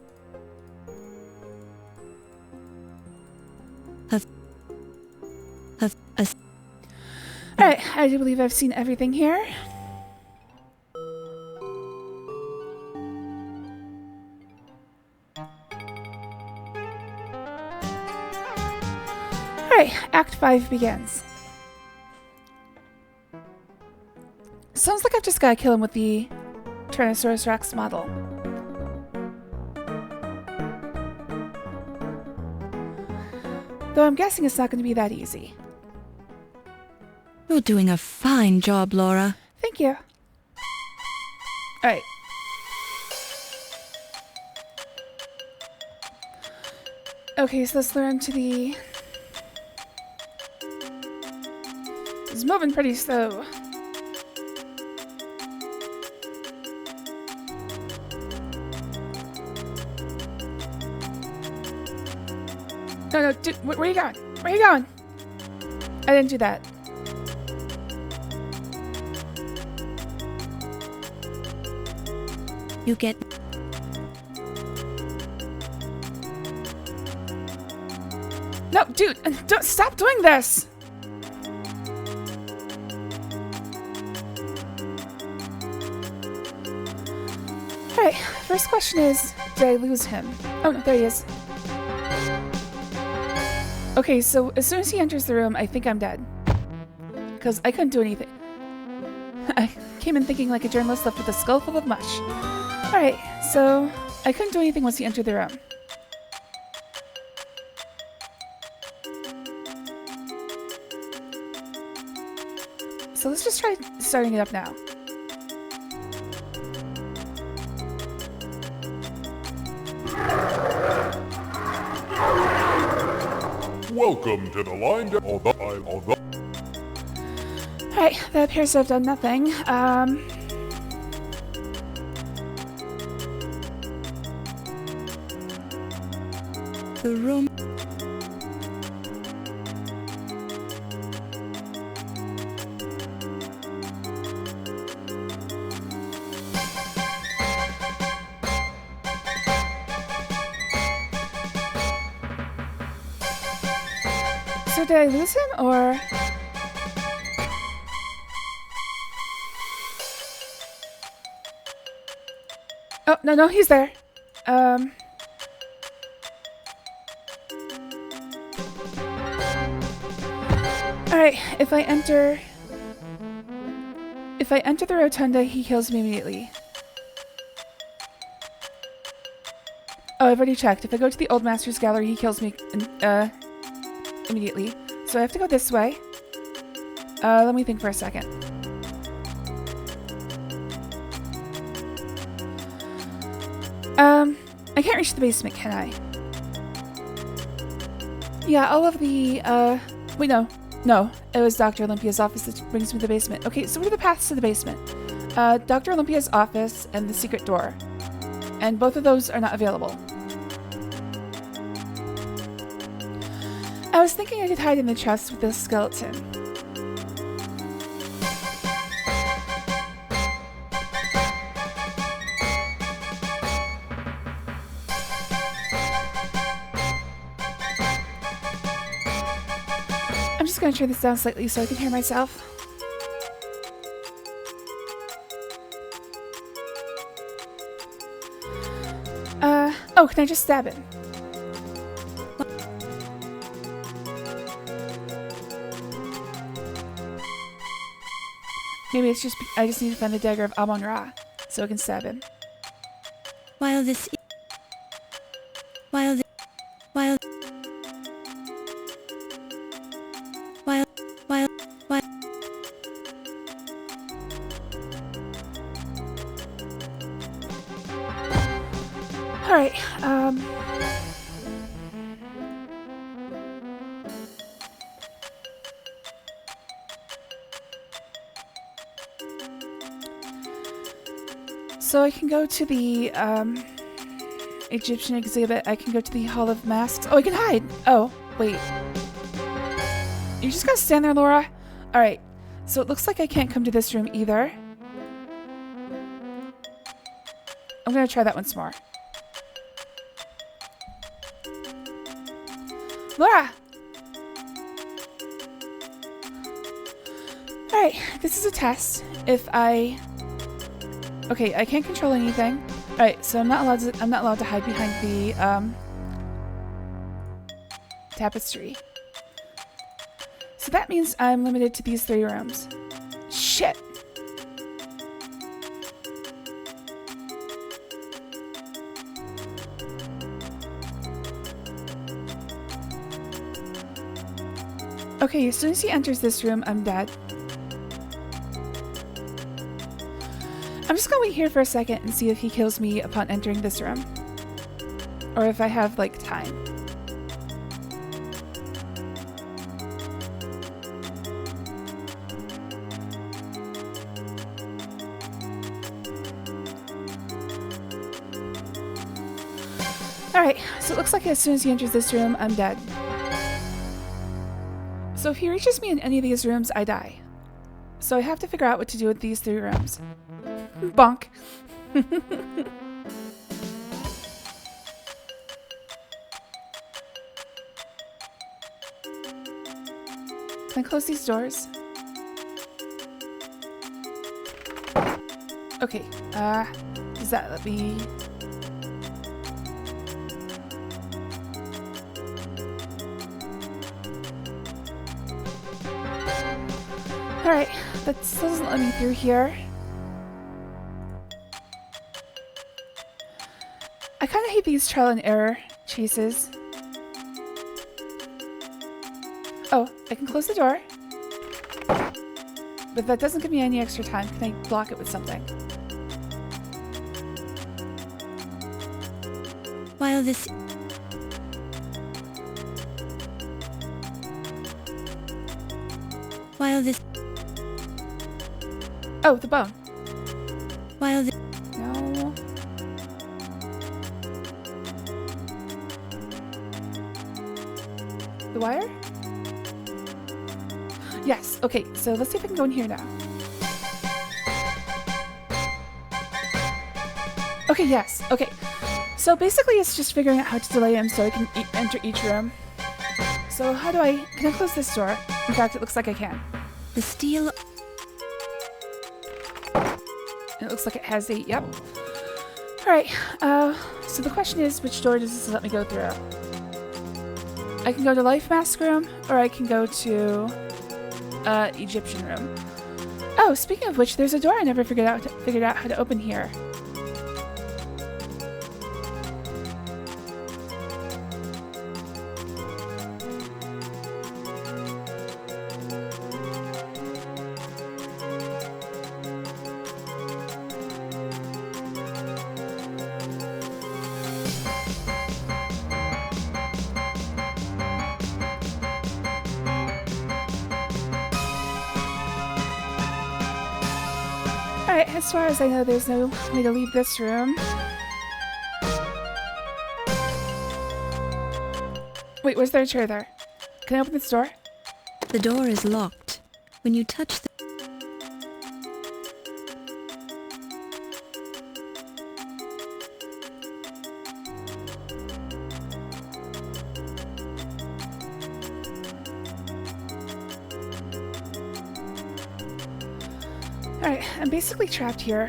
a, Alright, I do believe I've seen everything here. Alright, Act 5 begins. Sounds like I've just gotta kill him with the Tyrannosaurus Rex model. Though I'm guessing it's not going to be that easy. You're doing a fine job, Laura. Thank you. Alright. Okay, so let's learn to the... It's moving pretty slow. No, dude, where are you going? Where are you going? I didn't do that. You get... No, dude, don't stop doing this! Alright, first question is, did I lose him? Oh no, there he is. Okay, so as soon as he enters the room, I think I'm dead. Because I couldn't do anything. I came in thinking like a journalist left with a skull full of mush. Alright, so I couldn't do anything once he entered the room. So let's just try starting it up now. Welcome to the line. Alright, that appears to have done nothing. The room... So did I lose him, or...? Oh, no, he's there. Alright, if I enter the rotunda, he kills me immediately. Oh, I've already checked. If I go to the Old Master's Gallery, he kills me, immediately. So I have to go this way. Let me think for a second. I can't reach the basement, can I? Yeah, all of the, wait, no. No, it was Dr. Olympia's office that brings me to the basement. Okay, so what are the paths to the basement? Dr. Olympia's office and the secret door. And both of those are not available. I was thinking I could hide in the chest with this skeleton. I'm just gonna turn this down slightly so I can hear myself. Oh, can I just stab him? Maybe it's just I just need to find the Dagger of Amon so I can stab him. While Alright, so I can go to the, Egyptian exhibit. I can go to the Hall of Masks. Oh, I can hide! Oh, wait. You just gotta stand there, Laura? Alright, so it looks like I can't come to this room either. I'm gonna try that once more. Laura! Alright, Alright, this is a test. If I... Okay, I can't control anything. Alright, so I'm not allowed to hide behind the, tapestry. So that means I'm limited to these 3 rooms. Shit! Okay, as soon as he enters this room, I'm dead. I'm just gonna wait here for a second and see if he kills me upon entering this room. Or if I have, like, time. Alright, so it looks like as soon as he enters this room, I'm dead. So if he reaches me in any of these rooms, I die. So I have to figure out what to do with these 3 rooms. Bonk. Can I close these doors? Okay, does that let me... Alright, that still doesn't let me through here. I kind of hate these trial and error chases. Oh, I can close the door. But that doesn't give me any extra time. Can I block it with something? While this... Oh, the bone. While the... No. The wire? Yes, okay, so let's see if I can go in here now. Okay, yes, okay. So basically it's just figuring out how to delay him so I can enter each room. So how do I... Can I close this door? In fact, it looks like I can. The steel... It looks like it has a... Yep. Alright, so the question is, which door does this let me go through? I can go to Life Mask Room, or I can go to... Egyptian Room. Oh, speaking of which, there's a door I never figured out how to open here. Alright, as far as I know, there's no way to leave this room. Wait, was there a chair there? Can I open this door? The door is locked. When you touch the... Alright, I'm basically trapped here.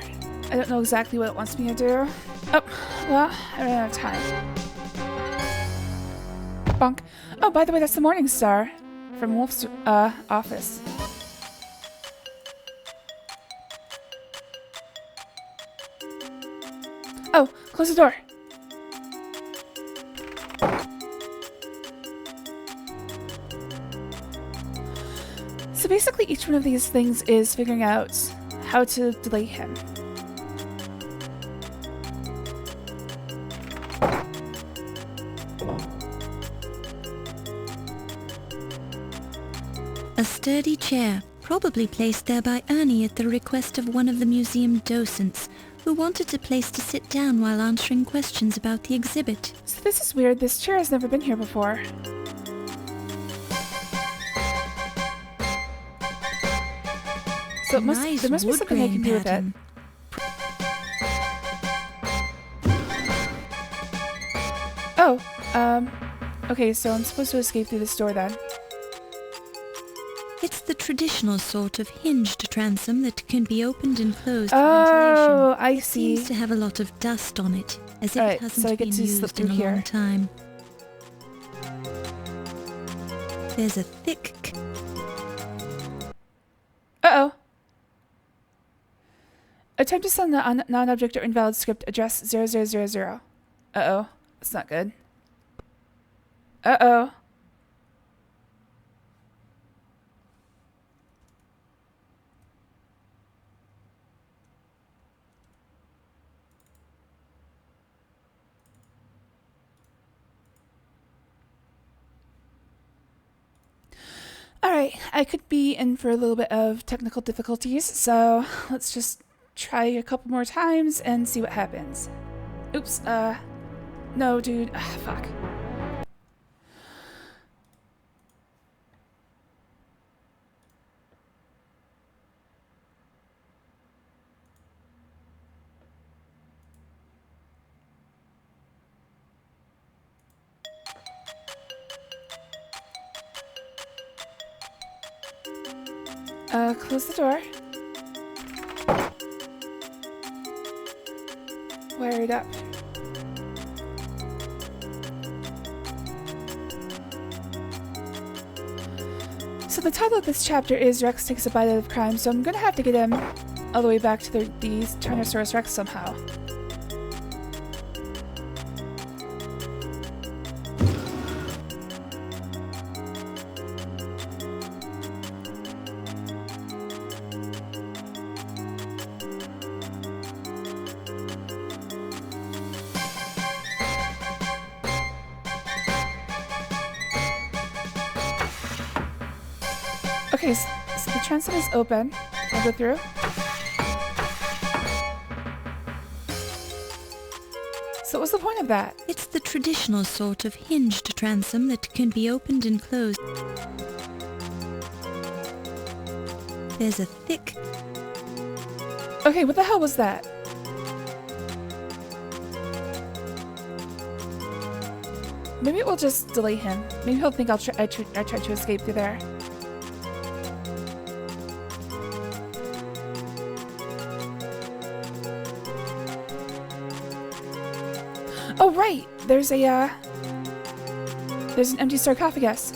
I don't know exactly what it wants me to do. Oh, well, I ran out of time. Bonk. Oh, by the way, that's the Morning Star from Wolf's, office. Oh, close the door. So basically each one of these things is figuring out how to delay him. A sturdy chair, probably placed there by Ernie at the request of one of the museum docents, who wanted a place to sit down while answering questions about the exhibit. So this is weird, this chair has never been here before. So Nice there must be something I can do with it. pattern. Oh, okay, so I'm supposed to escape through this door then. It's the traditional sort of hinged transom that can be opened and closed for Oh, ventilation. I see. Seems to have a lot of dust on it, as if Alright, it hasn't so I get been to slip used through in a here. long time. There's a thick... Uh-oh. Attempt to send the non-object or invalid script address 0000. Uh-oh. That's not good. Uh-oh. Alright, I could be in for a little bit of technical difficulties, so let's just try a couple more times and see what happens. Oops, no, dude. Fuck. Close the door. Wire it up. So the title of this chapter is Rex Takes a Bite Out of Crime, so I'm gonna have to get him all the way back to the Tyrannosaurus Rex somehow. Okay, so the transit is open. I'll go through. So what's the point of that? It's the traditional sort of hinged transom that can be opened and closed. There's a thick... Okay, what the hell was that? Maybe it will just delay him. Maybe he'll think I tried to escape through there. Oh right, there's an empty sarcophagus.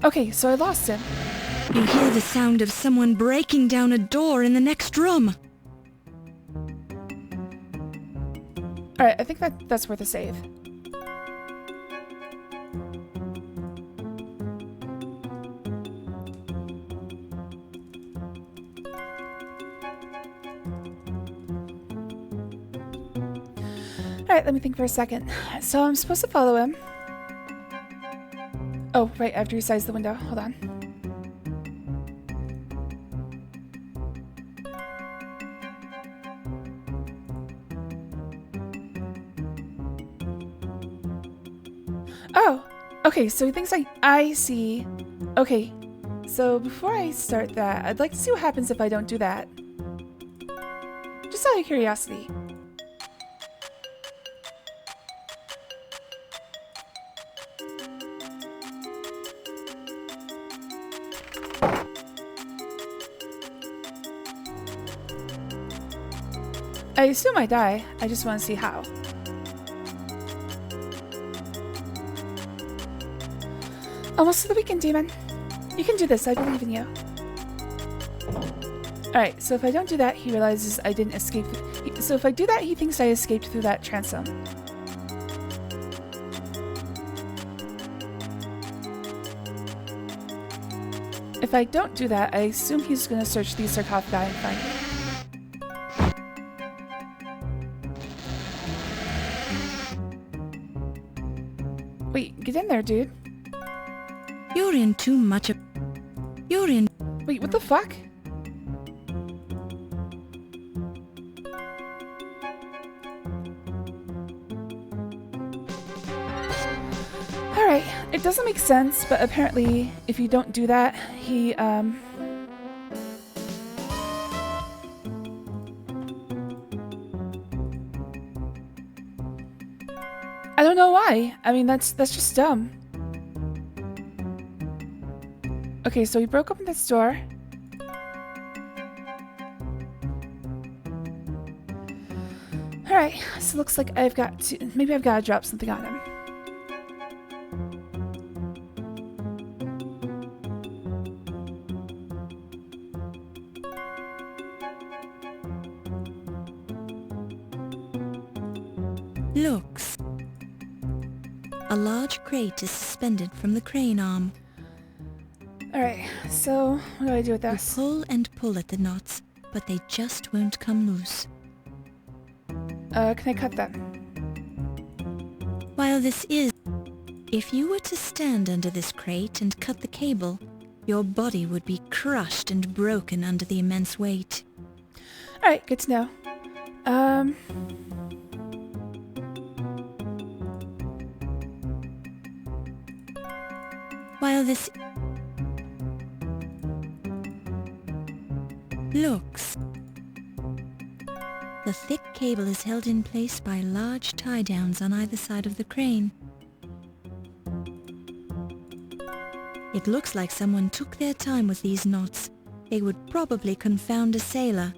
Okay, so I lost him. You hear the sound of someone breaking down a door in the next room. Alright, I think that's worth a save. Alright, let me think for a second. So I'm supposed to follow him. Oh, right, I have to resize the window. Hold on. Oh, okay, so he thinks I see. Okay, so before I start that, I'd like to see what happens if I don't do that. Just out of curiosity. I assume I die. I just want to see how. Almost to the weekend, demon. You can do this. I believe in you. Alright, so if I don't do that, he realizes I didn't escape. So if I do that, he thinks I escaped through that transom. If I don't do that, I assume he's going to search these sarcophagi and find me. Wait, get in there, dude. You're in too much of... You're in... Wait, what the fuck? Alright, it doesn't make sense, but apparently if you don't do that, he, don't know why. I mean, that's just dumb. Okay, so we broke open this door. Alright, so it looks like I've got to... Maybe I've got to drop something on him. Looks. A large crate is suspended from the crane arm. Alright, so what do I do with You this? pull and pull at the knots, but they just won't come loose. Can I cut them? While this is... If you were to stand under this crate and cut the cable, your body would be crushed and broken under the immense weight. Alright, good to know. While this... Looks. The thick cable is held in place by large tie-downs on either side of the crane. It looks like someone took their time with these knots. They would probably confound a sailor.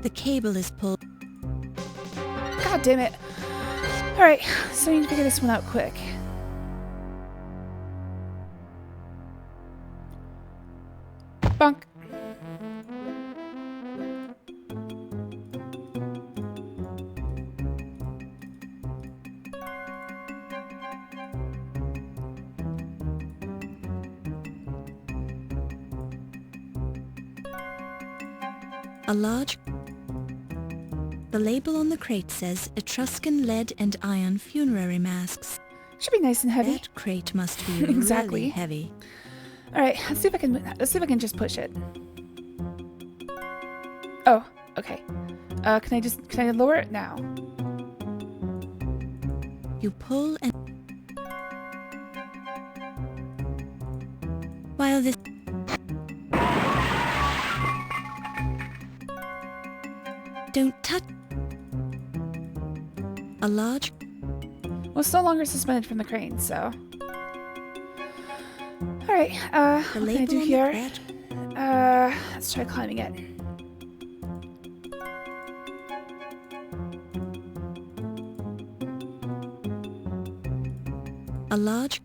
The cable is pulled. God damn it. Alright, so we need to figure this one out quick. Bunk. A large... The label on the crate says Etruscan lead and iron funerary masks. Should be nice and heavy. That crate must be Exactly. really heavy. Alright, let's see if I can just push it. Oh, okay. Can I lower it now? You pull and... While this... Don't touch... A large... Well, it's no longer suspended from the crane, so... Alright, what can I do here? Let's try climbing it. A large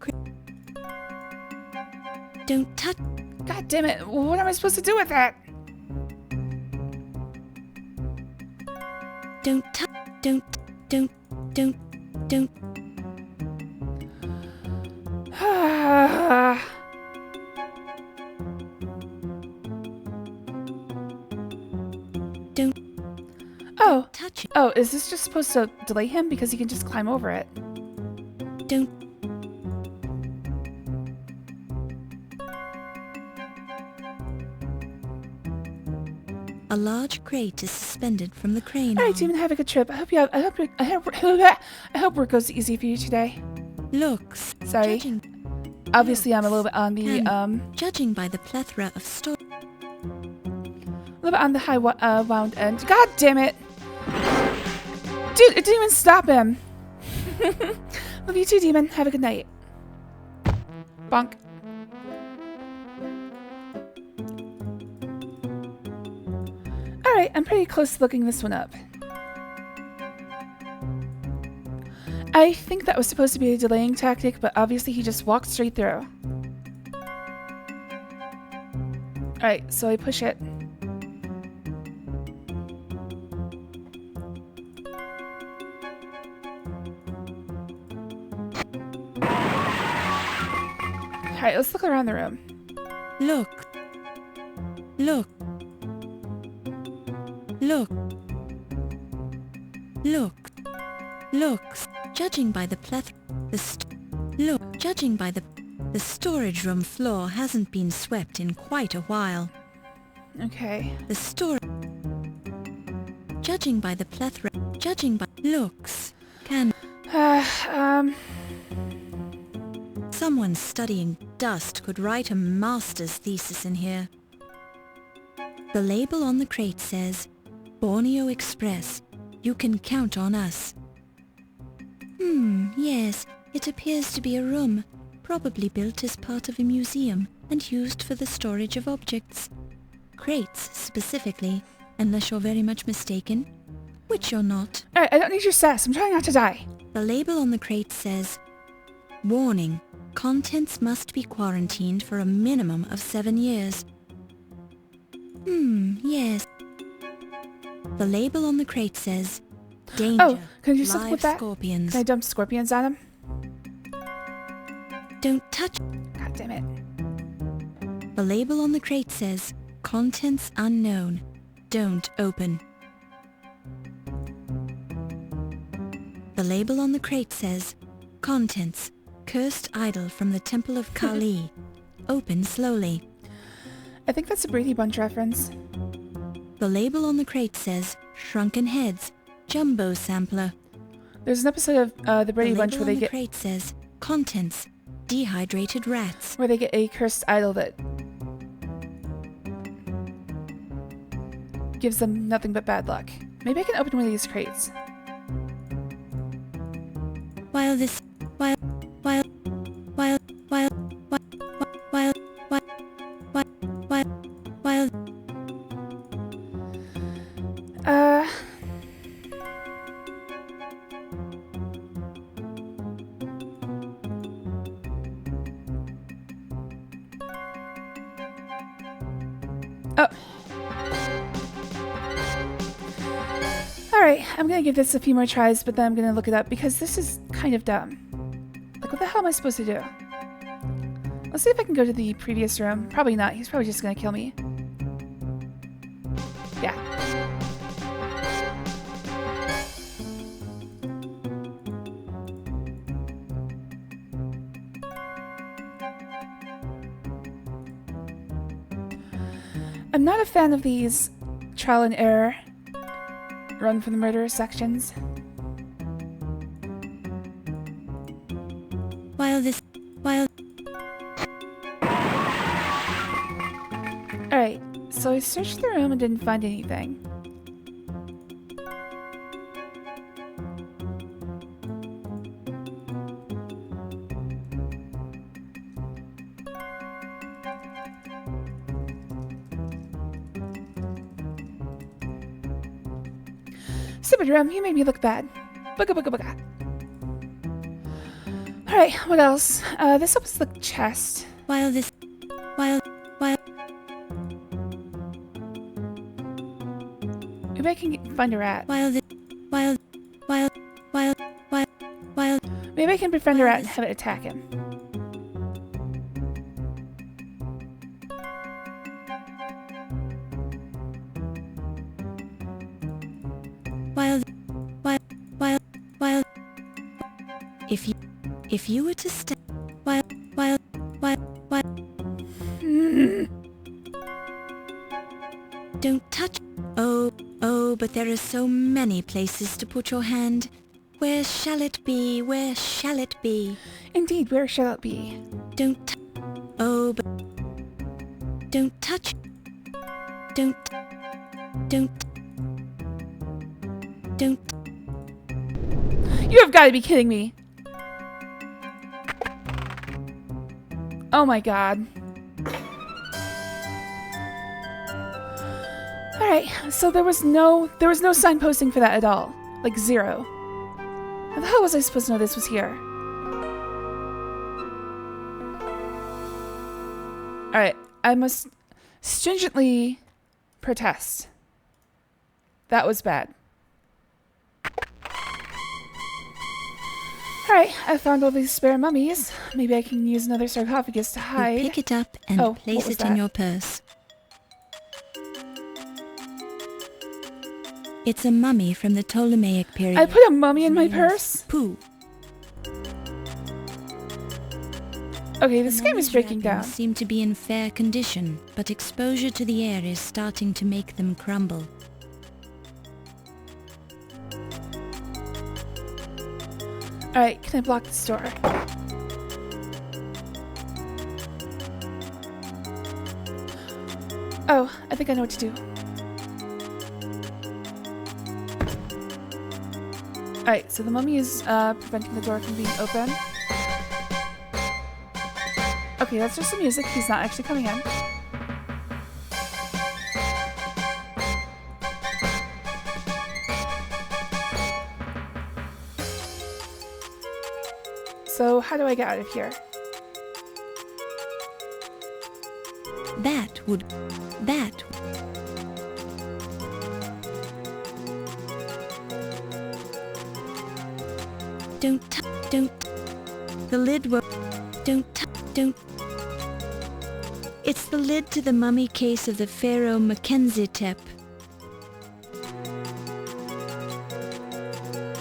Don't touch... God damn it, what am I supposed to do with that? Don't touch... Don't... Oh, touch it. Oh, is this just supposed to delay him because he can just climb over it? Don't... A large crate is suspended from the crane. All right, Demon, have a good trip. I hope work goes easy for you today. Looks. Sorry. Obviously, I'm a little bit on the Judging by the plethora of stories. A little bit on the high wound end. God damn it! Dude, it didn't even stop him. Love you too, Demon. Have a good night. Bonk. Alright, I'm pretty close to looking this one up. I think that was supposed to be a delaying tactic, but obviously he just walked straight through. Alright, so I push it. Alright, let's look around the room. Look. Looks. Judging by the the storage room floor hasn't been swept in quite a while. Okay. Judging by the plethora, looks, can... Someone studying dust could write a master's thesis in here. The label on the crate says, Borneo Express. You can count on us. Yes, it appears to be a room, probably built as part of a museum and used for the storage of objects. Crates, specifically, unless you're very much mistaken, which you're not. Alright, I don't need your sass. I'm trying not to die. The label on the crate says, Warning, contents must be quarantined for a minimum of 7 years. Yes. The label on the crate says, Danger, Oh, can I do something live with that? scorpions. Can I dump scorpions on him? Don't touch. God damn it. The label on the crate says, Contents unknown. Don't open. The label on the crate says, Contents, cursed idol from the Temple of Kali. Open slowly. I think that's a Brady Bunch reference. The label on the crate says, Shrunken Heads, Jumbo Sampler. There's an episode of the Brady Bunch where they The get crate says, Contents, dehydrated rats. where they get a cursed idol that gives them nothing but bad luck. Maybe I can open one of these crates. While this, while, Oh. Alright, I'm gonna give this a few more tries, but then I'm gonna look it up because this is kind of dumb. Like, what the hell am I supposed to do? Let's see if I can go to the previous room. Probably not. He's probably just gonna kill me. Yeah. I'm not a fan of these trial and error run from the murderer sections. Alright, so I searched the room and didn't find anything. Stupid room, you made me look bad. Booga booga booga. Alright, what else? This opens the chest. Maybe I can find a rat. Maybe I can befriend a rat and have it attack him. If you were to step Don't touch. Oh, but there are so many places to put your hand. Where shall it be? Where shall it be? Indeed, where shall it be? Don't but don't touch. Don't. You have got to be kidding me. Oh my god. Alright, so there was no signposting for that at all. Like, zero. How the hell was I supposed to know this was here? Alright, I must stringently protest. That was bad. Alright, I found all these spare mummies. Maybe I can use another sarcophagus to hide. You pick it up and place it in your purse. It's a mummy from the Ptolemaic period. I put a mummy in my purse? Pooh. Okay, this game is breaking down. Seem to be in fair condition, but exposure to the air is starting to make them crumble. Alright, can I block this door? Oh, I think I know what to do. Alright, so the mummy is preventing the door from being open. Okay, that's just the music. He's not actually coming in. So, how do I get out of here? That. Don't. The lid will. Don't. It's the lid to the mummy case of the Pharaoh Mackenzie-tep.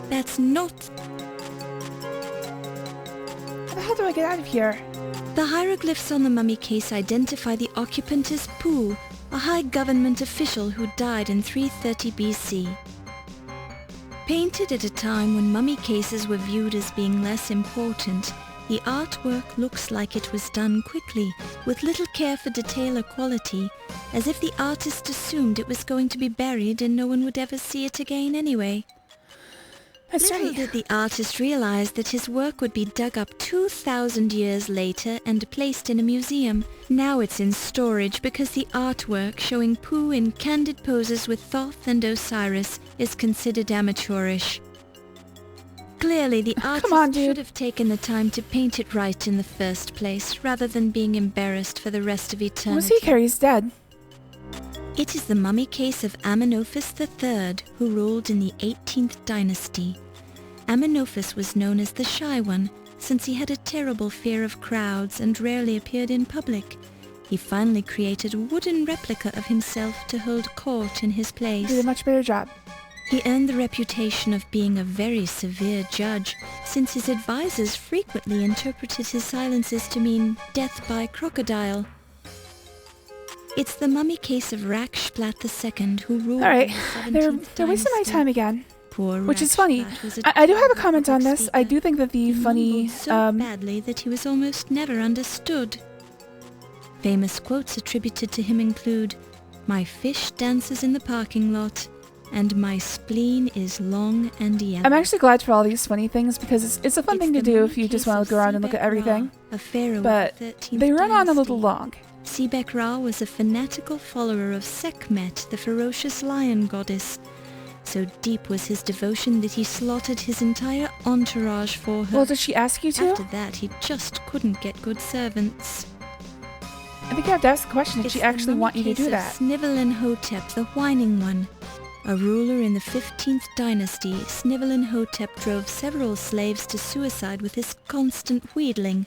That's not. How the hell do I get out of here? The hieroglyphs on the mummy case identify the occupant as Pu, a high government official who died in 330 BC. Painted at a time when mummy cases were viewed as being less important, the artwork looks like it was done quickly, with little care for detail or quality, as if the artist assumed it was going to be buried and no one would ever see it again anyway. That's Little right. did the artist realize that his work would be dug up 2,000 years later and placed in a museum. Now it's in storage because the artwork showing Pu in candid poses with Thoth and Osiris is considered amateurish. Clearly, the artist should have taken the time to paint it right in the first place, rather than being embarrassed for the rest of eternity. Who's he carries dead? It is the mummy case of Amenophis III, who ruled in the 18th dynasty. Amenophis was known as the Shy One, since he had a terrible fear of crowds and rarely appeared in public. He finally created a wooden replica of himself to hold court in his place. He did a much better job. He earned the reputation of being a very severe judge, since his advisors frequently interpreted his silences to mean death by crocodile. It's the mummy case of Rakshplat II who ruled Alright, in the 17th they're wasting my dynasty. time again. Poor Which is funny. Rakshplat was a I do have a terrible comment on public this. I speaker. do think that the He funny, mumbled so badly that he was almost never understood. Famous quotes attributed to him include, "My fish dances in the parking lot," and "My spleen is long and yellow." I'm actually glad for all these funny things because it's a fun thing to do if you just want to go around and look at everything. A pharaoh But of the 13th they run on a little dynasty. long. Sebek Ra was a fanatical follower of Sekhmet, the ferocious lion goddess. So deep was his devotion that he slaughtered his entire entourage for her. Well, did she ask you to? After that, he just couldn't get good servants. I think you have to ask the question if It's she the actually mummy want you to case do of that. Snivel-en-Hotep, the whining one. A ruler in the 15th dynasty, Snivel-en-Hotep drove several slaves to suicide with his constant wheedling.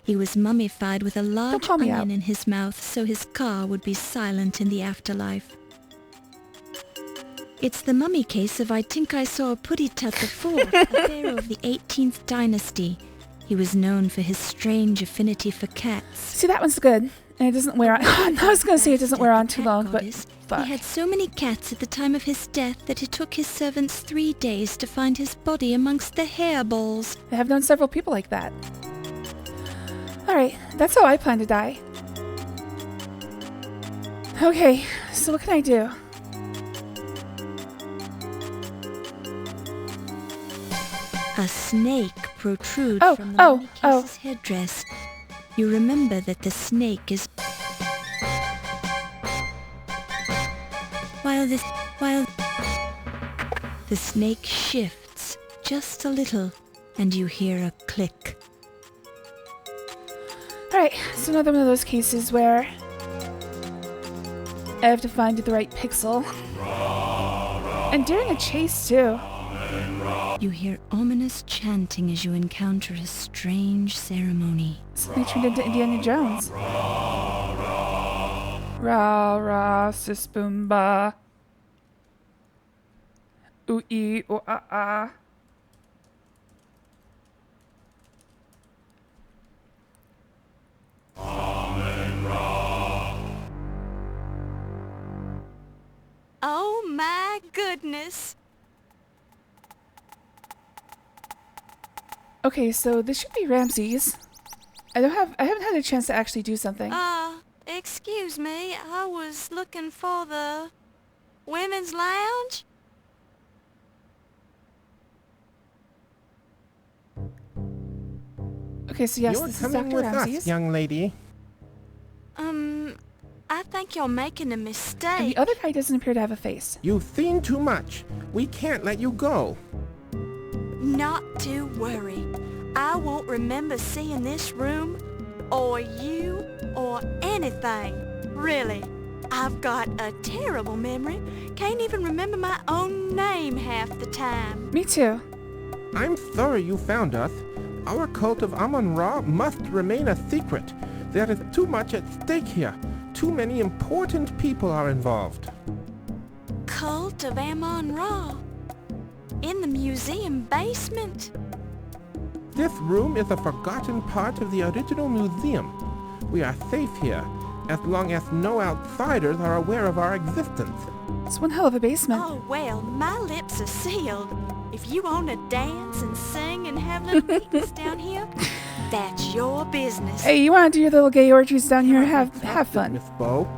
He was mummified with a large call me onion out. in his mouth so his car would be silent in the afterlife. It's the mummy case of I think I saw Puditat IV, a pharaoh of the 18th dynasty. He was known for his strange affinity for cats. See, that one's good. And it doesn't wear on. I was going to say it doesn't wear on too long, but fuck. He had so many cats at the time of his death that it took his servants 3 days to find his body amongst the hairballs. I have known several people like that. Alright, that's how I plan to die. Okay, so what can I do? A snake protrudes Oh, from the oh, mummy oh. case's headdress. You remember that the snake is... While the snake shifts just a little, and you hear a click. Alright, so another one of those cases where I have to find the right pixel. And during a chase, too. You hear ominous chanting as you encounter a strange ceremony. Suddenly turned into Indiana Jones. Ra ra sis boom ba. Ooh ee ooh ah ah. Oh my goodness. Okay, so this should be Ramses. I haven't had a chance to actually do something. Excuse me, I was looking for the women's lounge. Okay, so yes, You're this is coming Dr. with Ramses. us, young lady. I think you're making a And mistake. the other guy doesn't appear to have a face. You've seen too much. We can't let you go. Not to worry. I won't remember seeing this room, or you, or anything. Really. I've got a terrible memory. Can't even remember my own name half the time. Me too. I'm sorry you found us. Our cult of Amon Ra must remain a secret. There is too much at stake here. Too many important people are involved. Cult of Amon Ra. In the museum basement. This room is a forgotten part of the original museum. We are safe here, as long as no outsiders are aware of our existence. It's one hell of a basement. Oh, well, my lips are sealed. If you want to dance and sing and have little meetings down here, that's your business. Hey, you want to do your little gay orgies down here? Have fun. Miss Bow,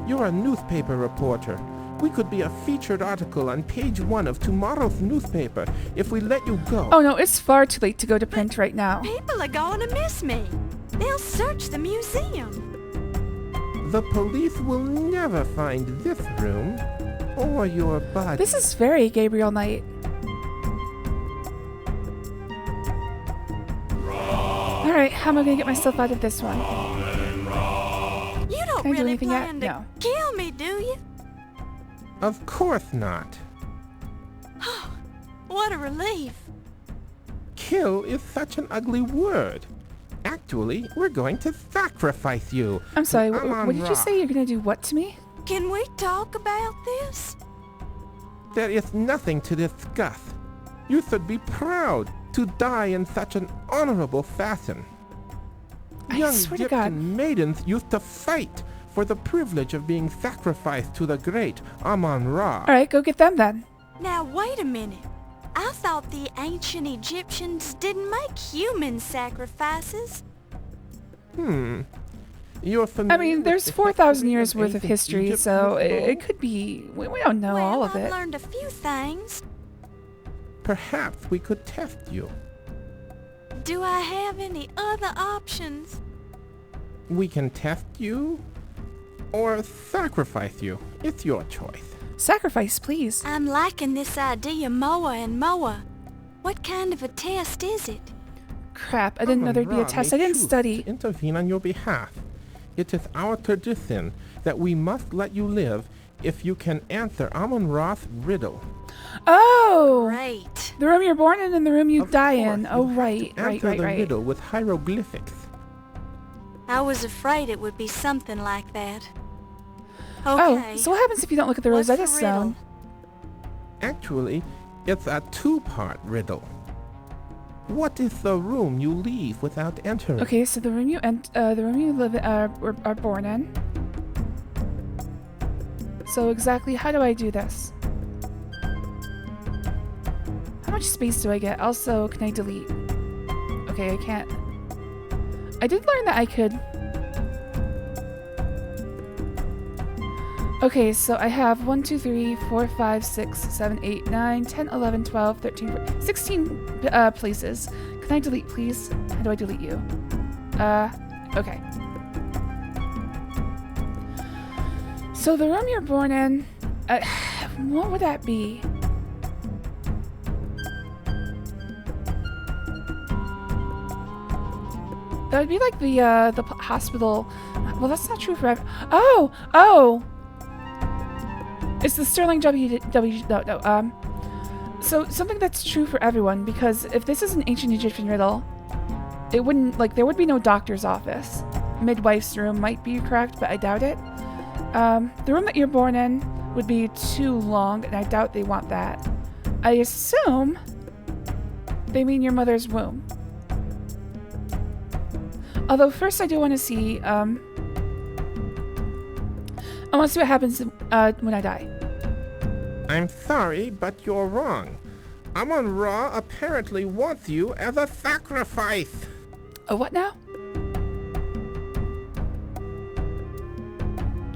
you're a newspaper reporter. We could be a featured article on page 1 of tomorrow's newspaper if we let you go. Oh no, it's far too late to go to print right now. People are going to miss me. They'll search the museum. The police will never find this room or your body. This is very Gabriel Knight. Alright, how am I gonna get myself out of this one? You don't Can I do really anything yet? plan to No. kill me, do you? Of course not. What a relief. Kill is such an ugly word. Actually, we're going to sacrifice you. I'm sorry, to Amon what did you Ra. say? You're gonna do what to me? Can we talk about this? There is nothing to discuss. You should be proud to die in such an honorable fashion. I Young swear to Egyptian God. maidens used to fight for the privilege of being sacrificed to the great Amon Ra. Alright, go get them then. Now, wait a minute. I thought the ancient Egyptians didn't make human sacrifices. You're familiar I mean, with there's the 4,000 history years worth of ancient history, Egypt, so Miss it Bow? could be. We don't know Well, all of I've it. learned a few things. Perhaps we could test you. Do I have any other options? We can test you or sacrifice you. It's your choice. Sacrifice, please. I'm liking this idea more and more. What kind of a test is it? Crap, I didn't know there'd be a Amon-Ra test. may I didn't choose study. to intervene on your behalf. It is our tradition that we must let you live if you can answer Amon-Ra's riddle. Oh! Great. The room you're born in and the room you Of die course, in. you Oh, have right, to right, answer right, the right. riddle with hieroglyphics. I was afraid it would be something like that. Oh, Okay. so what happens if you don't look at the What's Rosetta the Stone? riddle? Actually, it's a two-part riddle. What is the room you leave without entering? Okay, so the room you live in, are born in. So exactly, how do I do this? How much space do I get? Also, can I delete? Okay, I can't. I did learn that I could. Okay, so I have 1, 2, 3, 4, 5, 6, 7, 8, 9, 10, 11, 12, 13, 14, 16 places. Can I delete, please? How do I delete you? Okay. So the room you're born in, what would that be? That would be like the hospital. Well, that's not true for Oh! It's the Sterling no. So something that's true for everyone, because if this is an ancient Egyptian riddle, it wouldn't, like, there would be no doctor's office. Midwife's room might be correct, but I doubt it. The room that you're born in would be too long, and I doubt they want that. I assume they mean your mother's womb. Although first I do want to see, I want to see what happens when I die. I'm sorry, but you're wrong. Amon-Ra apparently wants you as a sacrifice. Oh, what now?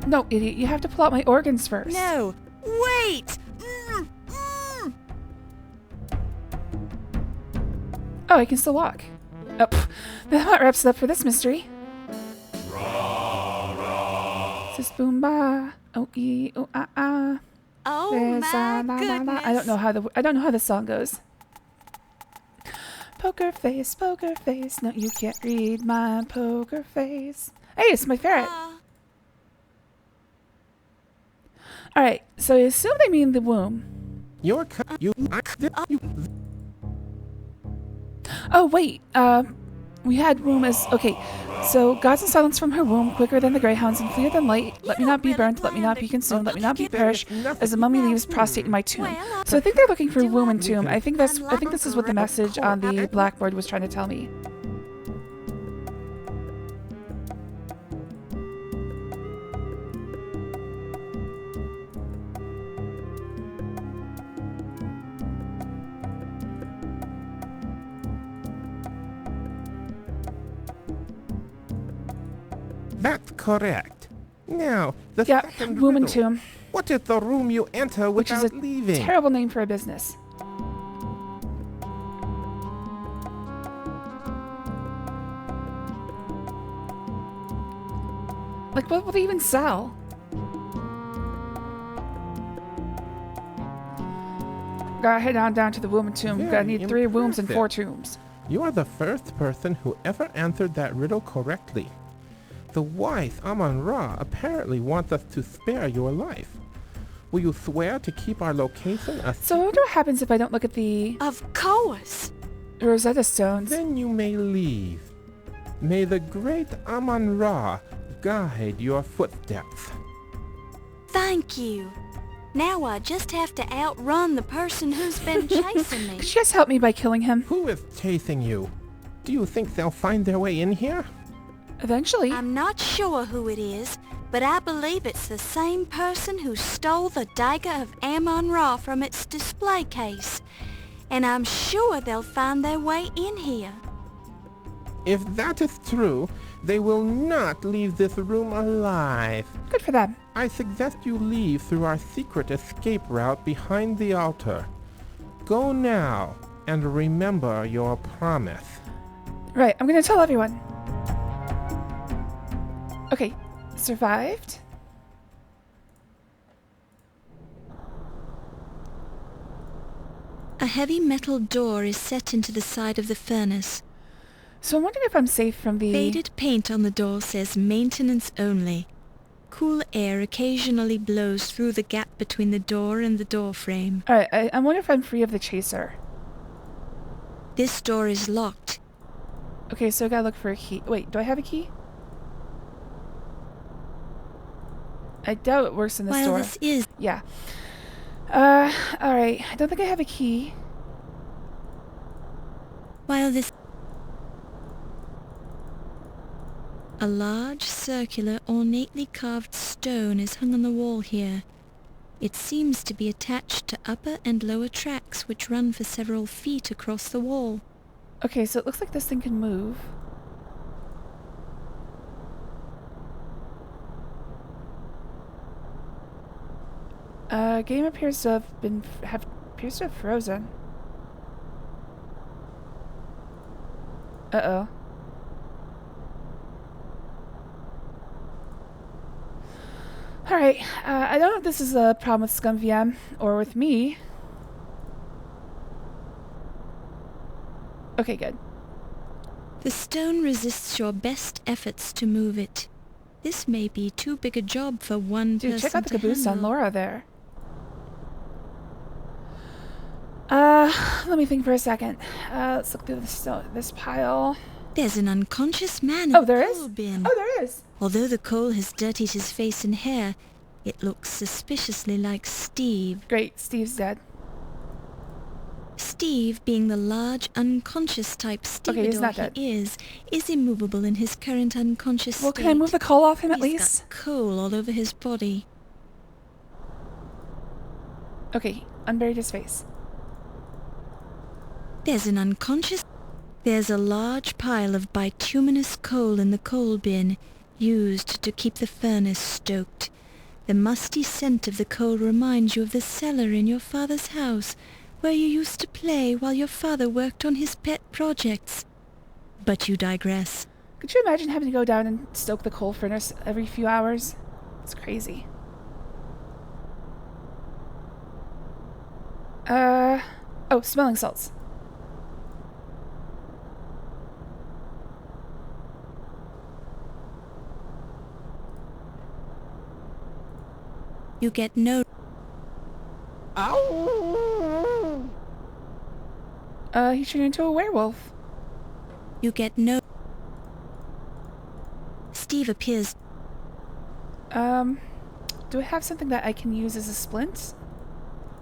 No, idiot, you have to pull out my organs first. No, wait! Oh, I can still walk. Oh, pff, that wraps it up for this mystery. Sis boom ba, oh ee, oh ah ah. Oh There's my la, la, la. goodness. I don't know how the song goes. Poker face, no you can't read my poker face. Hey, it's my ferret. Alright, so I assume they mean the womb. Oh wait, we had womb as okay. So gods in silence from her womb, quicker than the greyhounds and fleer than light. Let me not be burnt, let me not be consumed, let me not be perished, as the mummy leaves prostrate in my tomb. So I think they're looking for womb and tomb. I think this is what the message on the blackboard was trying to tell me. That's correct. Now, the Yeah, second womb and riddle. tomb, What is the room you enter which is without a leaving? terrible name for a business. Like, what will they even sell? Gotta head on down to the womb and tomb. Gotta Very need 3 wombs and 4 impressive. tombs. You are the first person who ever answered that riddle correctly. The wise Amon-Ra apparently wants us to spare your life. Will you swear to keep our location a So I wonder what happens if I don't look at the Of course. Rosetta Stones. Then you may leave. May the great Amon-Ra guide your footsteps. Thank you. Now I just have to outrun the person who's been chasing me. Could you guys help me by killing him? Who is chasing you? Do you think they'll find their way in here? Eventually. I'm not sure who it is, but I believe it's the same person who stole the Dagger of Amon-Ra from its display case. And I'm sure they'll find their way in here. If that is true, they will not leave this room alive. Good for them. I suggest you leave through our secret escape route behind the altar. Go now, and remember your promise. Right, I'm gonna tell everyone. Okay, survived. A heavy metal door is set into the side of the furnace. So I'm wondering if I'm safe from the... Faded paint on the door says maintenance only. Cool air occasionally blows through the gap between the door and the door frame. Alright, I wonder if I'm free of the chaser. This door is locked. Okay, so I gotta look for a key. Wait, do I have a key? I doubt it works in this While door. this is... Yeah. Alright. I don't think I have a key. While this... A large, circular, ornately carved stone is hung on the wall here. It seems to be attached to upper and lower tracks which run for several feet across the wall. Okay, so it looks like this thing can move. Game appears to have frozen. Uh-oh. Alright, I don't know if this is a problem with ScumVM or with me. Okay, good. The stone resists your best efforts to move it. This may be too big a job for one Dude, person check out the to caboose on handle. Laura there. Let me think for a second. Let's look through this pile. There's an unconscious man in Oh, the there is? coal bin. Oh, there is. Although the coal has dirtied his face and hair, it looks suspiciously like Steve. Great, Steve's dead. Steve, being the large, unconscious type Okay, he's stevedore not dead. he is immovable in his current unconscious Well, state. can I move the coal off him at He's least? got coal all over his body. Okay, unburied his face. There's a large pile of bituminous coal in the coal bin, used to keep the furnace stoked. The musty scent of the coal reminds you of the cellar in your father's house, where you used to play while your father worked on his pet projects. But you digress. Could you imagine having to go down and stoke the coal furnace every few hours? It's crazy. Oh, smelling salts. You get no... He turned into a werewolf. You get no... Steve appears... Do I have something that I can use as a splint?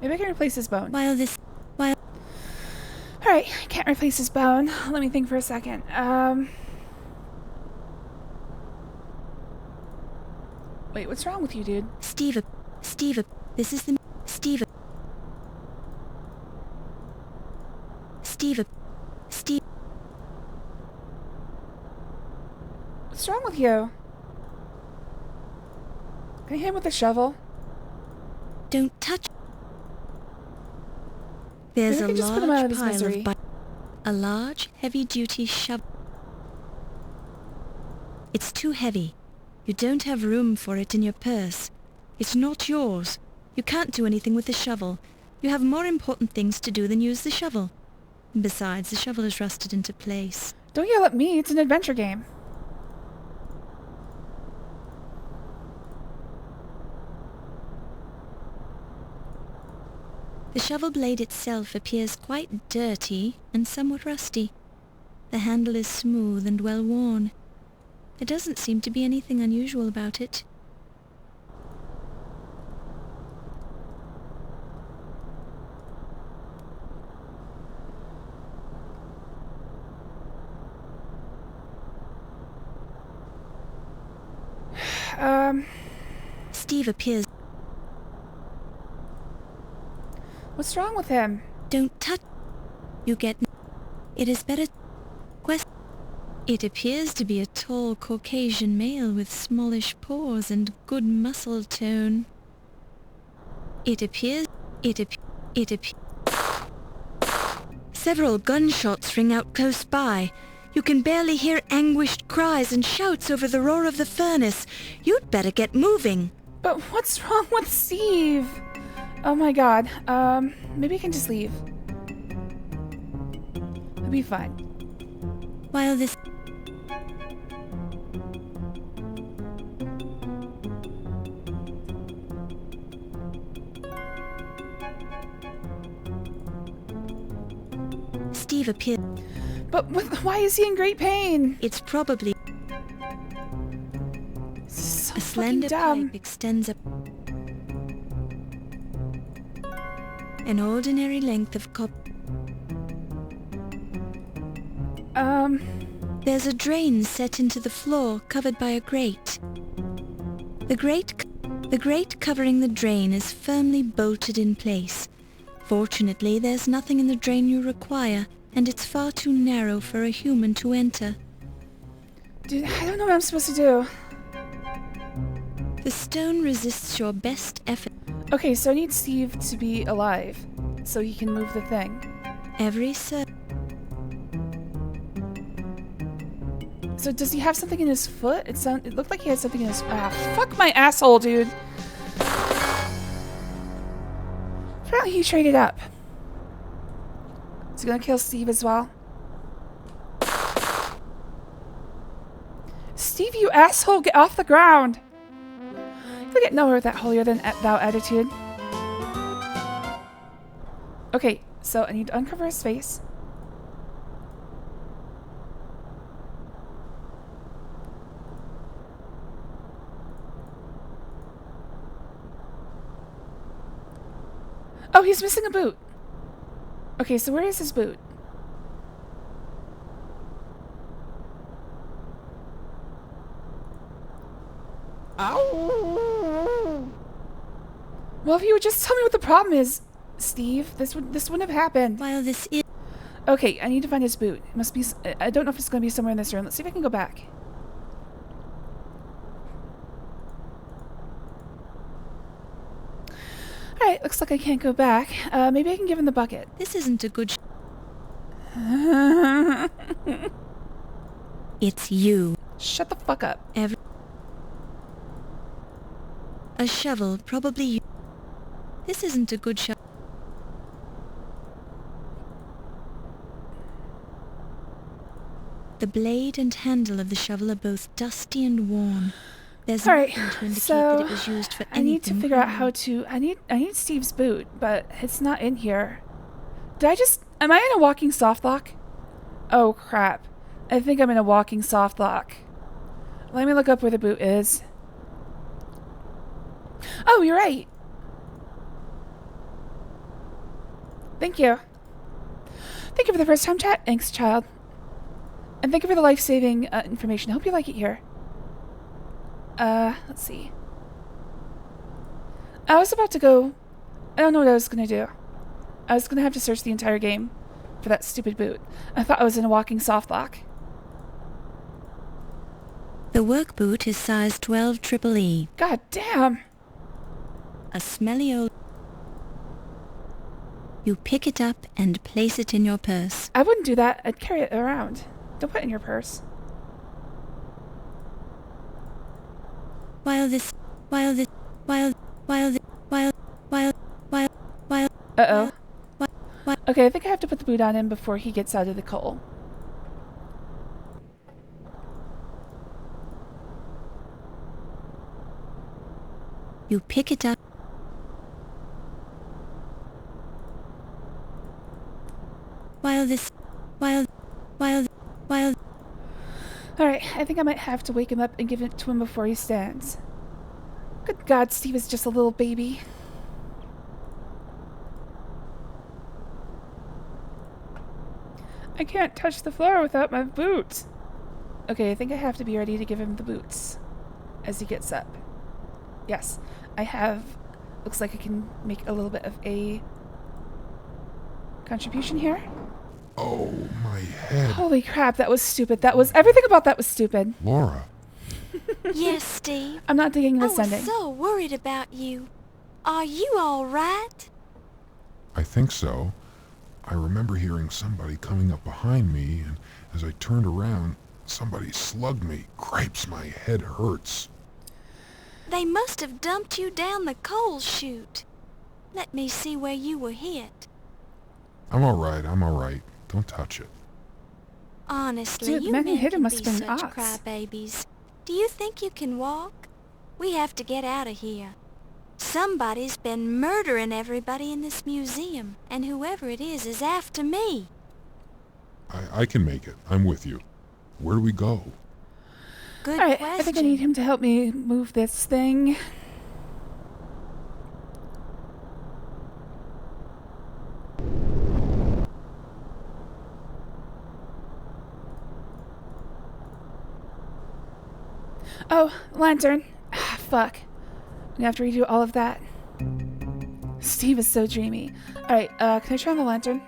Maybe I can replace his bone. Alright, I can't replace his bone. Let me think for a second. Wait, what's wrong with you, dude? Steve, this is the... Steve... What's wrong with you? Can I hit him with a shovel? Don't touch... There's Maybe a we can just put him out of his large pile misery. of... A large, heavy-duty shovel. It's too heavy. You don't have room for it in your purse. It's not yours. You can't do anything with the shovel. You have more important things to do than use the shovel. Besides, the shovel is rusted into place. Don't yell at me, it's an adventure game. The shovel blade itself appears quite dirty and somewhat rusty. The handle is smooth and well worn. There doesn't seem to be anything unusual about it. Steve appears. What's wrong with him? Don't touch. You get... It is better... It appears to be a tall Caucasian male with smallish pores and good muscle tone. Several gunshots ring out close by. You can barely hear anguished cries and shouts over the roar of the furnace. You'd better get moving. But what's wrong with Steve? Oh my god. Maybe I can just leave. It'll be fine. While this... Steve appeared. But why is he in great pain? It's probably... So A slender dumb. pipe extends up an ordinary length of copper. There's a drain set into the floor covered by a grate. The grate covering the drain is firmly bolted in place. Fortunately, there's nothing in the drain you require, and it's far too narrow for a human to enter. Dude, I don't know what I'm supposed to do. The stone resists your best effort. Okay, so I need Steve to be alive, so he can move the thing. So does he have something in his foot? It looked like he had something in his... Ah, fuck my asshole, dude. Apparently he traded up. Is he gonna kill Steve as well? Steve, you asshole, get off the ground! You'll get nowhere with that holier than thou attitude. Okay, so I need to uncover his face. Oh, he's missing a boot. Okay, so where is his boot? Ow! Well, if you would just tell me what the problem is, Steve, this wouldn't have happened. While this is... Okay, I need to find his boot. It must be... I don't know if it's going to be somewhere in this room. Let's see if I can go back. looks like I can't go back. Maybe I can give him the bucket. This isn't a good It's you. Shut the fuck up. A shovel, probably you. This isn't a good shovel. The blade and handle of the shovel are both dusty and worn. There's Alright, nothing to indicate so that it was used for I need to anything figure out common. how to... I need Steve's boot, but it's not in here. Am I in a walking softlock? Oh crap. I think I'm in a walking softlock. Let me look up where the boot is. Oh, you're right. Thank you. Thank you for the first time chat. Thanks, child. And thank you for the life-saving information. I hope you like it here. Let's see. I was about to go... I don't know what I was going to do. I was going to have to search the entire game for that stupid boot. I thought I was in a walking softlock. The work boot is size 12 triple E. God damn. A smelly old... You pick it up and place it in your purse. I wouldn't do that. I'd carry it around. Don't put it in your purse. Uh-oh. Okay, I think I have to put the boot on him before he gets out of the coal. You pick it up. Alright, I think I might have to wake him up and give it to him before he stands. Good God, Steve is just a little baby. I can't touch the floor without my boots. Okay, I think I have to be ready to give him the boots as he gets up. Yes, I have... Looks like I can make a little bit of a contribution here. Oh, my head. Holy crap, that was stupid. Everything about that was stupid. Laura. Yes, Steve. I'm not digging I this was ending. so worried about you. Are you all right? I think so. I remember hearing somebody coming up behind me, and as I turned around, somebody slugged me. Cripes, my head hurts. They must have dumped you down the coal chute. Let me see where you were hit. I'm all right. Don't touch it. Honestly, Dude, the you man who men hit him can must be have been such Ox. crybabies. Do you think you can walk? We have to get out of here. Somebody's been murdering everybody in this museum, and whoever it is after me. I can make it. I'm with you. Where do we go? Good Alright, question. I think I need him to help me move this thing. Oh, lantern. Ah, fuck. I'm gonna have to redo all of that. Steve is so dreamy. Alright, can I turn on the lantern?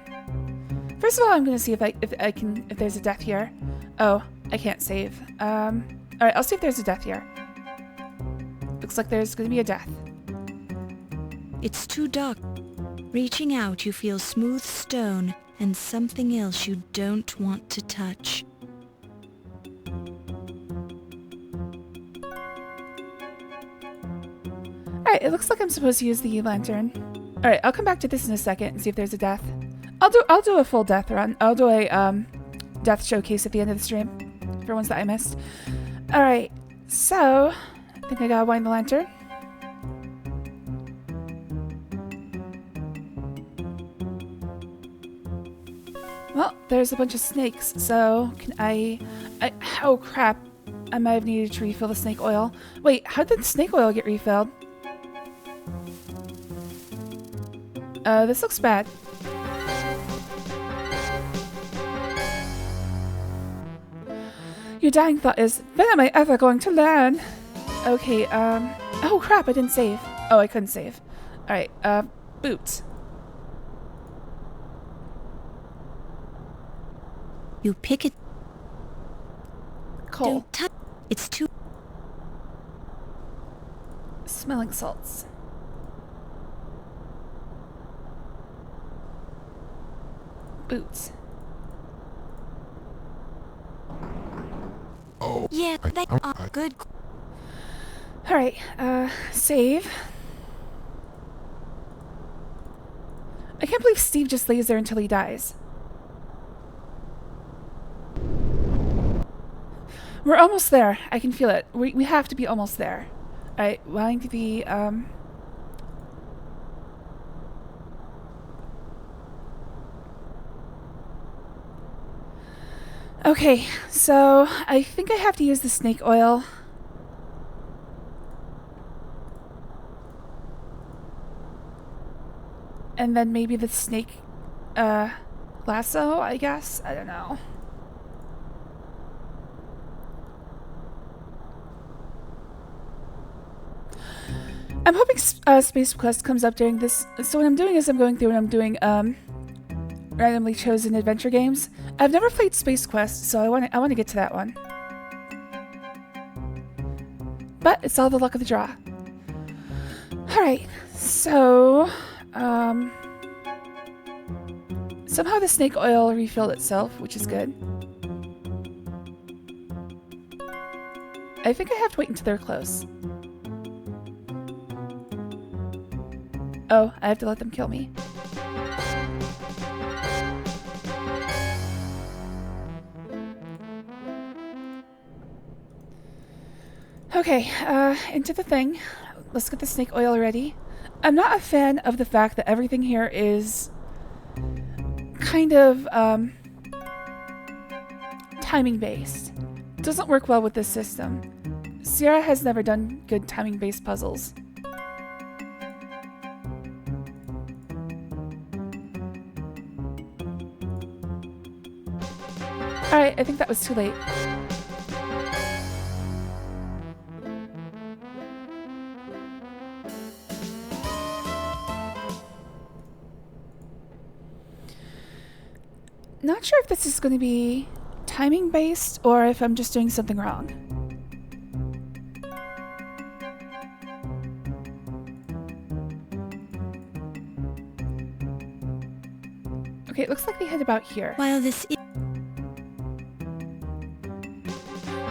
First of all, I'm gonna see if there's a death here. Oh, I can't save. Alright, I'll see if there's a death here. Looks like there's gonna be a death. It's too dark. Reaching out, you feel smooth stone and something else you don't want to touch. Alright, it looks like I'm supposed to use the lantern. Alright, I'll come back to this in a second and see if there's a death. I'll do a full death run. I'll do a death showcase at the end of the stream for ones that I missed. Alright, so I think I gotta wind the lantern. Well, there's a bunch of snakes, so can I oh crap. I might have needed to refill the snake oil. Wait, how did the snake oil get refilled? This looks bad. Your dying thought is, when am I ever going to learn? Okay, oh crap, I didn't save. Oh, I couldn't save. Alright, boots. You pick it. Coal. Don't touch. It's too. Smelling salts. boots. Oh. Yeah, they are good. Alright, save. I can't believe Steve just lays there until he dies. We're almost there. I can feel it. We have to be almost there. Alright, wanting to be, Okay, so I think I have to use the snake oil. And then maybe the snake, lasso, I guess? I don't know. I'm hoping Space Quest comes up during this. So what I'm doing is I'm going through and I'm doing, randomly chosen adventure games. I've never played Space Quest, so I want to get to that one. But it's all the luck of the draw. Alright, so... somehow the snake oil refilled itself, which is good. I think I have to wait until they're close. Oh, I have to let them kill me. Okay, into the thing. Let's get the snake oil ready. I'm not a fan of the fact that everything here is kind of timing based. It doesn't work well with this system. Sierra has never done good timing based puzzles. Alright, I think that was too late. Not sure if this is going to be timing based or if I'm just doing something wrong. Okay, it looks like we hit about here. While this is...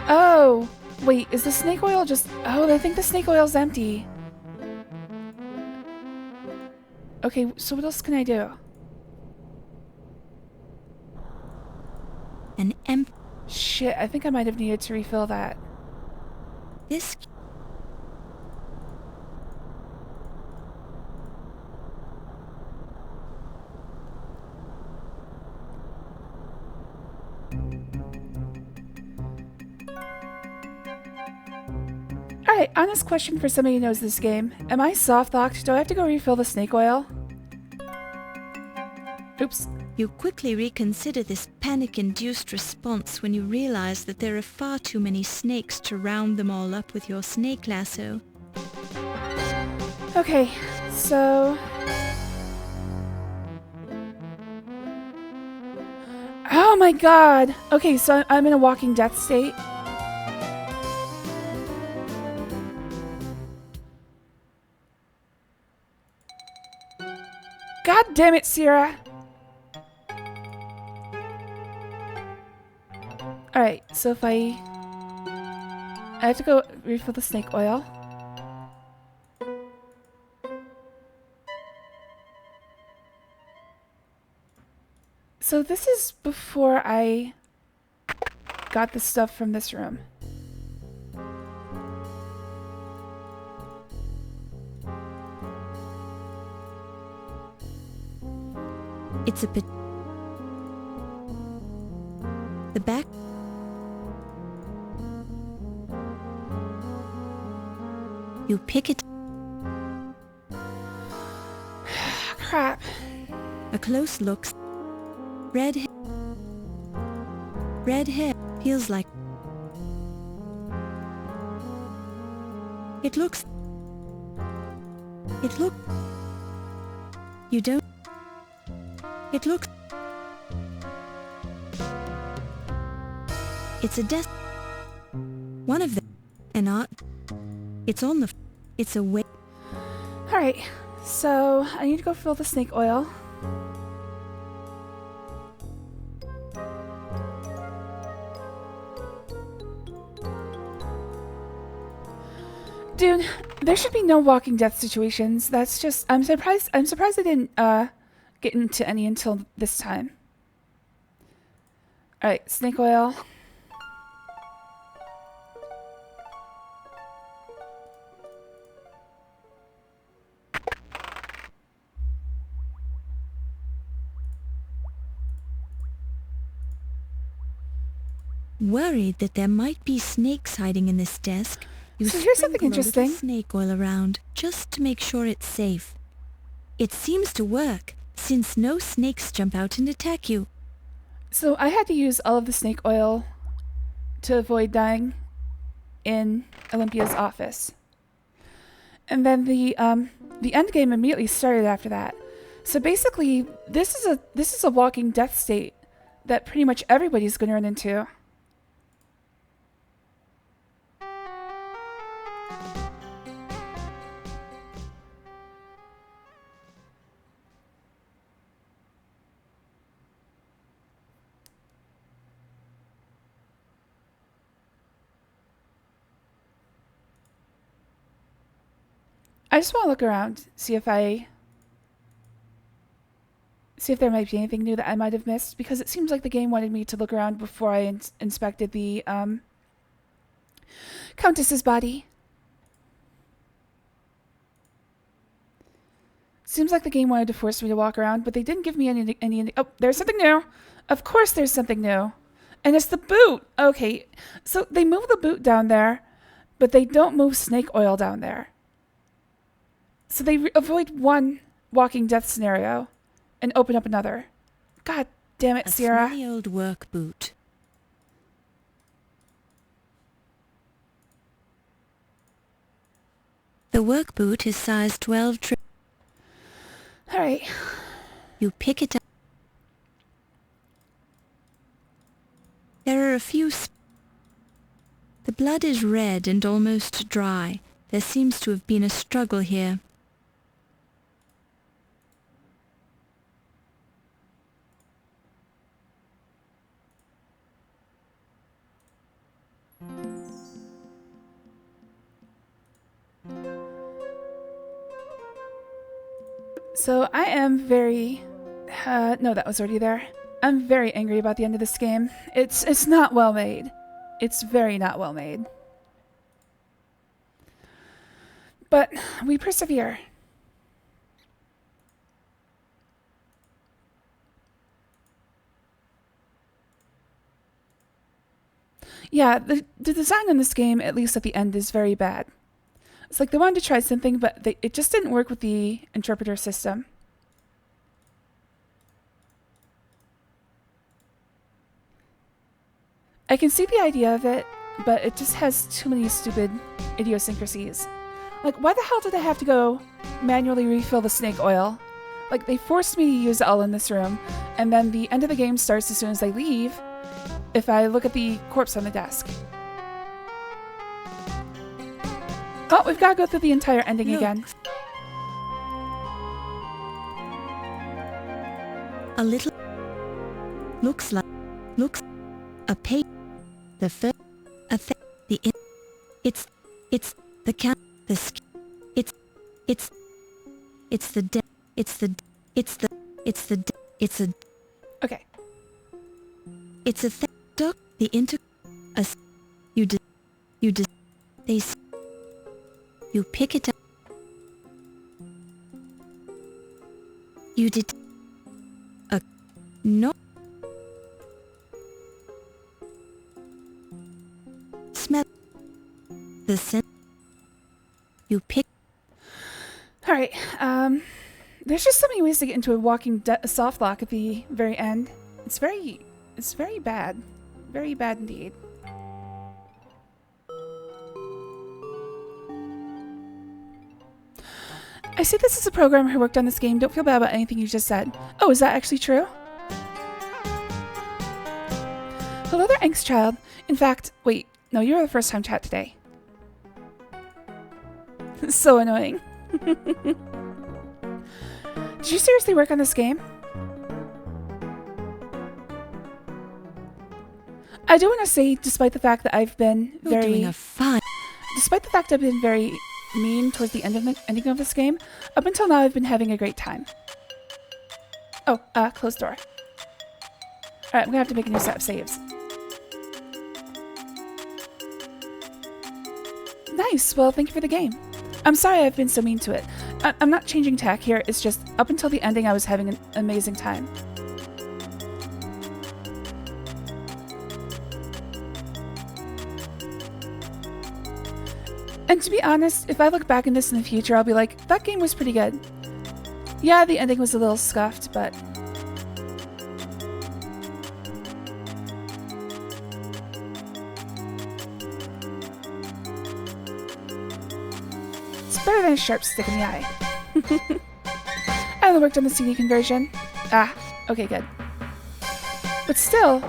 Oh! Wait, is the snake oil just... Oh, I think the snake oil's empty. Okay, so what else can I do? an empty... Shit, I think I might have needed to refill that. This... Alright, honest question for somebody who knows this game. Am I soft-locked? Do I have to go refill the snake oil? Oops. You quickly reconsider this panic-induced response when you realize that there are far too many snakes to round them all up with your snake lasso. Okay, so... Oh my god! Okay, so I'm in a walking death state. God damn it, Sierra! Alright, so if I have to go refill the snake oil. So this is before I got the stuff from this room. It's a bit... The back... You pick it... Crap. A close look... Red hair... Red hair feels like... It looks... It look... You don't... It looks... It's a desk... One of them... An art... It's on the... It's a way... Alright, so I need to go fill the snake oil. Dude, there should be no walking death situations. That's just... I'm surprised I didn't get into any until this time. Alright, snake oil. Worried that there might be snakes hiding in this desk, you So here's something sprinkle a little interesting. snake oil around just to make sure it's safe. It seems to work, since no snakes jump out and attack you. So I had to use all of the snake oil to avoid dying in Olympia's office. And then the end game immediately started after that. So basically, this is a walking death state that pretty much everybody's going to run into. I just want to look around, see if there might be anything new that I might have missed, because it seems like the game wanted me to look around before I inspected the Countess's body. Seems like the game wanted to force me to walk around, but they didn't give me any. Oh, there's something new. Of course, there's something new, and it's the boot. Okay, so they move the boot down there, but they don't move snake oil down there. So they avoid one walking death scenario and open up another. God damn it, A Sierra. smelly old work boot. The work boot is size 12. All right. You pick it up. There are a few... The blood is red and almost dry. There seems to have been a struggle here. So I am very... no, that was already there. I'm very angry about the end of this game. It's not well made. It's very not well made. But we persevere. Yeah, the design in this game, at least at the end, is very bad. It's like they wanted to try something, but it just didn't work with the interpreter system. I can see the idea of it, but it just has too many stupid idiosyncrasies. Like, why the hell did I have to go manually refill the snake oil? Like, they forced me to use it all in this room, and then the end of the game starts as soon as I leave, if I look at the corpse on the desk. Oh, we've got to go through the entire ending again. A little... Looks a page. The first... the... It's the count... The sk... It's the... Okay. It's a duck. The inter... You pick it up. You did... No. Smell. The scent. You pick... Alright, there's just so many ways to get into a walking softlock at the very end. It's very bad. Very bad indeed. I see this is a programmer who worked on this game. Don't feel bad about anything you just said. Oh, is that actually true? Hello there, Angst Child. In fact, wait, no, you're the first time chat today. So annoying. Did you seriously work on this game? I do want to say, despite the fact that I've been You're doing a fine... Despite the fact I've been very mean towards the ending of this game. Up until now, I've been having a great time. Oh, closed door. Alright, I'm gonna have to make a new set of saves. Nice, well, thank you for the game. I'm sorry I've been so mean to it. I'm not changing tack here, it's just up until the ending I was having an amazing time. And to be honest, if I look back in this in the future, I'll be like, that game was pretty good. Yeah, the ending was a little scuffed, but... it's better than a sharp stick in the eye. I only worked on the CD conversion. Ah, okay, good. But still,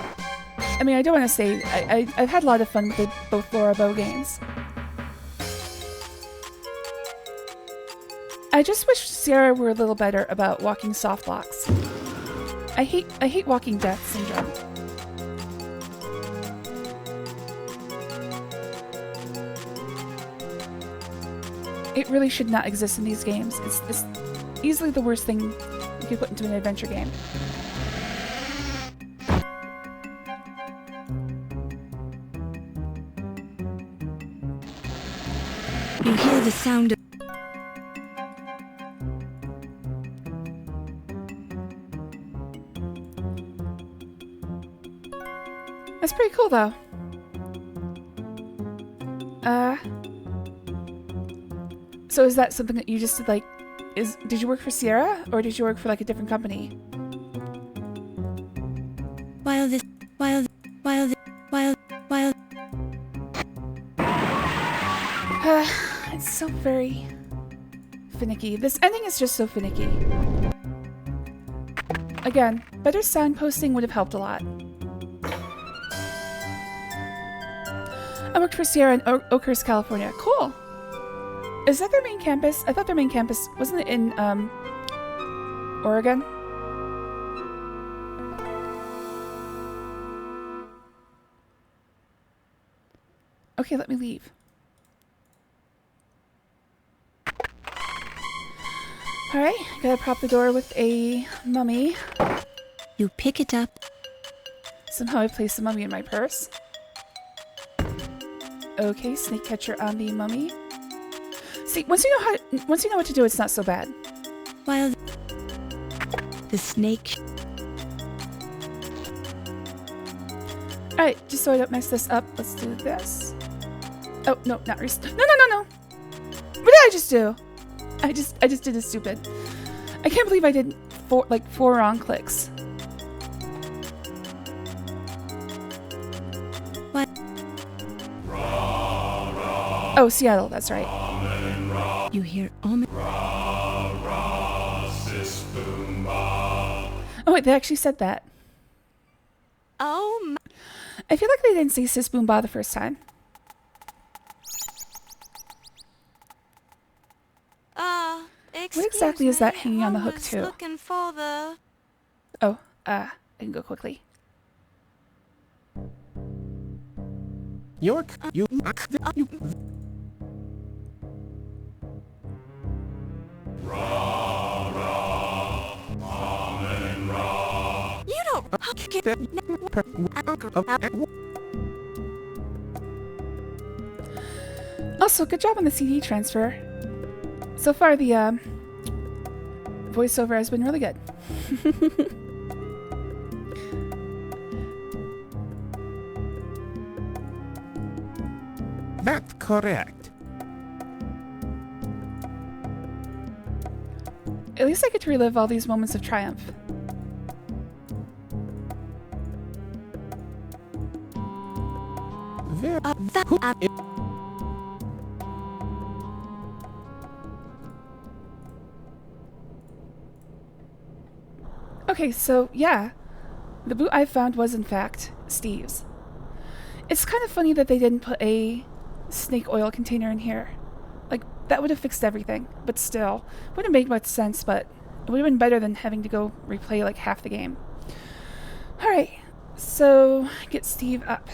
I mean, I don't want to say, I've had a lot of fun with both Laura Bow games. I just wish Sierra were a little better about walking Softlocks. I hate walking death syndrome. It really should not exist in these games. It's easily the worst thing you could put into an adventure game. You hear the sound of... That's pretty cool, though. So is that something that you just did, like, did you work for Sierra, or did you work for, like, a different company? While... It's so very finicky. This ending is just so finicky. Again, better signposting would have helped a lot. I worked for Sierra in Oakhurst, California. Cool! Is that their main campus? I thought their main campus... wasn't it in, Oregon? Okay, let me leave. Alright, gotta prop the door with a mummy. You pick it up. Somehow I placed the mummy in my purse. Okay, snake catcher on the mummy. See, once you know what to do, it's not so bad. While the snake... Alright, just so I don't mess this up, let's do this. Oh, no, not rest- No! What did I just do? I just did this stupid. I can't believe I did four wrong clicks. What? Oh, Seattle, that's right. You hear Amon. Oh wait, they actually said that. Oh my... I feel like they didn't say Sis Boom Ba the first time. What exactly is that hanging on the hook too? Looking for the... Oh, I can go quickly. You don't... Also, good job on the CD transfer. So far, the voiceover has been really good. That's correct. At least I get to relive all these moments of triumph. Okay, so yeah, the boot I found was in fact Steve's. It's kind of funny that they didn't put a snake oil container in here. Like, that would have fixed everything, but still, wouldn't make much sense, but it would have been better than having to go replay like half the game. Alright, so get Steve up.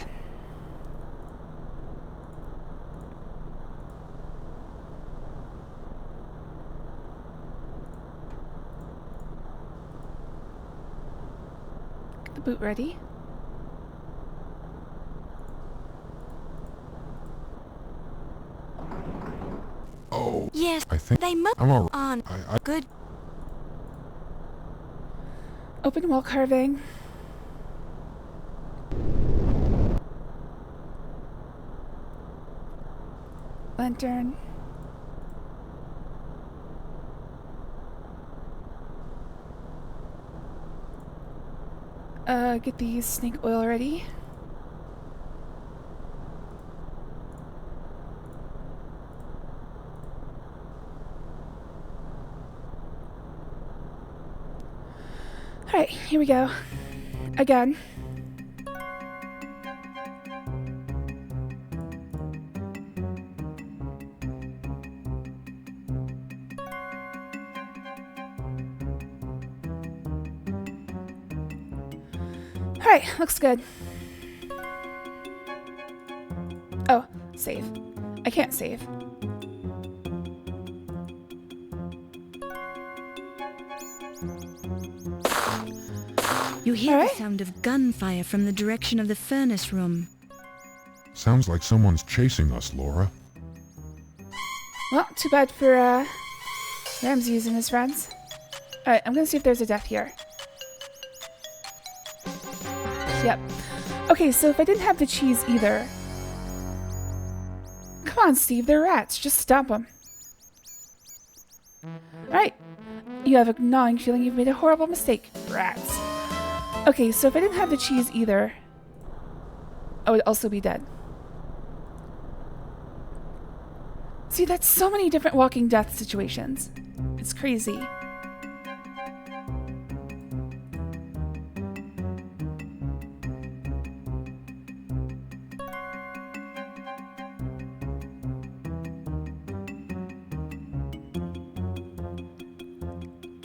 boot ready. Oh, Yes, I think they must I'm all right. on. Good. Open wall carving. Lantern. Get the snake oil ready. Alright, here we go. Again. Alright, looks good. Oh, save. I can't save. You hear Alright. the sound of gunfire from the direction of the furnace room. Sounds like someone's chasing us, Laura. Well, too bad for, Ramses and his friends. Alright, I'm gonna see if there's a death here. Yep. Okay, so if I didn't have the cheese either... Come on, Steve, they're rats. Just stop them. Alright. You have a gnawing feeling you've made a horrible mistake. Rats. Okay, so if I didn't have the cheese either... I would also be dead. See, that's so many different walking death situations. It's crazy.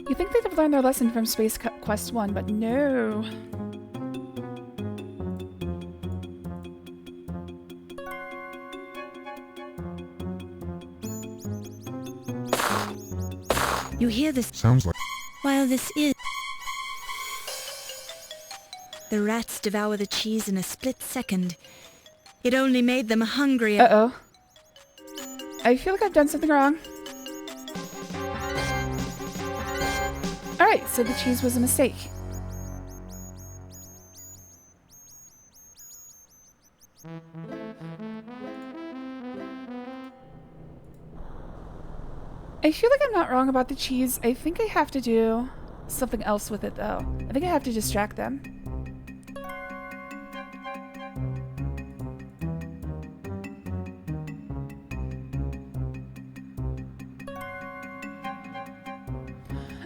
You think they'd have learned their lesson from Space Quest 1, but no. You hear this Sounds like while this is... The rats devour the cheese in a split second. It only made them hungrier. Uh-oh. I feel like I've done something wrong. Alright, so the cheese was a mistake. I feel like I'm not wrong about the cheese. I think I have to do something else with it, though. I think I have to distract them.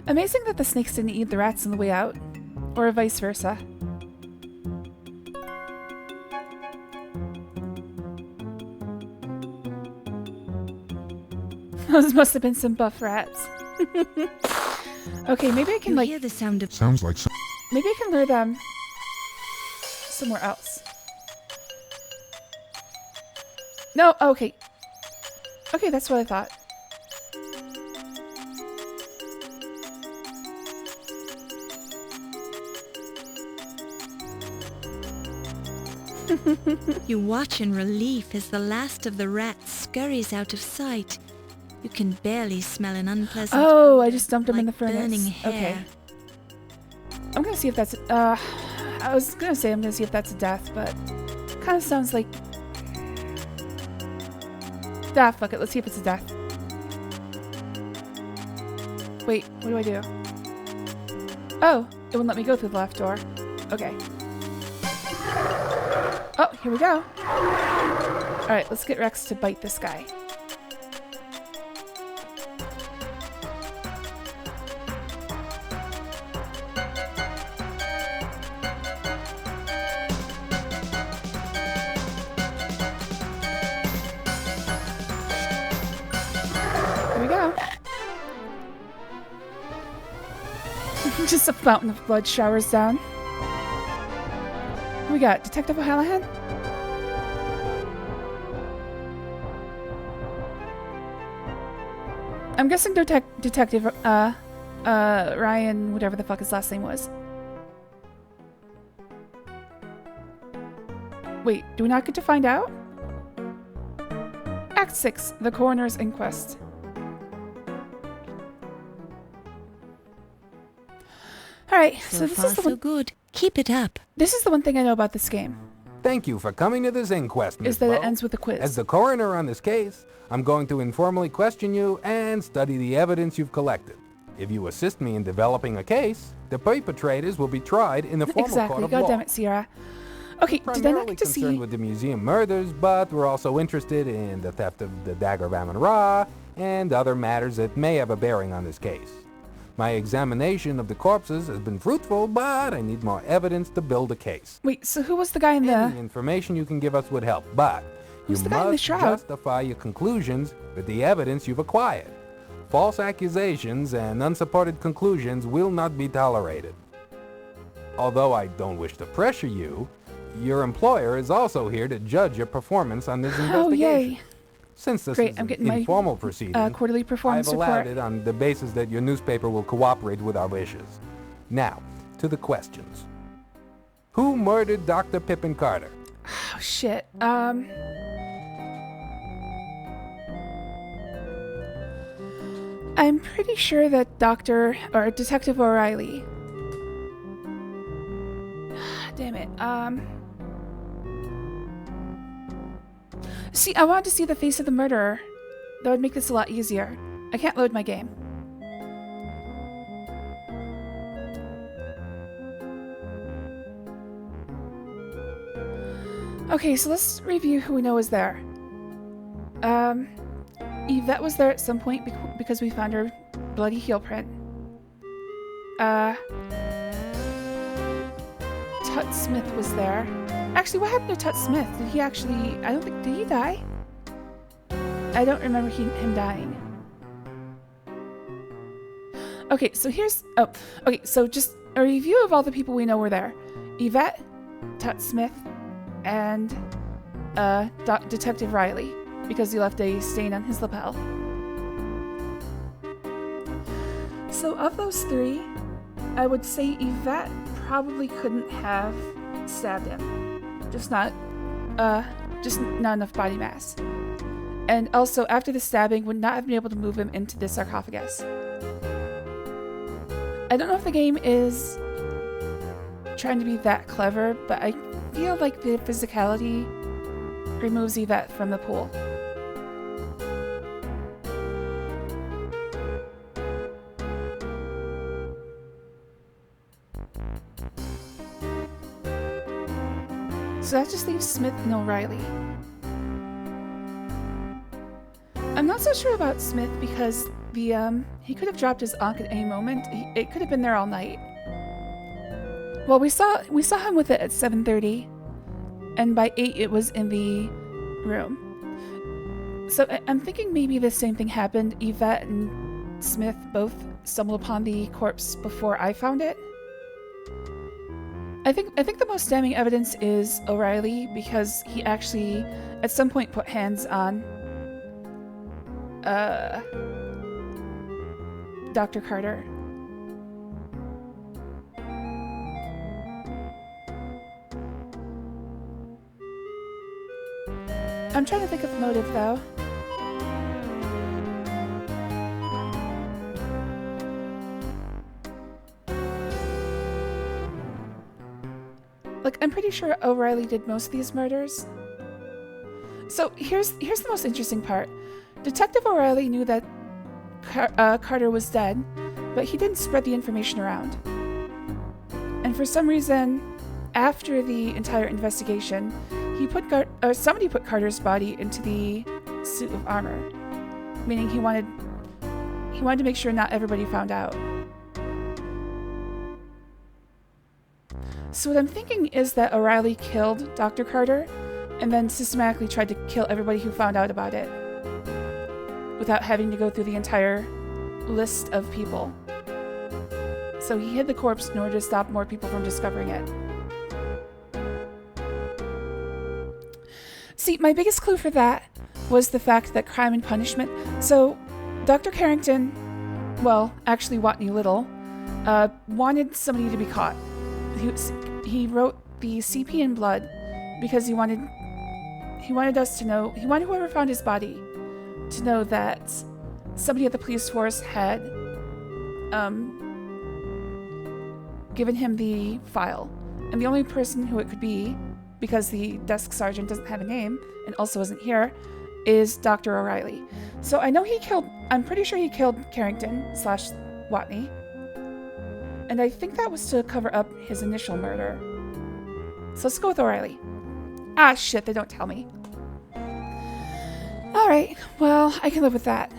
Amazing that the snakes didn't eat the rats on the way out, or vice versa. Those must have been some buff rats. Okay, maybe I can You like... hear the sound of... sounds like some Maybe I can lure them somewhere else. No, okay. Okay, that's what I thought. You watch in relief as the last of the rats scurries out of sight. You can barely smell an unpleasant Oh, odor, I just dumped them in the like furnace. burning hair. Okay. I'm gonna see if that's... I was gonna say I'm gonna see if that's a death, but... Kind of sounds like... Ah, fuck it. Let's see if it's a death. Wait, what do I do? Oh, it wouldn't let me go through the left door. Okay. Oh, here we go. Alright, let's get Rex to bite this guy. Here we go. Just a fountain of blood showers down. Who we got? Detective O'Hallahan? I'm guessing Detective Ryan, whatever the fuck his last name was. Wait, do we not get to find out? Act 6, The Coroner's Inquest. Alright, so this far, is the so one. good. Keep it up. This is the one thing I know about this game. Thank you for coming to this inquest, Miss Is that it Bow. ends with a quiz. As the coroner on this case, I'm going to informally question you and study the evidence you've collected. If you assist me in developing a case, the perpetrators will be tried in the formal Exactly. court of God law. damn it, Sierra. Okay, did I not Primarily get to concerned see? with the museum murders, but we're also interested in the theft of the Dagger of Amon and other matters that may have a bearing on this case. My examination of the corpses has been fruitful, but I need more evidence to build a case. Wait, so who was the guy in Any the? information you can give us would help, but Who's you the guy in the must shroud? justify your conclusions with the evidence you've acquired. False accusations and unsupported conclusions will not be tolerated. Although I don't wish to pressure you, your employer is also here to judge your performance on this Oh investigation. yay! Since this Great, is I'm an getting my, informal proceeding, quarterly performance I've allowed report. it on the basis that your newspaper will cooperate with our wishes. Now, to the questions. Who murdered Dr. Pippin Carter? Oh shit. I'm pretty sure that Detective O'Reilly. Damn it. See, I wanted to see the face of the murderer. That would make this a lot easier. I can't load my game. Okay, so let's review who we know is there. Yvette was there at some point because we found her bloody heel print. Tut Smith was there. Actually, what happened to Tut Smith? Did he actually... Did he die? I don't remember him dying. Okay, so so just a review of all the people we know were there. Yvette, Tut Smith, and Detective Riley, because he left a stain on his lapel. So of those three, I would say Yvette probably couldn't have stabbed him. Just not enough body mass. And also, after the stabbing, would not have been able to move him into the sarcophagus. I don't know if the game is trying to be that clever, but I feel like the physicality removes Yvette from the pool. So that just leaves Smith and O'Reilly. I'm not so sure about Smith because he could have dropped his ankh at any moment. It could have been there all night. Well, we saw him with it at 7:30, and by 8 it was in the room. So I'm thinking maybe the same thing happened. Yvette and Smith both stumbled upon the corpse before I found it. I think the most damning evidence is O'Reilly because he actually at some point put hands on Dr. Carter. I'm trying to think of the motive though. Like, I'm pretty sure O'Reilly did most of these murders. So here's the most interesting part. Detective O'Reilly knew that Carter was dead, but he didn't spread the information around. And for some reason, after the entire investigation, somebody put Carter's body into the suit of armor, meaning he wanted to make sure not everybody found out. So what I'm thinking is that O'Reilly killed Dr. Carter and then systematically tried to kill everybody who found out about it without having to go through the entire list of people. So he hid the corpse in order to stop more people from discovering it. See, my biggest clue for that was the fact that Crime and Punishment... So, Dr. Carrington, well, actually Watney Little, wanted somebody to be caught. He wrote the CP in blood because he wanted us to know, he wanted whoever found his body to know that somebody at the police force had given him the file. And the only person who it could be, because the desk sergeant doesn't have a name and also isn't here, is Dr. O'Reilly. So I know I'm pretty sure he killed Carrington / Watney. And I think that was to cover up his initial murder. So let's go with O'Reilly. Ah, shit, they don't tell me. Alright, well, I can live with that.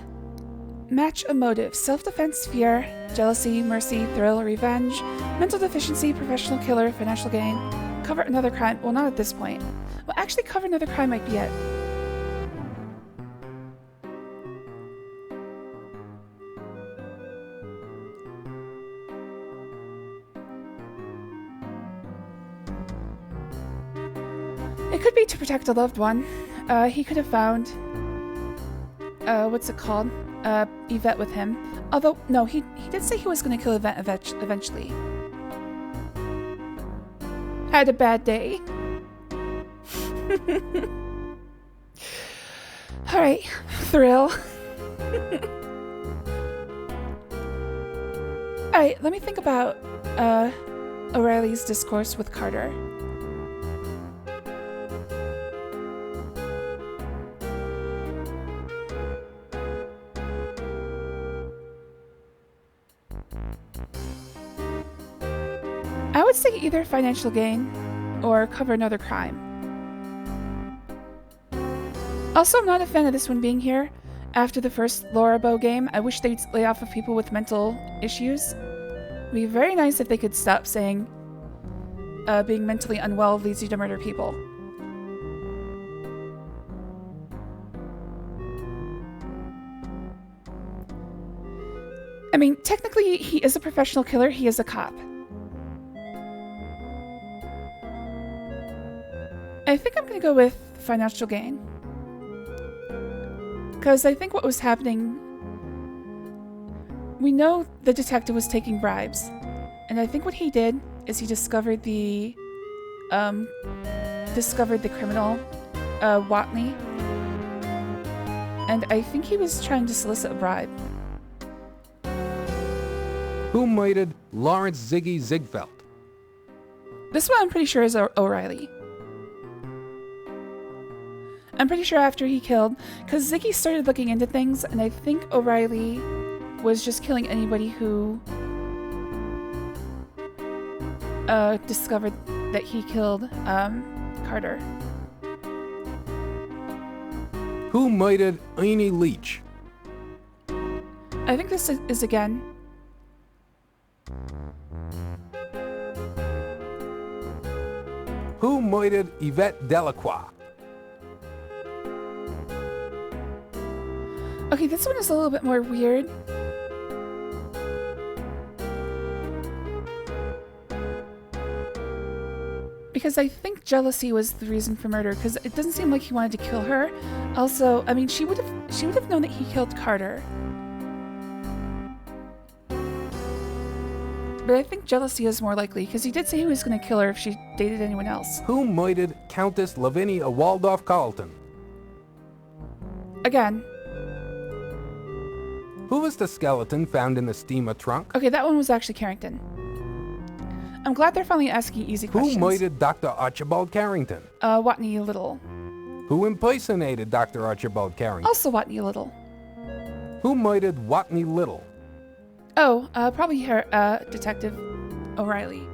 Match a motive: self-defense, fear, jealousy, mercy, thrill, revenge, mental deficiency, professional killer, financial gain. Cover another crime. Well, not at this point. Well, actually, cover another crime might be it. It could be to protect a loved one. He could have found, what's it called? Yvette with him. Although, no, he did say he was going to kill Yvette eventually. Had a bad day. Alright, thrill. Alright, let me think about O'Reilly's discourse with Carter. I would say either financial gain or cover another crime. Also, I'm not a fan of this one being here. After the first Laura Bow game, I wish they'd lay off of people with mental issues. It would be very nice if they could stop saying being mentally unwell leads you to murder people. I mean, technically, he is a professional killer. He is a cop. I think I'm going to go with financial gain. Because I think what was happening... We know the detective was taking bribes. And I think what he did is he discovered the... criminal, Watney. And I think he was trying to solicit a bribe. Who murdered Lawrence Ziggy Ziegfeld? This one I'm pretty sure is O'Reilly. I'm pretty sure after he killed, because Ziggy started looking into things, and I think O'Reilly was just killing anybody who discovered that he killed Carter. Who murdered Ernie Leach? I think this is again. Who murdered Yvette Delacroix? Okay, this one is a little bit more weird. Because I think jealousy was the reason for murder, because it doesn't seem like he wanted to kill her. Also, I mean, she would have known that he killed Carter. But I think jealousy is more likely, because he did say he was going to kill her if she dated anyone else. Who murdered Countess Lavinia Waldorf-Carleton? Again. Who was the skeleton found in the steamer trunk? Okay, that one was actually Carrington. I'm glad they're finally asking easy questions. Who murdered Dr. Archibald Carrington? Watney Little. Who impersonated Dr. Archibald Carrington? Also Watney Little. Who murdered Watney Little? Oh, probably her, Detective O'Reilly.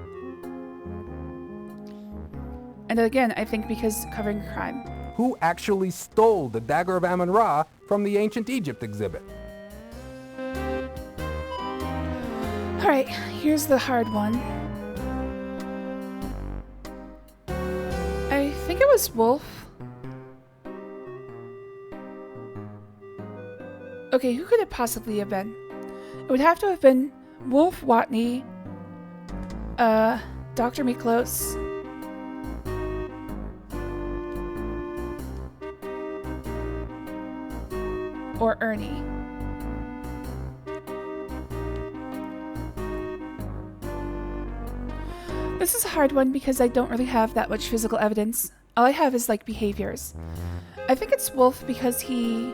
And again, I think because covering crime. Who actually stole the Dagger of Amon Ra from the Ancient Egypt exhibit? Alright, here's the hard one. I think it was Wolf. Okay, who could it possibly have been? It would have to have been Wolf, Watney, Dr. Miklos, or Ernie. This is a hard one because I don't really have that much physical evidence All I have is like behaviors. I think it's Wolf because he...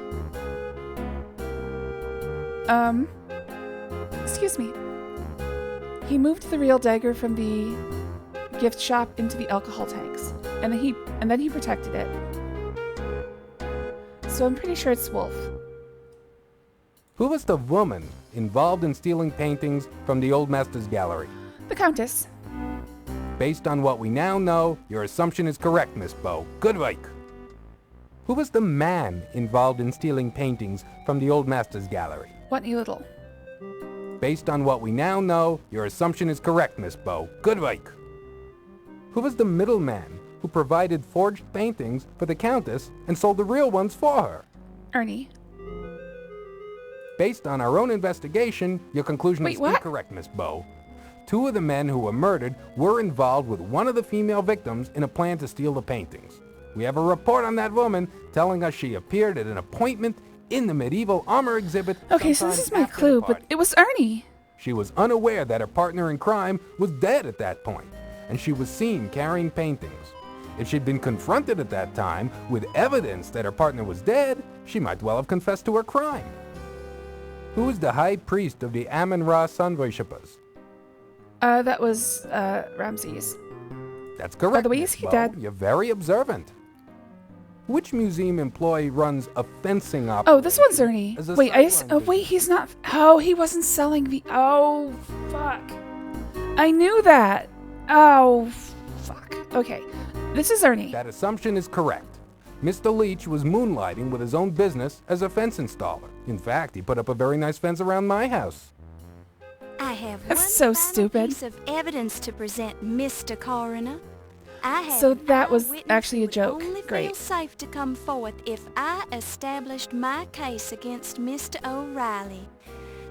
Excuse me. He moved the real dagger from the gift shop into the alcohol tanks. And then he protected it. So I'm pretty sure it's Wolf. Who was the woman involved in stealing paintings from the Old Master's gallery? The Countess. Based on what we now know, your assumption is correct, Miss Bow. Good work. Who was the man involved in stealing paintings from the Old Master's gallery? Whitney Little. Based on what we now know, your assumption is correct, Miss Bow. Good work. Who was the middleman who provided forged paintings for the Countess and sold the real ones for her? Ernie. Based on our own investigation, your conclusion is incorrect, Miss Bow. 2 of the men who were murdered were involved with one of the female victims in a plan to steal the paintings. We have a report on that woman telling us she appeared at an appointment in the medieval armor exhibit. Okay, so this is my clue, but it was Ernie. She was unaware that her partner in crime was dead at that point, and she was seen carrying paintings. If she'd been confronted at that time with evidence that her partner was dead, she might well have confessed to her crime. Who is the high priest of the Amon-Ra sun worshippers? That was, Ramses. That's correct. By the way, is he dead? You're very observant. Which museum employee runs a fencing operation? Oh, this one's Ernie. Wait, wait, he's not. Oh, he wasn't selling the. Oh, fuck. I knew that. Oh, fuck. Okay, this is Ernie. That assumption is correct. Mr. Leach was moonlighting with his own business as a fence installer. In fact, he put up a very nice fence around my house. I have That's one so final stupid. piece of evidence to present, Mr. Coroner. I have So that was eyewitness actually a who would joke. only Great. feel safe to come forth if I established my case against Mr. O'Reilly.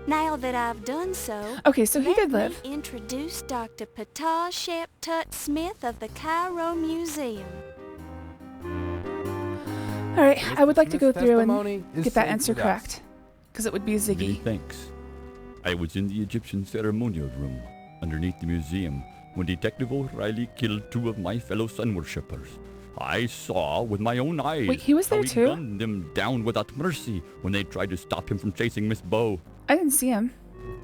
Now that I've done so, Okay, so he let did me live. introduce Dr. Patah Shep Tut Smith of the Cairo Museum. All right, I would like to go through testimony and is get that safe answer with us. correct, because it would be Many Ziggy. thanks. I was in the Egyptian ceremonial room, underneath the museum, when Detective O'Reilly killed 2 of my fellow sun worshippers. I saw with my own eyes Wait, he was there how he too? gunned them down without mercy when they tried to stop him from chasing Miss Bow. I didn't see him.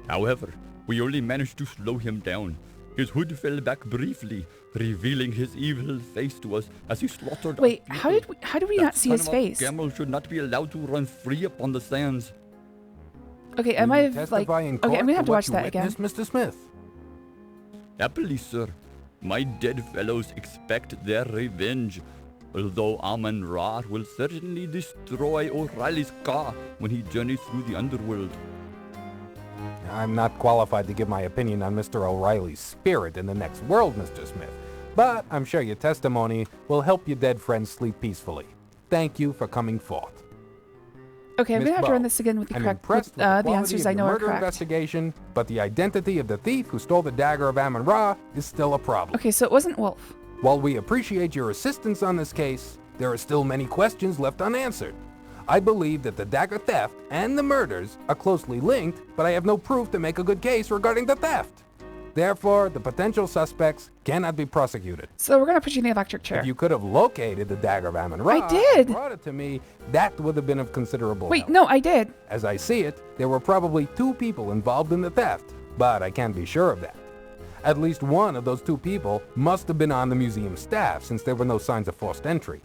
However, we only managed to slow him down. His hood fell back briefly, revealing his evil face to us as he slaughtered. Wait, our how people. did we That not see his son of a face? camel should not be allowed to run free upon the sands. Okay, I Will might you have like. testify in Okay, court I'm gonna have to what watch you that again. witnessed, Mr. Smith? Happily, sir. My dead fellows expect their revenge, although Amon-Ra will certainly destroy O'Reilly's car when he journeys through the underworld. I'm not qualified to give my opinion on Mr. O'Reilly's spirit in the next world, Mr. Smith, but I'm sure your testimony will help your dead friends sleep peacefully. Thank you for coming forth. Okay, I'm Miss gonna have to Bow, run this again with the I'm correct impressed with, with the the quality answers of I your know are murder correct. investigation, but the identity of the thief who stole the Dagger of Amon-Ra is still a problem. Okay, so it wasn't Wolf. While we appreciate your assistance on this case, there are still many questions left unanswered. I believe that the dagger theft and the murders are closely linked, but I have no proof to make a good case regarding the theft. Therefore, the potential suspects cannot be prosecuted. So we're gonna put you in the electric chair. If you could have located the Dagger of Amon-Ra I did. and brought it to me, that would have been of considerable Wait, help. no, I did. As I see it, there were probably 2 people involved in the theft, but I can't be sure of that. At least one of those 2 people must have been on the museum staff, since there were no signs of forced entry.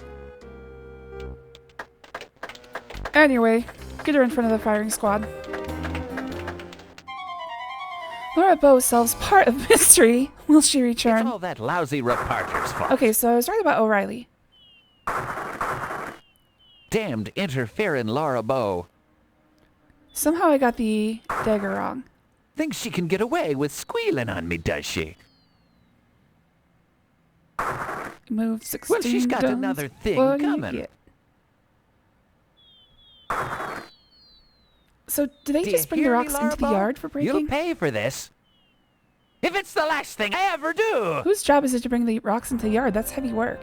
Anyway, get her in front of the firing squad. Laura Bow solves part of mystery. Will she return? It's all that lousy reporter's fault. Okay, so I was right about O'Reilly. Damned interfering Laura Bow. Somehow I got the dagger wrong. Thinks she can get away with squealing on me, does she? Move 16 Well, she's got guns. another thing What do you coming. get? So, do they Do just you bring the hear me, rocks Laura into the Bow? yard for breaking? You'll pay for this. If it's the last thing I ever do. Whose job is it to bring the rocks into the yard? That's heavy work.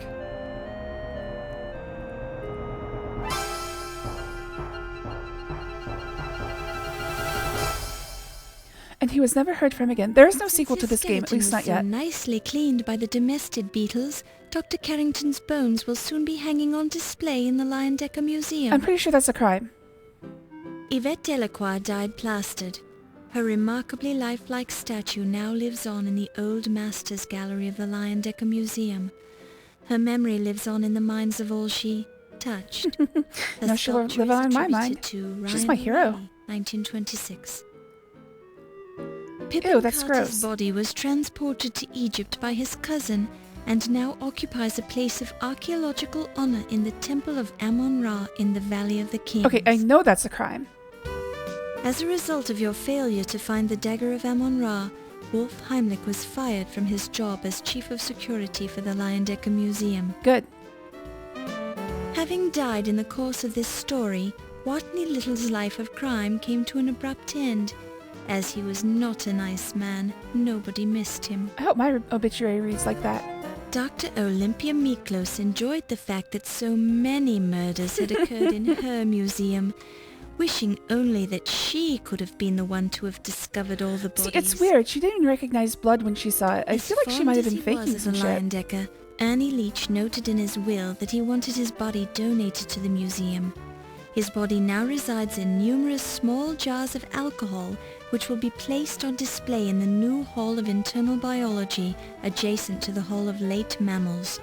And he was never heard from again. There is no Since sequel to his this game, at skeleton least was not so yet. nicely cleaned by the domestic beetles, Dr. Carrington's bones will soon be hanging on display in the Leyendecker Museum. I'm pretty sure that's a crime. Yvette Delacroix died plastered. Her remarkably lifelike statue now lives on in the Old Masters Gallery of the Leyendecker Museum. Her memory lives on in the minds of all she touched. Her No, she'll sculpture live is on in my attributed mind. to She's Ryan my hero. O'Reilly, 1926. Pippin Ew, that's Carter's gross. body was transported to Egypt by his cousin and now occupies a place of archaeological honor in the Temple of Amon-Ra in the Valley of the Kings. Okay, I know that's a crime. As a result of your failure to find the Dagger of Amon-Ra, Wolf Heimlich was fired from his job as Chief of Security for the Leyendecker Museum. Good. Having died in the course of this story, Watney Little's life of crime came to an abrupt end. As he was not a nice man, nobody missed him. I hope my obituary reads like that. Dr. Olympia Miklos enjoyed the fact that so many murders had occurred in her museum, wishing only that she could have been the one to have discovered all the bodies. See, it's weird. She didn't even recognize blood when she saw it. I feel like she might have been faking some shit. Leyendecker, Ernie Leach noted in his will that he wanted his body donated to the museum. His body now resides in numerous small jars of alcohol, which will be placed on display in the new Hall of Internal Biology, adjacent to the Hall of Late Mammals.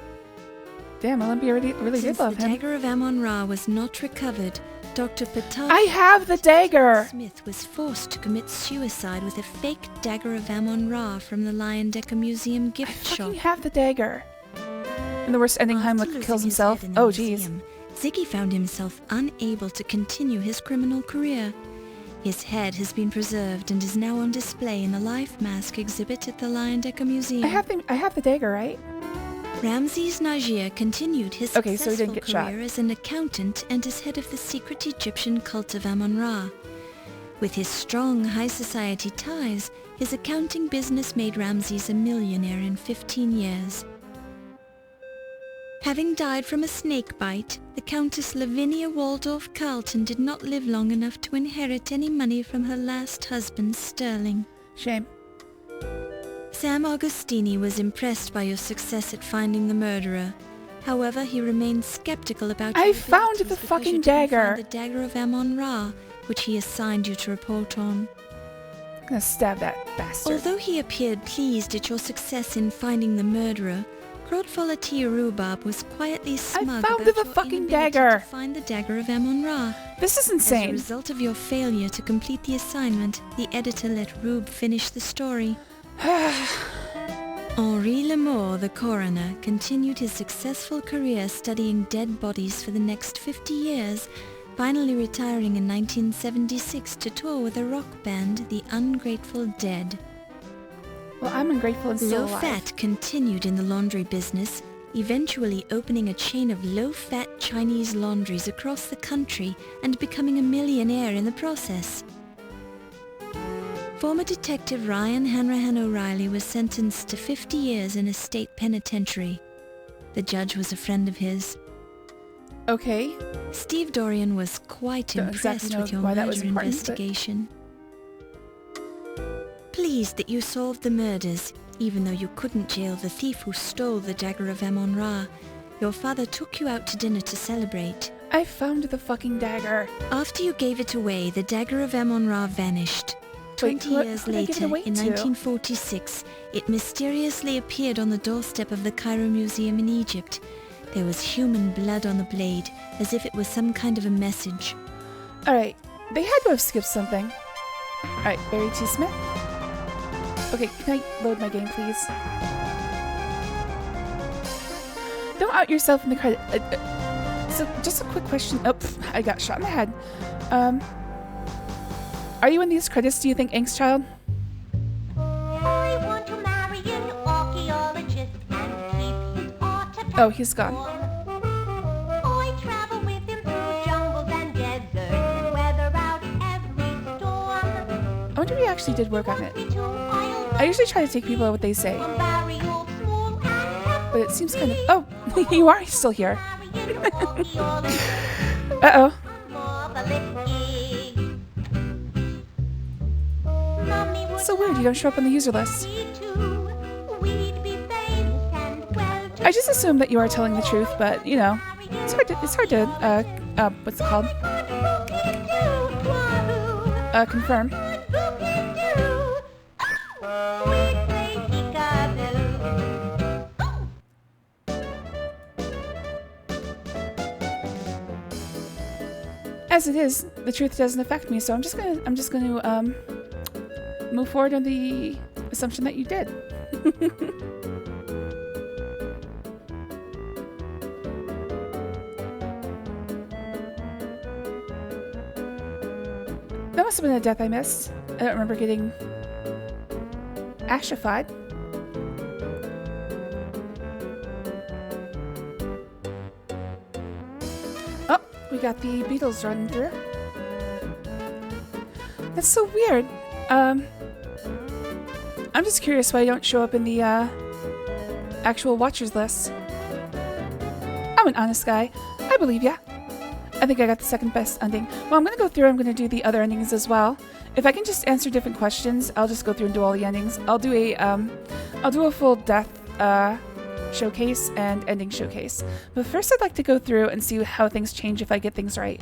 Damn, Olympia really Since did love the him. Dagger of Amon-Ra was not recovered, Dr. Pataki I have the dagger! Smith was forced to commit suicide with a fake Dagger of Amon-Ra from the Leyendecker Museum gift shop. You have the dagger. And the worst ending, After Heimlich losing kills his himself. head in the Oh, jeez. museum, Ziggy found himself unable to continue his criminal career. His head has been preserved and is now on display in the life mask exhibit at the Leyendecker Museum. I have the dagger, right? Ramses Najir continued his Okay, so he successful didn't get shot. career as an accountant and as head of the secret Egyptian cult of Amon-Ra. With his strong high society ties, his accounting business made Ramses a millionaire in 15 years. Having died from a snake bite, the Countess Lavinia Waldorf Carlton did not live long enough to inherit any money from her last husband, Sterling. Shame. Sam Augustini was impressed by your success at finding the murderer. However, he remained skeptical about your I found abilities the because fucking you didn't dagger. find the Dagger of Amon-Ra, which he assigned you to report on. I'm gonna stab that bastard. Although he appeared pleased at your success in finding the murderer, Crodfolatia Rhubarb was quietly smug found about the your fucking inability dagger. to find the Dagger of Amon-Ra. This is As a insane. result of your failure to complete the assignment, the editor let Rube finish the story. Henri Lamour, the coroner, continued his successful career studying dead bodies for the next 50 years, finally retiring in 1976 to tour with a rock band, the Ungrateful Dead. Well, I'm ungrateful and still alive. Low-Fat continued in the laundry business, eventually opening a chain of low-fat Chinese laundries across the country and becoming a millionaire in the process. Former Detective Ryan Hanrahan O'Reilly was sentenced to 50 years in a state penitentiary. The judge was a friend of his. Okay. Steve Dorian was quite Don't impressed exactly know with your why that was murder important, but- investigation. Pleased that you solved the murders, even though you couldn't jail the thief who stole the Dagger of Amon-Ra, your father took you out to dinner to celebrate. I found the fucking dagger. After you gave it away, the Dagger of Amon-Ra vanished. 20 years who did I give it later, away in to? 1946, it mysteriously appeared on the doorstep of the Cairo Museum in Egypt. There was human blood on the blade, as if it was some kind of a message. Alright, they had to have skipped something. Alright, Barry T. Smith. Okay, can I load my game, please? Don't out yourself in the credit. So, just a quick question. Oh, I got shot in the head. Are you in these credits, do you think, Angst Child? I want to marry an archaeologist and keep his artifacts. Oh, he's gone. I travel with him through jungles and deserts and weather out every storm. I wonder if he actually did work on it. I usually try to take people at what they say. But it seems kind of... Oh, you are still here. Uh-oh. That's so weird. You don't show up on the user list. I just assume that you are telling the truth, but you know, it's hard to what's it called? Confirm. As it is, the truth doesn't affect me, so I'm just gonna move forward on the assumption that you did. That must have been a death I missed. I don't remember getting ashified. Oh, we got the beetles running through. That's so weird. I'm just curious why I don't show up in the actual watchers list. I'm an honest guy. I believe ya. I think I got the second best ending. Well, I'm gonna go through. I'm gonna do the other endings as well. If I can just answer different questions, I'll just go through and do all the endings. I'll do a full death showcase and ending showcase. But first, I'd like to go through and see how things change if I get things right,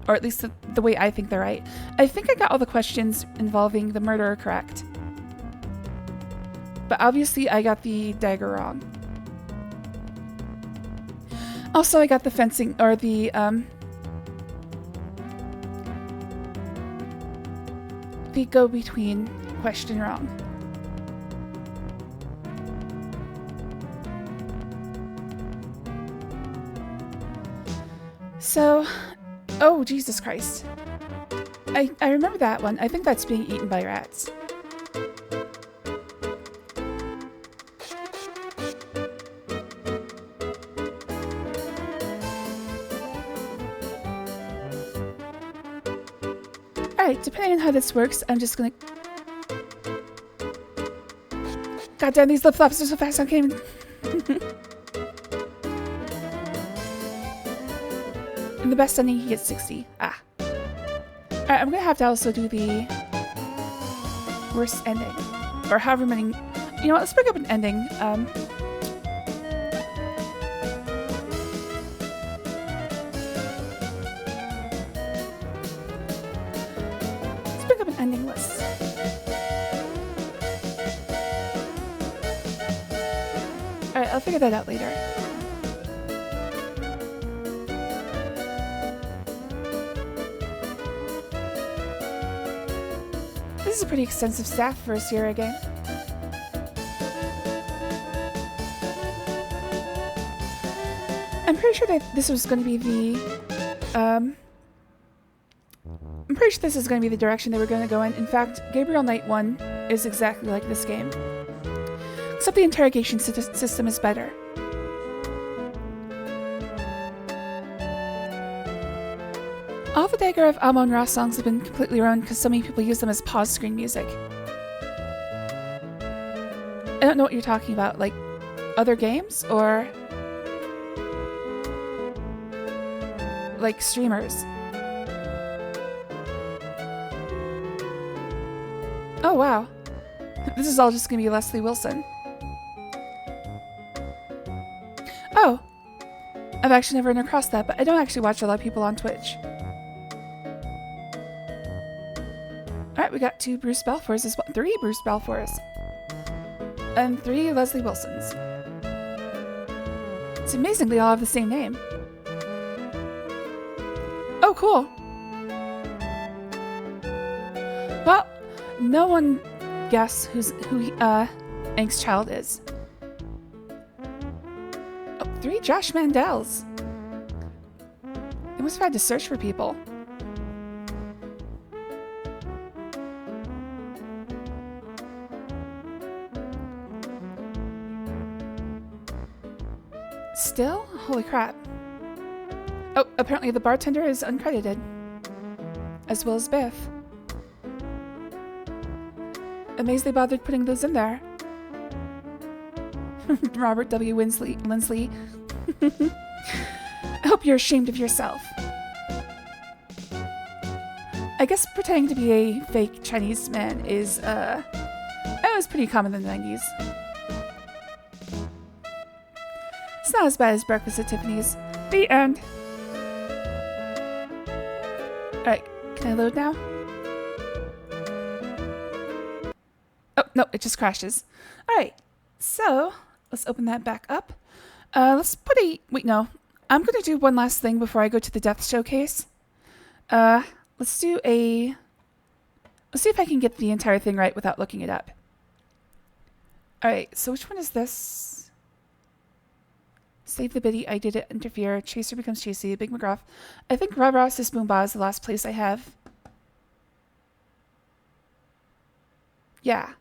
or at least the way I think they're right. I think I got all the questions involving the murderer correct, but obviously I got the dagger wrong. Also, I got the fencing or the go-between question wrong. So, oh Jesus Christ. I remember that one. I think that's being eaten by rats. Alright, depending on how this works, I'm just gonna... God damn, these lip-flops are so fast, I can't even... In the best ending, he gets 60. Ah. Alright, I'm gonna have to also do the... worst ending. Or however many... You know what, let's bring up an ending. Ending list. Alright, I'll figure that out later. This is a pretty extensive staff for a Sierra game. I'm pretty sure that this was going to be the I'm pretty sure this is going to be the direction they were going to go in. In fact, Gabriel Knight 1 is exactly like this game. Except the interrogation system is better. All the Dagger of Amon Ra songs have been completely ruined because so many people use them as pause screen music. I don't know what you're talking about, like other games or like streamers. Oh wow, this is all just gonna be Leslie Wilson. Oh, I've actually never run across that, but I don't actually watch a lot of people on Twitch. Alright, we got 2 Bruce Balfours as well. 3 Bruce Balfours. And 3 Leslie Wilsons. It's amazing they all have the same name. Oh, cool. Well, no one guess who Ank's child is. Oh, 3 Josh Mandels. They must have had to search for people. Still? Holy crap. Oh, apparently the bartender is uncredited. As well as Biff. Amazed they bothered putting those in there. Robert W. Lindsley. I hope you're ashamed of yourself. I guess pretending to be a fake Chinese man is, it was pretty common in the 90s. It's not as bad as breakfast at Tiffany's. The end. Alright, can I load now? Oh, no, it just crashes. Alright, so let's open that back up. Let's put a... Wait, no. I'm going to do one last thing before I go to the Death Showcase. Let's do a... Let's see if I can get the entire thing right without looking it up. Alright, so which one is this? Save the biddy, I did it, interfere, Chaser becomes Chasey, Big McGruff. I think Rob Ross is Boomba is the last place I have. Yeah.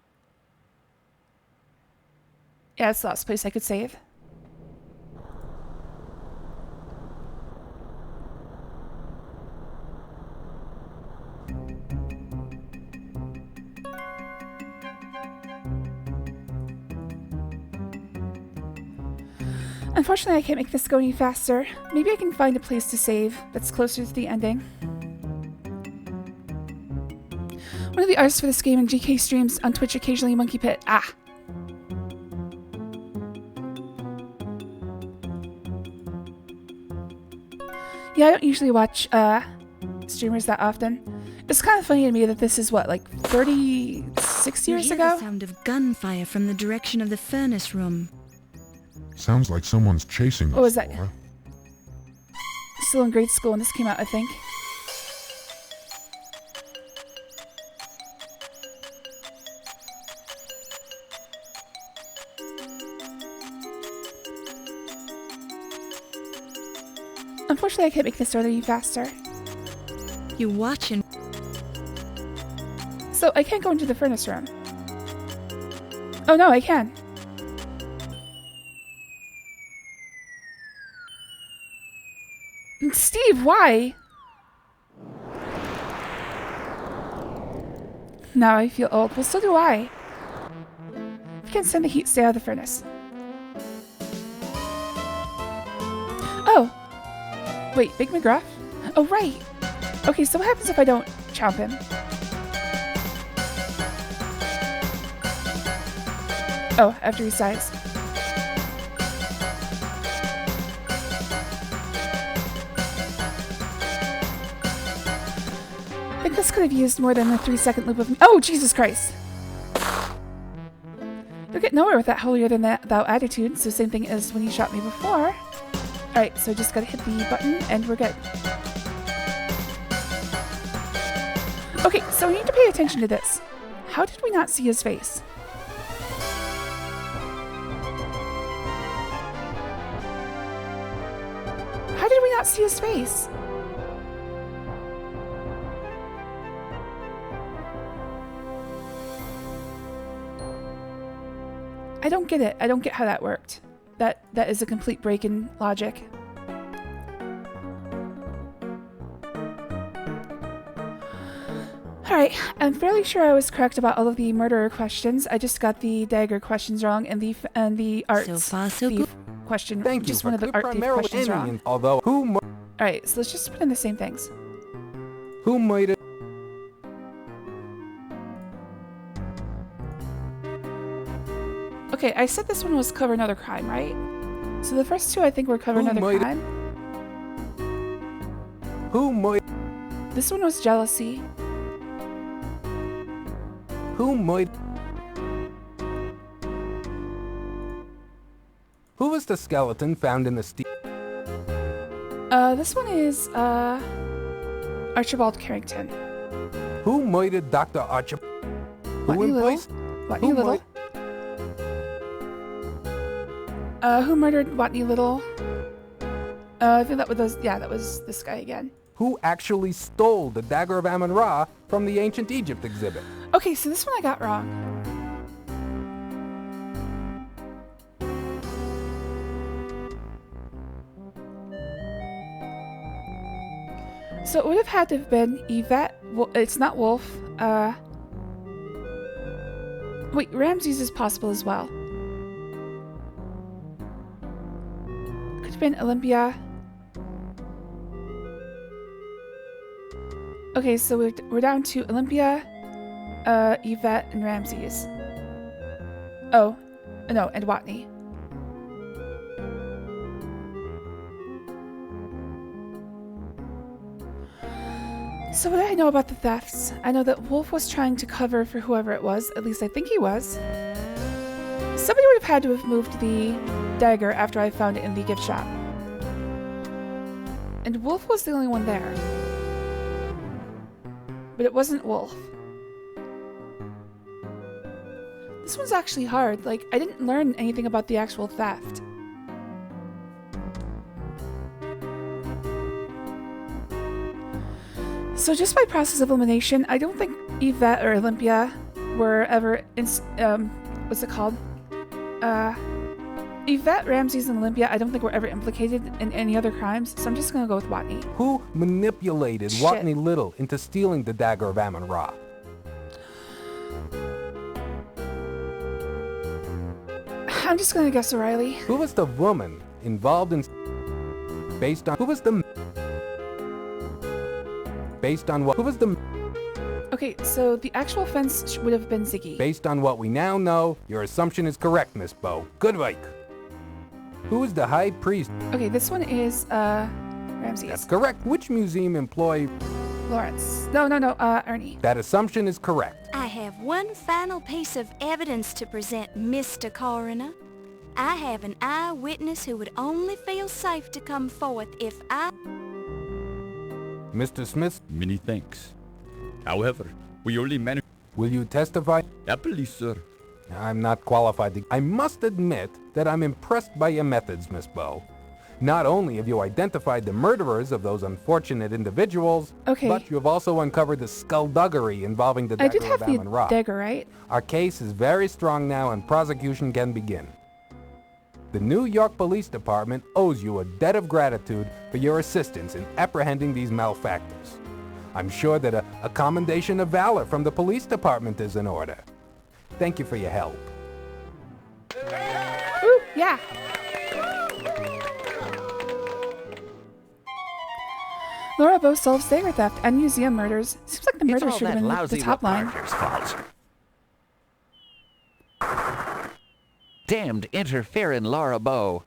Yeah, it's the last place I could save. Unfortunately, I can't make this go any faster. Maybe I can find a place to save that's closer to the ending. One of the artists for this game and GK streams on Twitch occasionally Monkey Pit. Ah! Yeah, I don't usually watch streamers that often. It's kind of funny to me that this is what, like 36 years You hear ago? the sound of gunfire from the direction of the furnace room. Sounds like someone's chasing us. What was that? Laura. Still in grade school when this came out, I think. Unfortunately, I can't make this any faster. You watch and... So, I can't go into the furnace room. Oh no, I can. Steve, why? Now I feel old. Well, so do I. If you can't stand the heat, stay out of the furnace. Oh. Wait, Big McGruff? Oh, right. Okay, so what happens if I don't chomp him? Oh, after he sighs. I think this could have used more than a 3-second loop of me. Oh, Jesus Christ! You'll get nowhere with that holier than thou attitude, so same thing as when you shot me before. Alright, so just gotta hit the button and we're good. Okay, so we need to pay attention to this. How did we not see his face? How did we not see his face? I don't get it. I don't get how that worked. That is a complete break in logic. Alright, I'm fairly sure I was correct about all of the murderer questions. I just got the dagger questions wrong and the art So far, so good. question. Thank you just for one of the art thief primarily questions wrong. ending, although who Alright, so let's just put in the same things. who might it? Okay, I said this one was cover another crime, right? So the first two I think were cover Who another might- crime. Who might? This one was jealousy. Who might? Who was the skeleton found in the steel? This one is Archibald Carrington. Who murdered Dr. Archibald? Who Watney Little. emplaced? Watney Who Little. Who murdered Watney Little? I think that was this guy again. Who actually stole the Dagger of Amon Ra from the Ancient Egypt exhibit? Okay, so this one I got wrong. So it would have had to have been Yvette. Well, it's not Wolf. Wait, Ramses is possible as well. Could have been Olympia. Okay, so we're down to Olympia, Yvette, and Ramses. Oh, no, and Watney. So what do I know about the thefts? I know that Wolf was trying to cover for whoever it was. At least I think he was. Somebody would have had to have moved the dagger after I found it in the gift shop. And Wolf was the only one there. But it wasn't Wolf. This one's actually hard. Like, I didn't learn anything about the actual theft. So just by process of elimination, I don't think Yvette or Olympia were ever, what's it called? Yvette, Ramses, and Olympia, I don't think were ever implicated in any other crimes, so I'm just gonna go with Watney. Who manipulated Watney Little into stealing the Dagger of Amon Ra? I'm just gonna guess O'Reilly. Who was the woman involved in... Based on... Who was the... Based on what... Who was the... Okay, so the actual offense would have been Ziggy. Based on what we now know, your assumption is correct, Miss Bow. Good work. Who is the high priest? Okay, this one is, Ramses. That's correct. Which museum employee... Lawrence. No, Ernie. That assumption is correct. I have one final piece of evidence to present, Mr. Coroner. I have an eyewitness who would only feel safe to come forth if I... Mr. Smith? Many thanks. However, we only managed... Will you testify? Happily, sir. I'm not qualified to... I must admit that I'm impressed by your methods, Miss Bow. Not only have you identified the murderers of those unfortunate individuals, okay, but you have also uncovered the skullduggery involving the Dagger of Amon Ra. I did have the dagger, right? Our case is very strong now and prosecution can begin. The New York Police Department owes you a debt of gratitude for your assistance in apprehending these malefactors. I'm sure that a commendation of valor from the police department is in order. Thank you for your help. Ooh, yeah. Laura Bow solves dagger theft and museum murders. Seems like the murder should have been the top line. Fault. Damned interfering Laura Bow.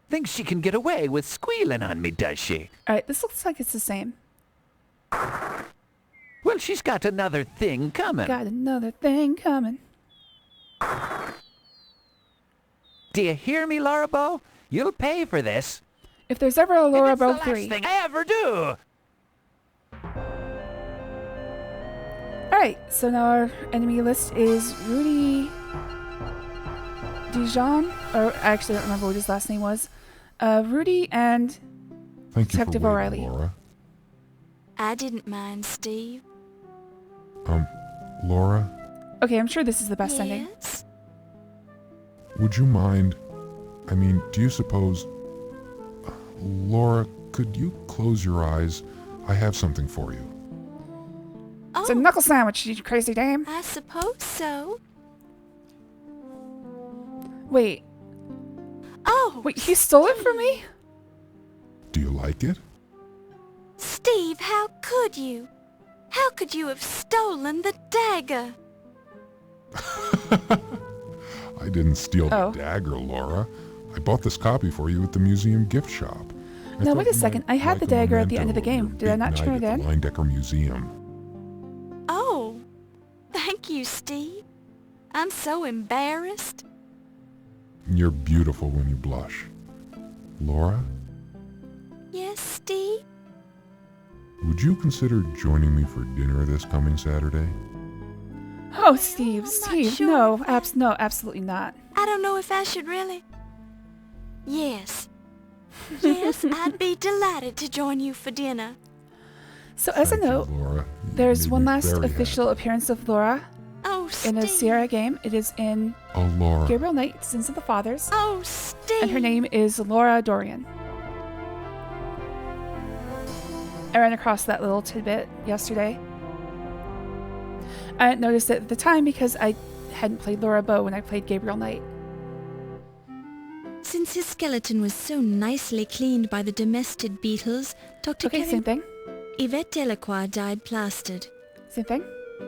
Thinks she can get away with squealing on me, does she? Alright, this looks like it's the same. Well, she's got another thing coming. Got another thing coming. Do you hear me, Laura Bow? You'll pay for this. If there's ever a Laura Bow 3. It's the last thing I ever do. Alright, so now our enemy list is Rudy Dijon, or I actually don't remember what his last name was. Rudy and Detective O'Reilly. Laura. I didn't mind, Steve. Laura? Okay, I'm sure this is the best ending. Yes? Would you mind... I mean, do you suppose... Laura, could you close your eyes? I have something for you. Oh, it's a knuckle sandwich, you crazy dame. I suppose so. Wait. Oh! Wait, he stole it from me? Do you like it? Steve, how could you? How could you have stolen the dagger? I didn't steal the dagger, Laura. I bought this copy for you at the museum gift shop. Now wait a second, I had the dagger at the end of the game. Did I not turn it in? The Linedecker Museum. Oh, thank you, Steve. I'm so embarrassed. You're beautiful when you blush. Laura? Yes, Steve? Would you consider joining me for dinner this coming Saturday? Oh, Steve, no, absolutely not. I don't know if I should really. Yes. Yes, I'd be delighted to join you for dinner. So as a note, Laura, there's one last official appearance of Laura in a Sierra game. It is in Laura. Gabriel Knight, Sins of the Fathers. Oh, Steve. And her name is Laura Dorian. I ran across that little tidbit yesterday. I didn't notice it at the time because I hadn't played Laura Bow when I played Gabriel Knight. Since his skeleton was so nicely cleaned by the domestic beetles, Dr. Okay, Kevin same thing. Yvette Delacroix died plastered. Same thing.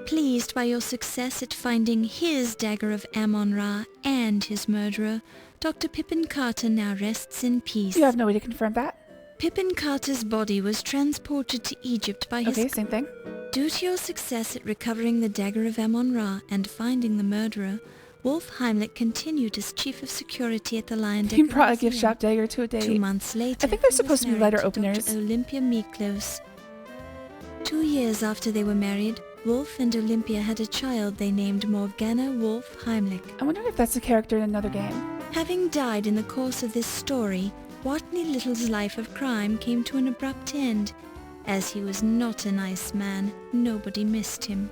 Pleased by your success at finding his Dagger of Amon-Ra and his murderer, Dr. Pippin Carter now rests in peace. You have no way to confirm that. Pippin Carter's body was transported to Egypt by his... Okay, same thing. Due to your success at recovering the Dagger of Amon-Ra and finding the murderer, Wolf Heimlich continued as chief of security at the Lion Decker You brought a Museum. gift shop dagger to a date. 2 months later, I think they're he was supposed to be married letter to openers. Dr. Olympia Miklos. 2 years after they were married, Wolf and Olympia had a child they named Morgana Wolf Heimlich. I wonder if that's a character in another game. Having died in the course of this story, Watney Little's life of crime came to an abrupt end. As he was not a nice man, nobody missed him.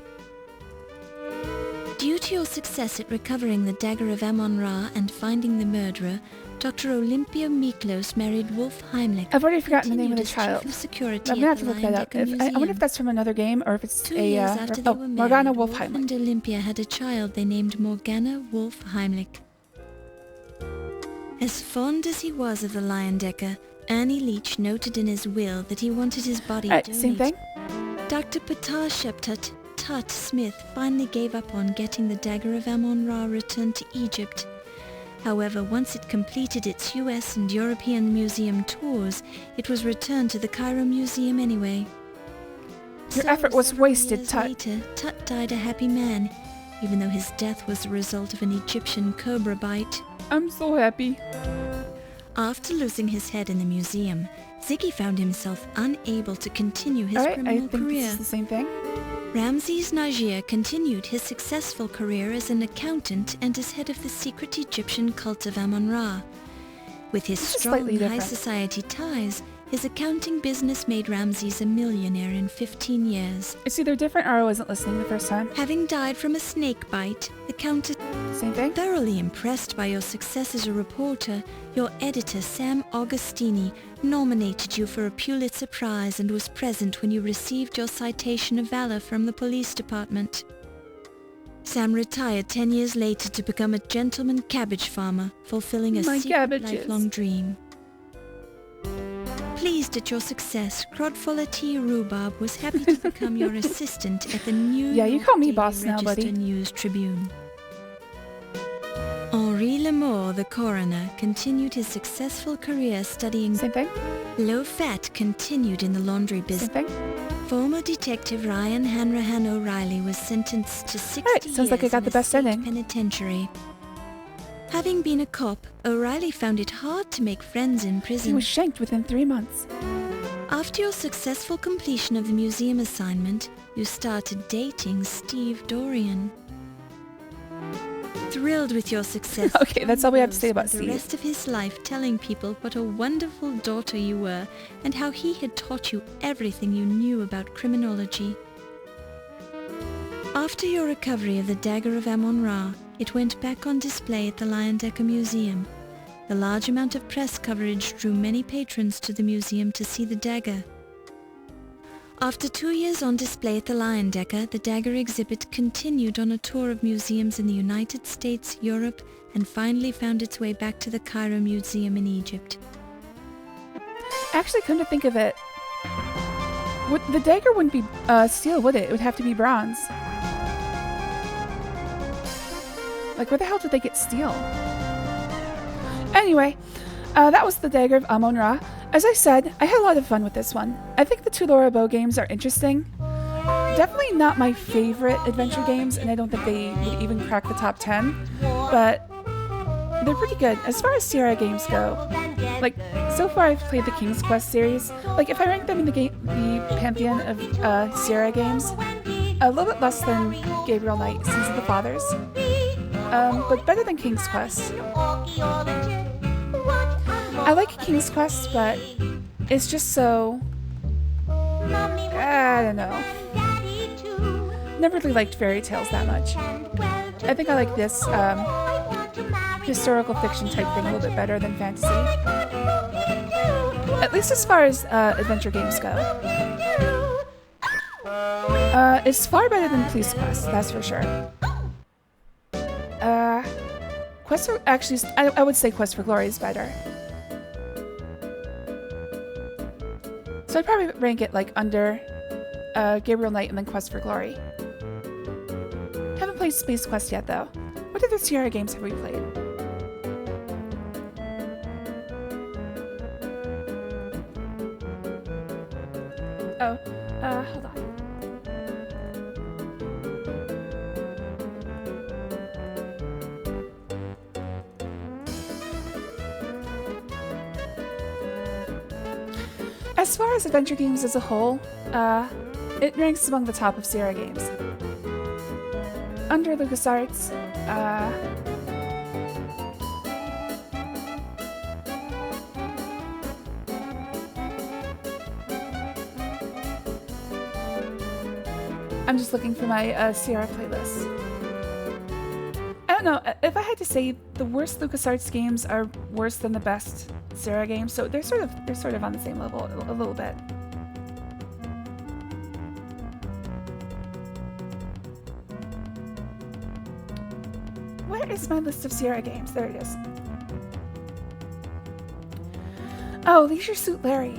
Due to your success at recovering the Dagger of Amon-Ra and finding the murderer, Dr. Olympia Miklos married Wolf Heimlich. I've already forgotten the name of the continued as child. chief of security I'm gonna at have to the look that Lion up. Decker I wonder Museum. if that's from another game or if it's 2 a years after they were married, Morgana Wolf Wolf Heimlich. and Olympia had a child they named Morgana Wolf Heimlich. As fond as he was of the Lion Decker, Ernie Leach noted in his will that he wanted his body Alright, same thing. Dr. Patar Sheptut Tut Smith finally gave up on getting the Dagger of Amon-Ra returned to Egypt. However, once it completed its US and European museum tours, it was returned to the Cairo Museum anyway. Your effort was several wasted, years Tut. Later, Tut died a happy man, even though his death was the result of an Egyptian cobra bite. I'm so happy. After losing his head in the museum, Ziggy found himself unable to continue his Alright, I criminal think career. this is the same thing. Ramses Najir continued his successful career as an accountant and as head of the secret Egyptian cult of Amon-Ra. With his This is strong slightly high different. society ties, his accounting business made Ramses a millionaire in 15 years. It's either different or I wasn't listening the first time. Having died from a snake bite, the Count... Same thing. Thoroughly impressed by your success as a reporter, your editor Sam Augustini nominated you for a Pulitzer Prize and was present when you received your citation of valor from the police department. Sam retired 10 years later to become a gentleman cabbage farmer, fulfilling a My secret cabbages. lifelong dream. Pleased at your success, Crodfuller T. Rhubarb was happy to become your assistant at the New Yeah, you York call me Daily boss now, Register buddy. News Tribune. Henri Lamour, the coroner, continued his successful career studying... Same thing. Low Fat continued in the laundry Same business. thing. Former detective Ryan Hanrahan O'Reilly was sentenced to 60 Alright, sounds like I years got in the a best state ending. penitentiary. Having been a cop, O'Reilly found it hard to make friends in He prison. was shanked within 3 months. After your successful completion of the museum assignment, you started dating Steve Dorian. Thrilled with your success, Okay, that's all we have to say about spent the Steve. rest of his life telling people what a wonderful daughter you were and how he had taught you everything you knew about criminology. After your recovery of the Dagger of Amon-Ra, it went back on display at the Lion Decker Museum. The large amount of press coverage drew many patrons to the museum to see the dagger. After 2 years on display at the Lion Decker, the dagger exhibit continued on a tour of museums in the United States, Europe, and finally found its way back to the Cairo Museum in Egypt. Actually, come to think of it, the dagger wouldn't be steel, would it? It would have to be bronze. Like, where the hell did they get steel? Anyway, that was the Dagger of Amon-Ra. As I said, I had a lot of fun with this one. I think the two Laura Bow games are interesting. Definitely not my favorite adventure games, and I don't think they would even crack the top 10, but they're pretty good. As far as Sierra games go, like, so far I've played the King's Quest series. Like, if I rank them in the pantheon of Sierra games, a little bit less than Gabriel Knight, Sins of the Fathers, but better than King's Quest. I like King's Quest, but it's just so... I don't know. Never really liked fairy tales that much. I think I like this historical fiction type thing a little bit better than fantasy. At least as far as adventure games go. It's far better than Police Quest, that's for sure. Quest for... Actually, I would say Quest for Glory is better. So I'd probably rank it like under Gabriel Knight and then Quest for Glory. Haven't played Space Quest yet, though. What other Sierra games have we played? Oh, hold on. As far as adventure games as a whole, it ranks among the top of Sierra games. Under LucasArts, I'm just looking for my Sierra playlist. I don't know, if I had to say, the worst LucasArts games are worse than the best Sierra games, so they're sort of on the same level a little bit. Where is my list of Sierra games? There it is. Oh, Leisure Suit Larry.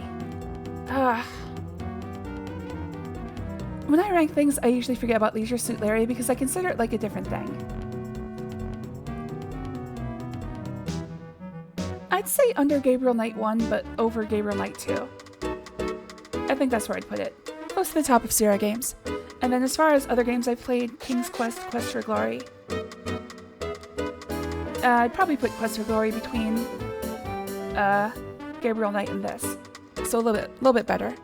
When I rank things, I usually forget about Leisure Suit Larry because I consider it like a different thing. I'd say under Gabriel Knight 1, but over Gabriel Knight 2. I think that's where I'd put it. Close to the top of Sierra games. And then as far as other games I've played, King's Quest, Quest for Glory. I'd probably put Quest for Glory between Gabriel Knight and this. So a little bit better.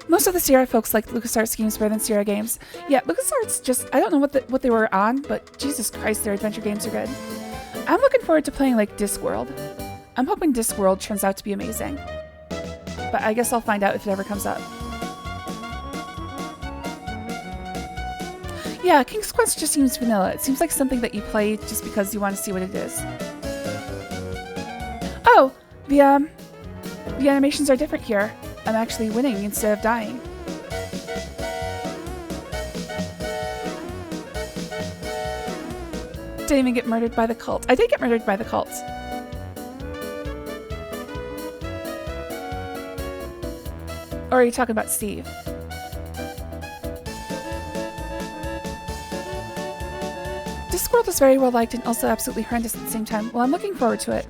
Most of the Sierra folks like LucasArts games better than Sierra games. Yeah, LucasArts just, I don't know what they were on, but Jesus Christ, their adventure games are good. I'm looking forward to playing like Discworld. I'm hoping Discworld turns out to be amazing. But I guess I'll find out if it ever comes up. Yeah, King's Quest just seems vanilla. It seems like something that you play just because you want to see what it is. Oh, the animations are different here. I'm actually winning instead of dying. Didn't even get murdered by the cult. I did get murdered by the cult. Or are you talking about Steve? Discworld is very well liked and also absolutely horrendous at the same time. Well, I'm looking forward to it.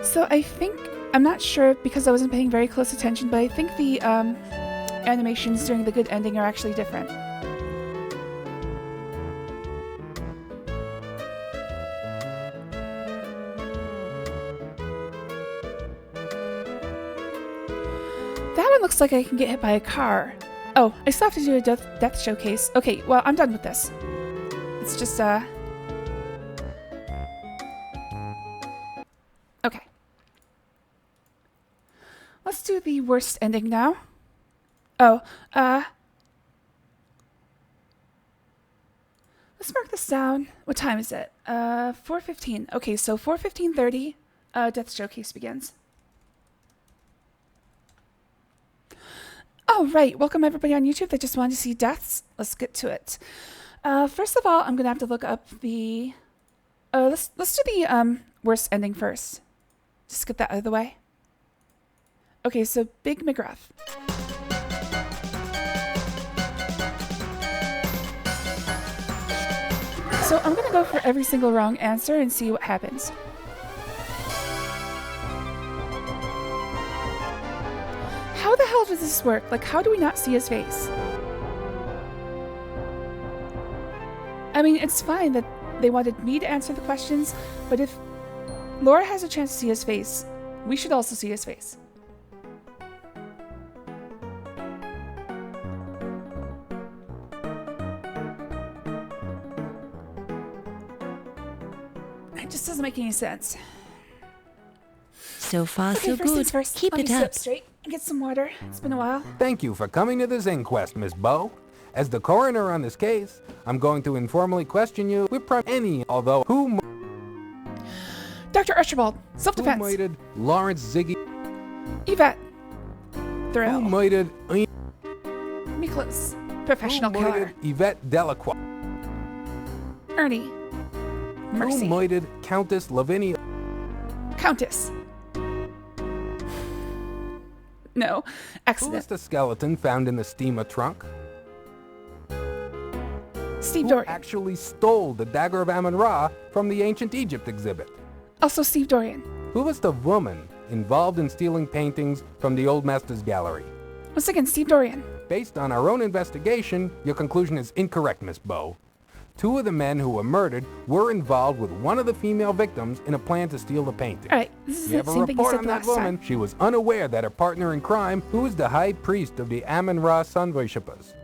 So I think, I'm not sure because I wasn't paying very close attention, but I think the animations during the good ending are actually different. That one looks like I can get hit by a car. Oh, I still have to do a death showcase. Okay, well, I'm done with this. It's just, okay. Let's do the worst ending now. Oh, let's mark this down. What time is it? 4:15. Okay, so 4:15:30, death showcase begins. Oh, right. Welcome everybody on YouTube that just wanted to see deaths. Let's get to it. First of all, I'm going to have to look up the... let's do the worst ending first. Just get that out of the way. Okay, so Big McGruff. So I'm going to go for every single wrong answer and see what happens. How the hell does this work? Like, how do we not see his face? I mean, it's fine that they wanted me to answer the questions, but if Laura has a chance to see his face, we should also see his face. It just doesn't make any sense. So far, Okay, so first good. things first. Keep Let it me sit up. up straight and get some water. It's been a while. Thank you for coming to this inquest, Miss Bow. As the coroner on this case, I'm going to informally question you with although who Dr. Archibald, self-defense. murdered Lawrence Ziggy? Yvette. thrill. Who murdered Miklos, professional Who killer. murdered Yvette Delacroix? Ernie. Mercy. Who murdered Countess Lavinia? Countess. No. Who Accident. is the skeleton found in the steamer trunk? Steve Who Dorian. actually stole the Dagger of Amon-Ra from the Ancient Egypt exhibit? Also Steve Dorian. Who was the woman involved in stealing paintings from the Old Masters Gallery? Once again, Steve Dorian. Based on our own investigation, your conclusion is incorrect, Miss Bow. 2 of the men who were murdered were involved with one of the female victims in a plan to steal the painting. Alright, this is We the have a same thing you report said on that last woman. time. She was unaware that her partner in crime, who is the high priest of the Amon-Ra sun worshippers.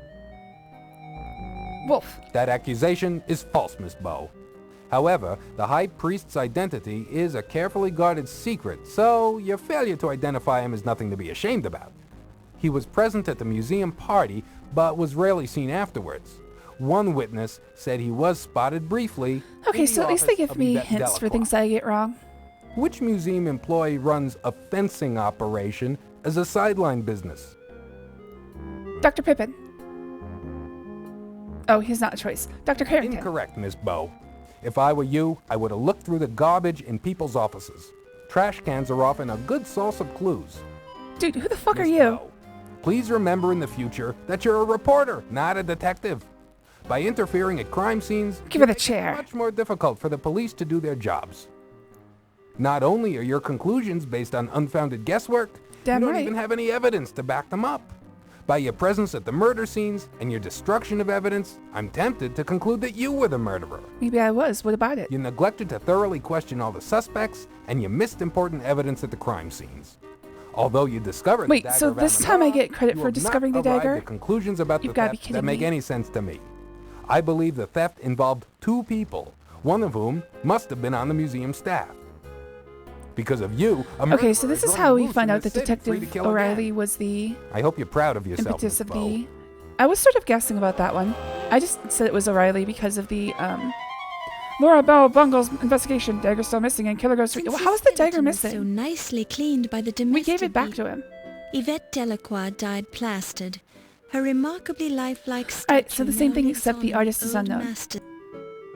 Wolf. That accusation is false, Miss Bow. However, the high priest's identity is a carefully guarded secret, so your failure to identify him is nothing to be ashamed about. He was present at the museum party, but was rarely seen afterwards. One witness said he was spotted briefly. Okay, in the so at least they office give of me Yvette hints for Delacroix. things that I get wrong. Which museum employee runs a fencing operation as a sideline business? Dr. Pippin. Oh, he's not a choice. Dr. Carrington. Incorrect, Miss Bow. If I were you, I would have looked through the garbage in people's offices. Trash cans are often a good source of clues. Dude, who the fuck are Miss you? Bow, please remember in the future that you're a reporter, not a detective. By interfering at crime scenes, Give her the you make it chair. much more difficult for the police to do their jobs. Not only are your conclusions based on unfounded guesswork, Damn you don't right. even have any evidence to back them up. By your presence at the murder scenes and your destruction of evidence, I'm tempted to conclude that you were the murderer. Maybe I was. What about it? You neglected to thoroughly question all the suspects, and you missed important evidence at the crime scenes. Although you discovered Wait, the Dagger so of this Amon-Ra, time I get credit you for have not discovering the arrived dagger? at conclusions about You've the gotta be theft kidding that make me. any sense to me. I believe the theft involved 2 people, one of whom must have been on the museum staff. Because of you, a Okay, so murderer this is running how we loose find in out this that city, free to Detective kill again. O'Reilly was the I hope you're proud of yourself, impetus Miss of Bow. the... I was sort of guessing about that one. I just said it was O'Reilly because of the, Laura Bell Bungle's investigation. Dagger still missing and killer goes free. Since Well, his how is the dagger skeleton was so missing? nicely cleaned by the We domestic gave it back people, to him. Yvette Delacroix died plastered. Her remarkably lifelike statue Alright, so the same now thing lives except the on artist is Old unknown. Master.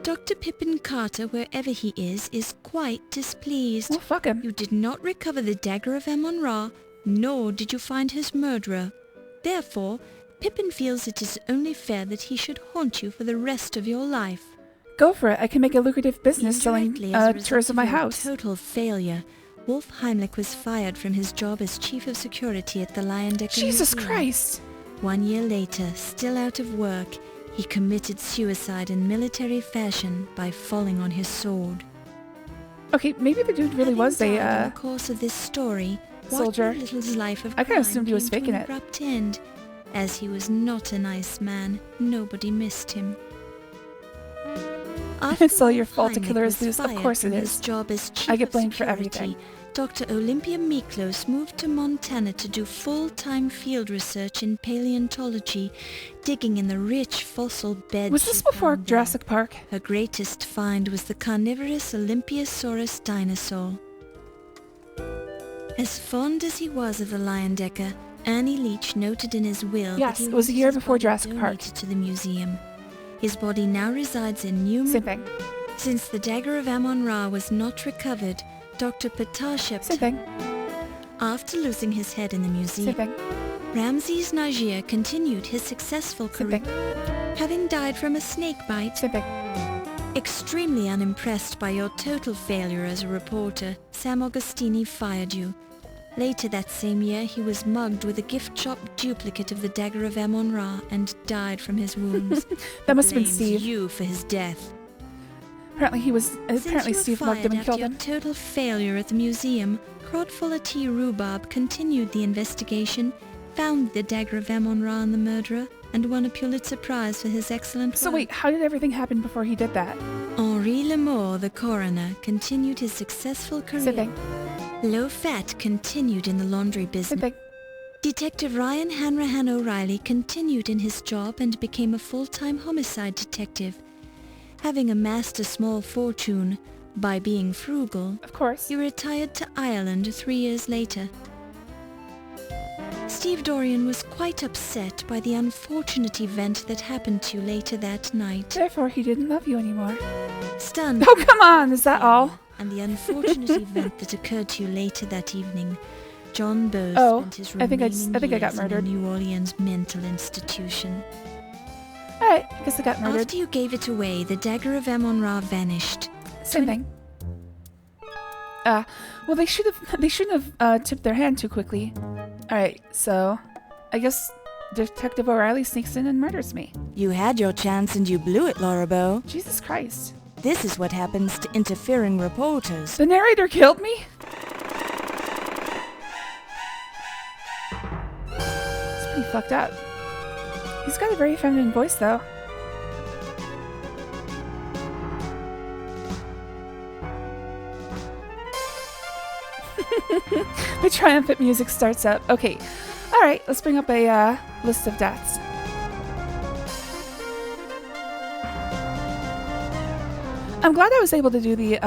Dr. Pippin Carter, wherever he is quite displeased. Well, fuck him. You did not recover the Dagger of Amon-Ra, nor did you find his murderer. Therefore, Pippin feels it is only fair that he should haunt you for the rest of your life. Go for it. I can make a lucrative business selling Indirectly, as a result tours of my your house. total failure, Wolf Heimlich was fired from his job as chief of security at the Leyendecker Jesus Museum. Christ. 1 year later, still out of work, he committed suicide in military fashion by falling on his sword. Okay, maybe the dude really Having was died in a, the course of this story, soldier. Wharton Little's life of I kinda crime assumed he was came to faking an it. abrupt end. As he was not a nice man, nobody missed him. It's all your Wolf fault the Heimlich killer is was loose. Of fired course it from his is. job as chief I get of blamed for security, everything. Dr. Olympia Miklos moved to Montana to do full-time field research in paleontology, digging in the rich fossil beds. Was this she before found there. Jurassic Park? Her greatest find was the carnivorous Olympiasaurus dinosaur. As fond as he was of the Leyendecker, Ernie Leach noted in his will Yes, that he it was a wanted year his before body Jurassic Park. donated to the museum. His body now resides in New Same thing. Since the Dagger of Amon-Ra was not recovered, Dr. Same Patashep, thing. after losing his head in the Same museum, thing. Ramses Najir continued his successful Same career, thing. having died from a snake bite. Same thing. Extremely unimpressed by your total failure as a reporter, Sam Augustini fired you. Later that same year, he was mugged with a gift shop duplicate of the Dagger of Amon-Ra and died from his wounds. That must have been Blames Steve. you for his death. Apparently Since Steve you were mugged him fired and killed after him. your total failure at the museum, Crodfuller T. Rhubarb continued the investigation, found the Dagger of Amon-Ra and the murderer, and won a Pulitzer Prize for his excellent work. So wait, how did everything happen before he did that? Henri Lemore, the coroner, continued his successful career. Same thing. Low Fat continued in the laundry Same business. thing. Detective Ryan Hanrahan O'Reilly continued in his job and became a full-time homicide detective. Having amassed a small fortune by being frugal, Of course. he retired to Ireland 3 years later. Steve Dorian was quite upset by the unfortunate event that happened to you later that night. Therefore, he didn't love you anymore. Stunned. Oh, come on! Is that all? And the unfortunate event that occurred to you later that evening, John Burr spent his I think I got years murdered. in a New Orleans mental institution. Alright, I guess I got murdered. After you gave it away, the Dagger of Amon vanished. Same thing. Well, they shouldn't have tipped their hand too quickly. Alright, so I guess Detective O'Reilly sneaks in and murders me. You had your chance and you blew it, Larabeau. Jesus Christ. This is what happens to interfering reporters. The narrator killed me? It's pretty fucked up. He's got a very feminine voice, though. The triumphant music starts up. Okay. Alright, let's bring up a list of deaths. I'm glad I was able to do the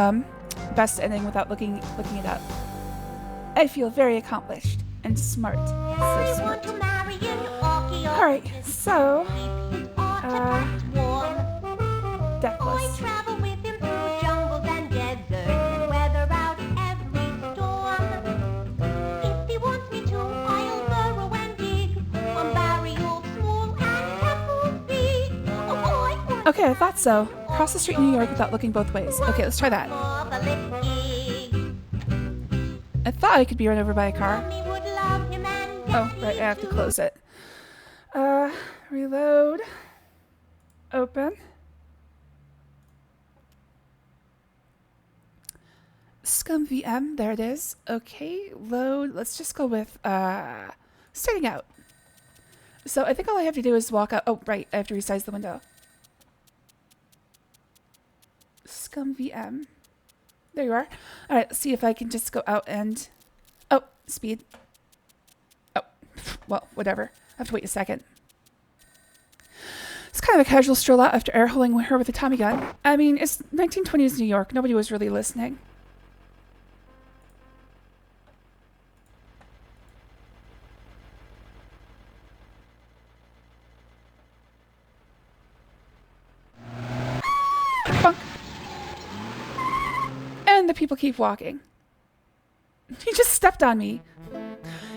best ending without looking it up. I feel very accomplished and smart. So smart. Alright, so deathless. Okay, I thought so. Cross the street in New York without looking both ways. Okay, let's try that. I thought I could be run over by a car. Oh, right, I have to close it. Reload. Open. Scum VM, there it is. Okay, load. Let's just go with, starting out. So I think all I have to do is walk out. Oh, right, I have to resize the window. Scum VM. There you are. Alright, let's see if I can just go out and... Oh, speed. Oh, well, whatever. I have to wait a second. It's kind of a casual stroll out after air holing her with a Tommy gun. I mean, it's 1920s New York. Nobody was really listening. Bunk. And the people keep walking. He just stepped on me.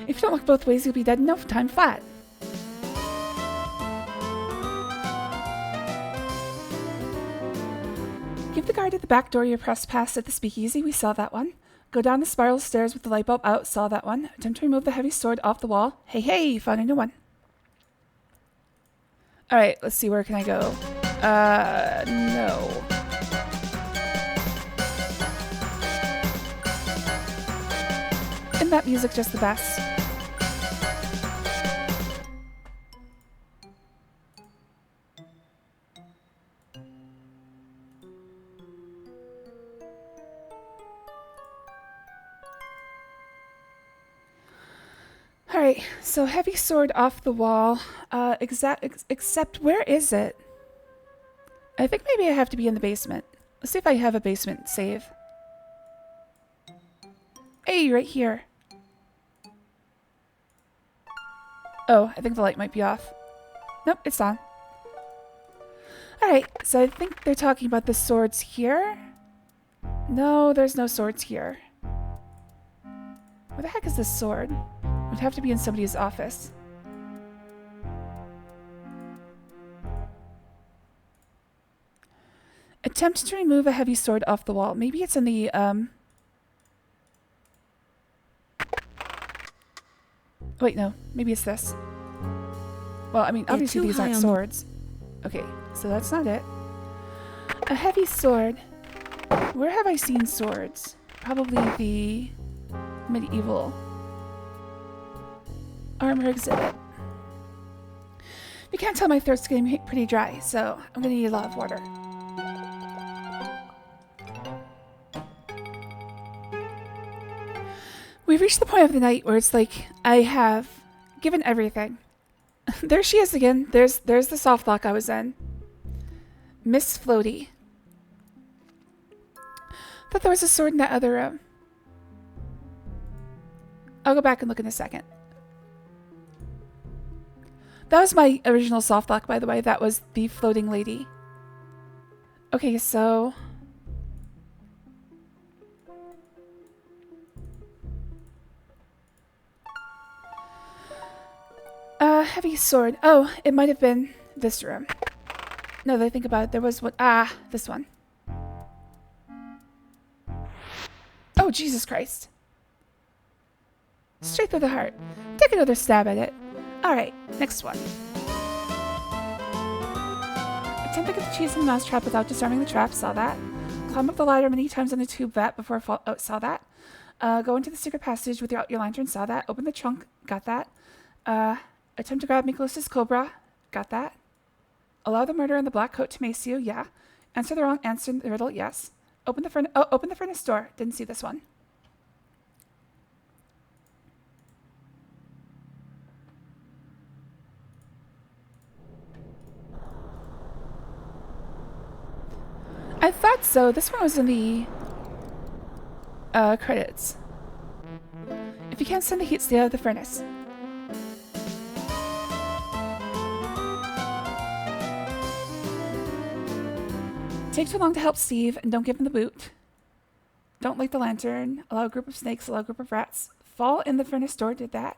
If you don't look both ways, you'll be dead in no time flat. Give the guard at the back door your press pass at the speakeasy. We saw that one. Go down the spiral stairs with the light bulb out. Saw that one. Attempt to remove the heavy sword off the wall. Hey, hey, found a new one. Alright, let's see. Where can I go? No. Isn't that music just the best? Alright, so heavy sword off the wall. Except where is it? I think maybe I have to be in the basement. Let's see if I have a basement save. Hey, right here. Oh, I think the light might be off. Nope, it's on. Alright, so I think they're talking about the swords here. No, there's no swords here. Where the heck is this sword? It would have to be in somebody's office. Attempt to remove a heavy sword off the wall. Maybe it's in the, Wait, no. Maybe it's this. Well, I mean, obviously these aren't swords. Okay, so that's not it. A heavy sword. Where have I seen swords? Probably the medieval armor exhibit. You can't tell, my throat's getting pretty dry, so I'm gonna need a lot of water. We've reached the point of the night where it's like I have given everything. There she is again. There's the Softlock I was in. Miss Floaty. Thought there was a sword in that other room. I'll go back and look in a second. That was my original Softlock, by the way. That was the floating lady. Okay, so... heavy sword. Oh, it might have been this room. No, that I think about it, there was one. Ah, this one. Oh, Jesus Christ. Straight through the heart. Take another stab at it. Alright, next one. Attempt to get the cheese in the mousetrap without disarming the trap. Saw that. Climb up the ladder many times on the tube vat before fall. Oh, saw that. Go into the secret passage without your lantern. Saw that. Open the trunk. Got that. Attempt to grab Miklos' cobra. Got that. Allow the murderer in the black coat to mace you. Yeah. Answer the wrong answer in the riddle. Yes. Open the furnace. Oh, open the furnace door. Didn't see this one. I thought so. This one was in the credits. If you can't send the heat, stay out of the furnace. Take too long to help Steve, and don't give him the boot. Don't light the lantern. Allow a group of snakes. Allow a group of rats. Fall in the furnace door. Did that.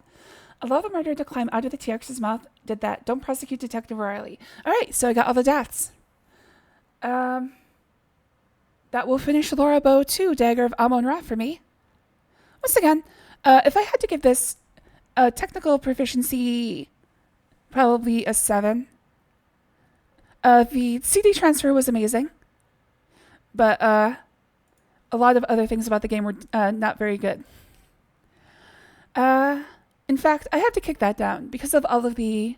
Allow the murderer to climb out of the T-Rex's mouth. Did that. Don't prosecute Detective O'Reilly. Alright, so I got all the deaths. That will finish Laura Bow 2, Dagger of Amon Ra for me. Once again, if I had to give this technical proficiency, probably a 7. The CD transfer was amazing, but a lot of other things about the game were not very good. In fact, I had to kick that down because of all of the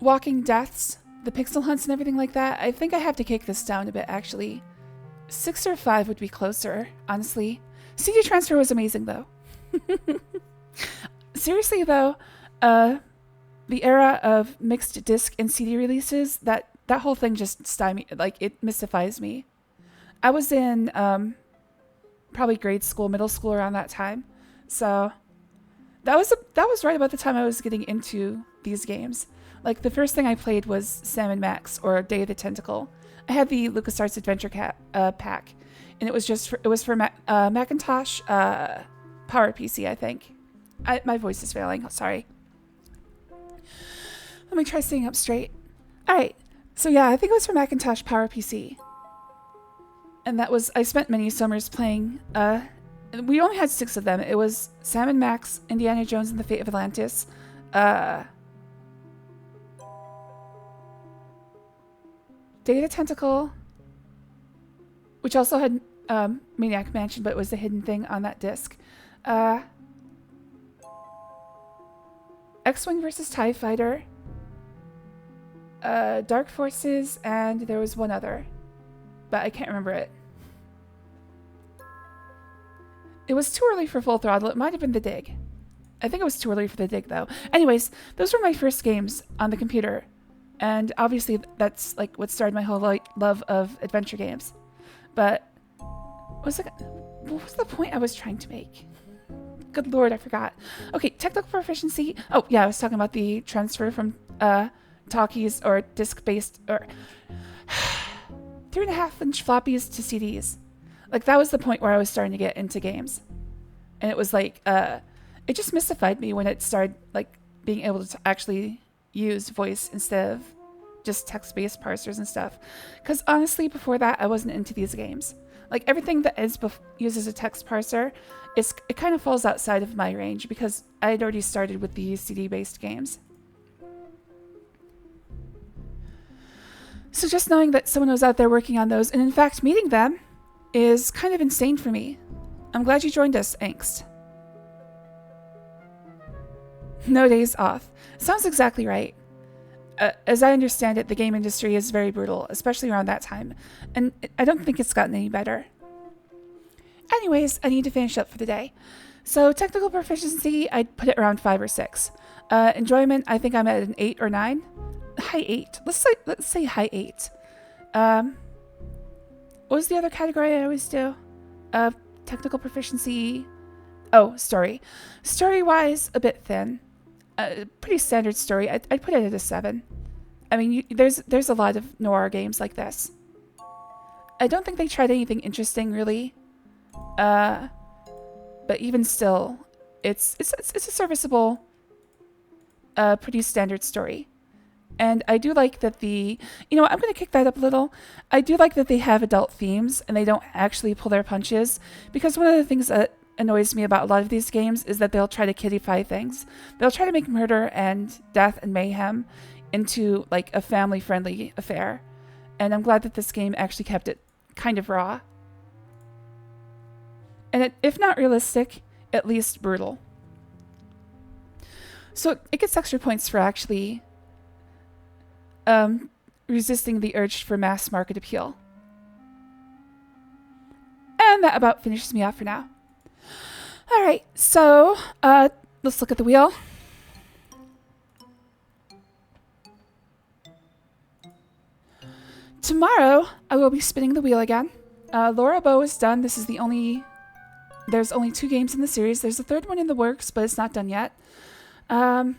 walking deaths, the pixel hunts and everything like that. I think I have to kick this down a bit, actually. 6 or 5 would be closer, honestly. CD transfer was amazing, though. Seriously, though, the era of mixed disc and CD releases, that whole thing just it mystifies me. I was in probably grade school, middle school around that time, so that was right about the time I was getting into these games. Like, the first thing I played was Sam & Max, or Day of the Tentacle. I had the LucasArts Adventure pack, and it was for Macintosh Power PC, I think. My voice is failing. Sorry. Let me try staying up straight. All right. So yeah, I think it was for Macintosh Power PC, and I spent many summers playing. We only had 6 of them. It was Sam & Max, Indiana Jones and the Fate of Atlantis, Day of the Tentacle, which also had Maniac Mansion, but it was a hidden thing on that disc. X-Wing vs. TIE Fighter, Dark Forces, and there was one other, but I can't remember it. It was too early for Full Throttle. It might have been The Dig. I think it was too early for The Dig, though. Anyways, those were my first games on the computer. And obviously, that's like what started my whole love of adventure games. But what was the point I was trying to make? Good lord, I forgot. Okay, technical proficiency. Oh yeah, I was talking about the transfer from talkies or disc-based or 3.5-inch floppies to CDs. Like, that was the point where I was starting to get into games, and it was like it just mystified me when it started like being able to actually use voice instead of just text-based parsers and stuff. Because honestly, before that, I wasn't into these games. Like, everything that uses a text parser, it kind of falls outside of my range because I had already started with the CD-based games. So just knowing that someone was out there working on those, and in fact meeting them, is kind of insane for me. I'm glad you joined us, Angst. No days off. Sounds exactly right. As I understand it, the game industry is very brutal, especially around that time, and I don't think it's gotten any better. Anyways, I need to finish up for the day. So technical proficiency, I'd put it around 5 or 6. Enjoyment, I think I'm at an 8 or 9. High 8. Let's say high 8. What was the other category I always do? Technical proficiency. Oh, story. Story-wise, a bit thin. Pretty standard story. I'd put it at a 7. I mean, there's a lot of noir games like this. I don't think they tried anything interesting, really. But even still, it's a serviceable, pretty standard story. And I do like that you know what, I'm going to kick that up a little. I do like that they have adult themes and they don't actually pull their punches, because one of the things that annoys me about a lot of these games is that they'll try to kiddify things. They'll try to make murder and death and mayhem into like a family-friendly affair. And I'm glad that this game actually kept it kind of raw. And if not realistic, at least brutal. So it gets extra points for actually resisting the urge for mass market appeal. And that about finishes me off for now. Alright, so let's look at the wheel. Tomorrow, I will be spinning the wheel again. Laura Bow is done. There's only 2 games in the series. There's a 3rd one in the works, but it's not done yet. I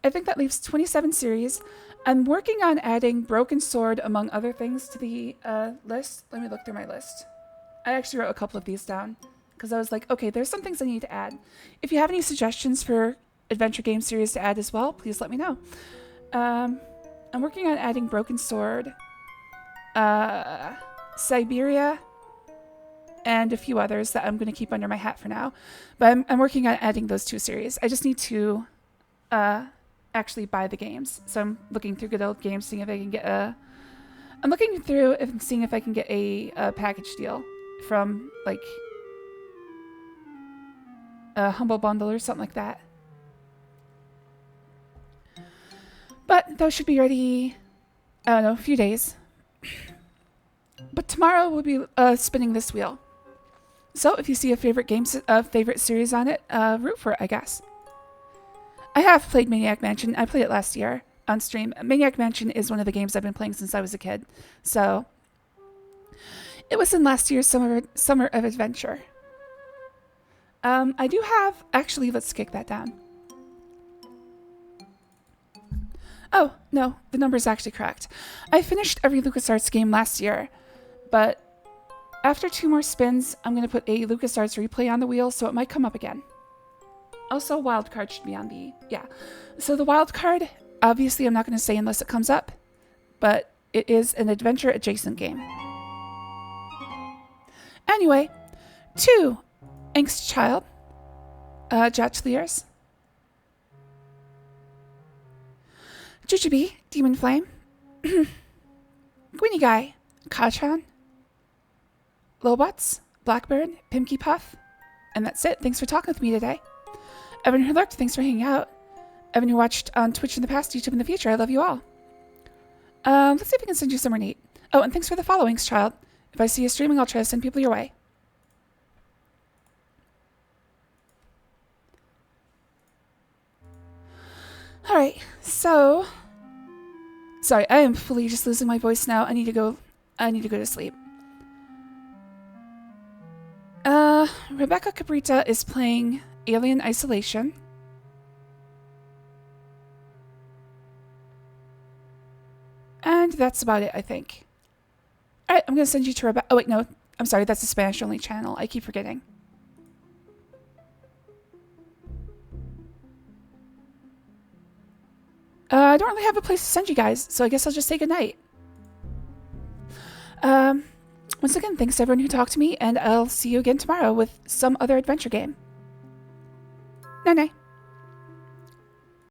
think that leaves 27 series. I'm working on adding Broken Sword, among other things, to the list. Let me look through my list. I actually wrote a couple of these down, because I was like, okay, there's some things I need to add. If you have any suggestions for adventure game series to add as well, please let me know. I'm working on adding Broken Sword, Siberia, and a few others that I'm going to keep under my hat for now. But I'm working on adding those 2 series. I just need to actually buy the games. So I'm looking through Good Old Games, seeing if I can get I'm looking through and seeing if I can get a package deal from like a Humble Bundle or something like that. But those should be ready, I don't know, a few days. But tomorrow we'll be spinning this wheel. So if you see a favorite series on it, root for it, I guess. I have played Maniac Mansion. I played it last year on stream. Maniac Mansion is one of the games I've been playing since I was a kid. So it was in last year's Summer of Adventure. I do have... Actually, let's kick that down. Oh, no. The number's actually correct. I finished every LucasArts game last year. But after 2 more spins, I'm going to put a LucasArts replay on the wheel, so it might come up again. Also, wildcard should be on the... Yeah. So the wildcard, obviously I'm not going to say unless it comes up, but it is an adventure-adjacent game. Anyway, 2, Angst Child, Jatchliers, Jujubee, Demon Flame, Gwinny Guy, Kachan, Lobots, Blackbird, Pimky Puff, and that's it. Thanks for talking with me today. Evan who lurked, thanks for hanging out. Evan who watched on Twitch in the past, YouTube in the future, I love you all. Let's see if we can send you some ornate. Oh, and thanks for the followings, child. If I see you streaming, I'll try to send people your way. Alright, so... Sorry, I am fully just losing my voice now. I need to go to sleep. Rebecca Cabrita is playing Alien Isolation. And that's about it, I think. Alright, I'm going to send you to Rebecca. Oh, wait, no. I'm sorry, that's a Spanish-only channel. I keep forgetting. I don't really have a place to send you guys, so I guess I'll just say goodnight. Once again, thanks to everyone who talked to me, and I'll see you again tomorrow with some other adventure game. Night-night.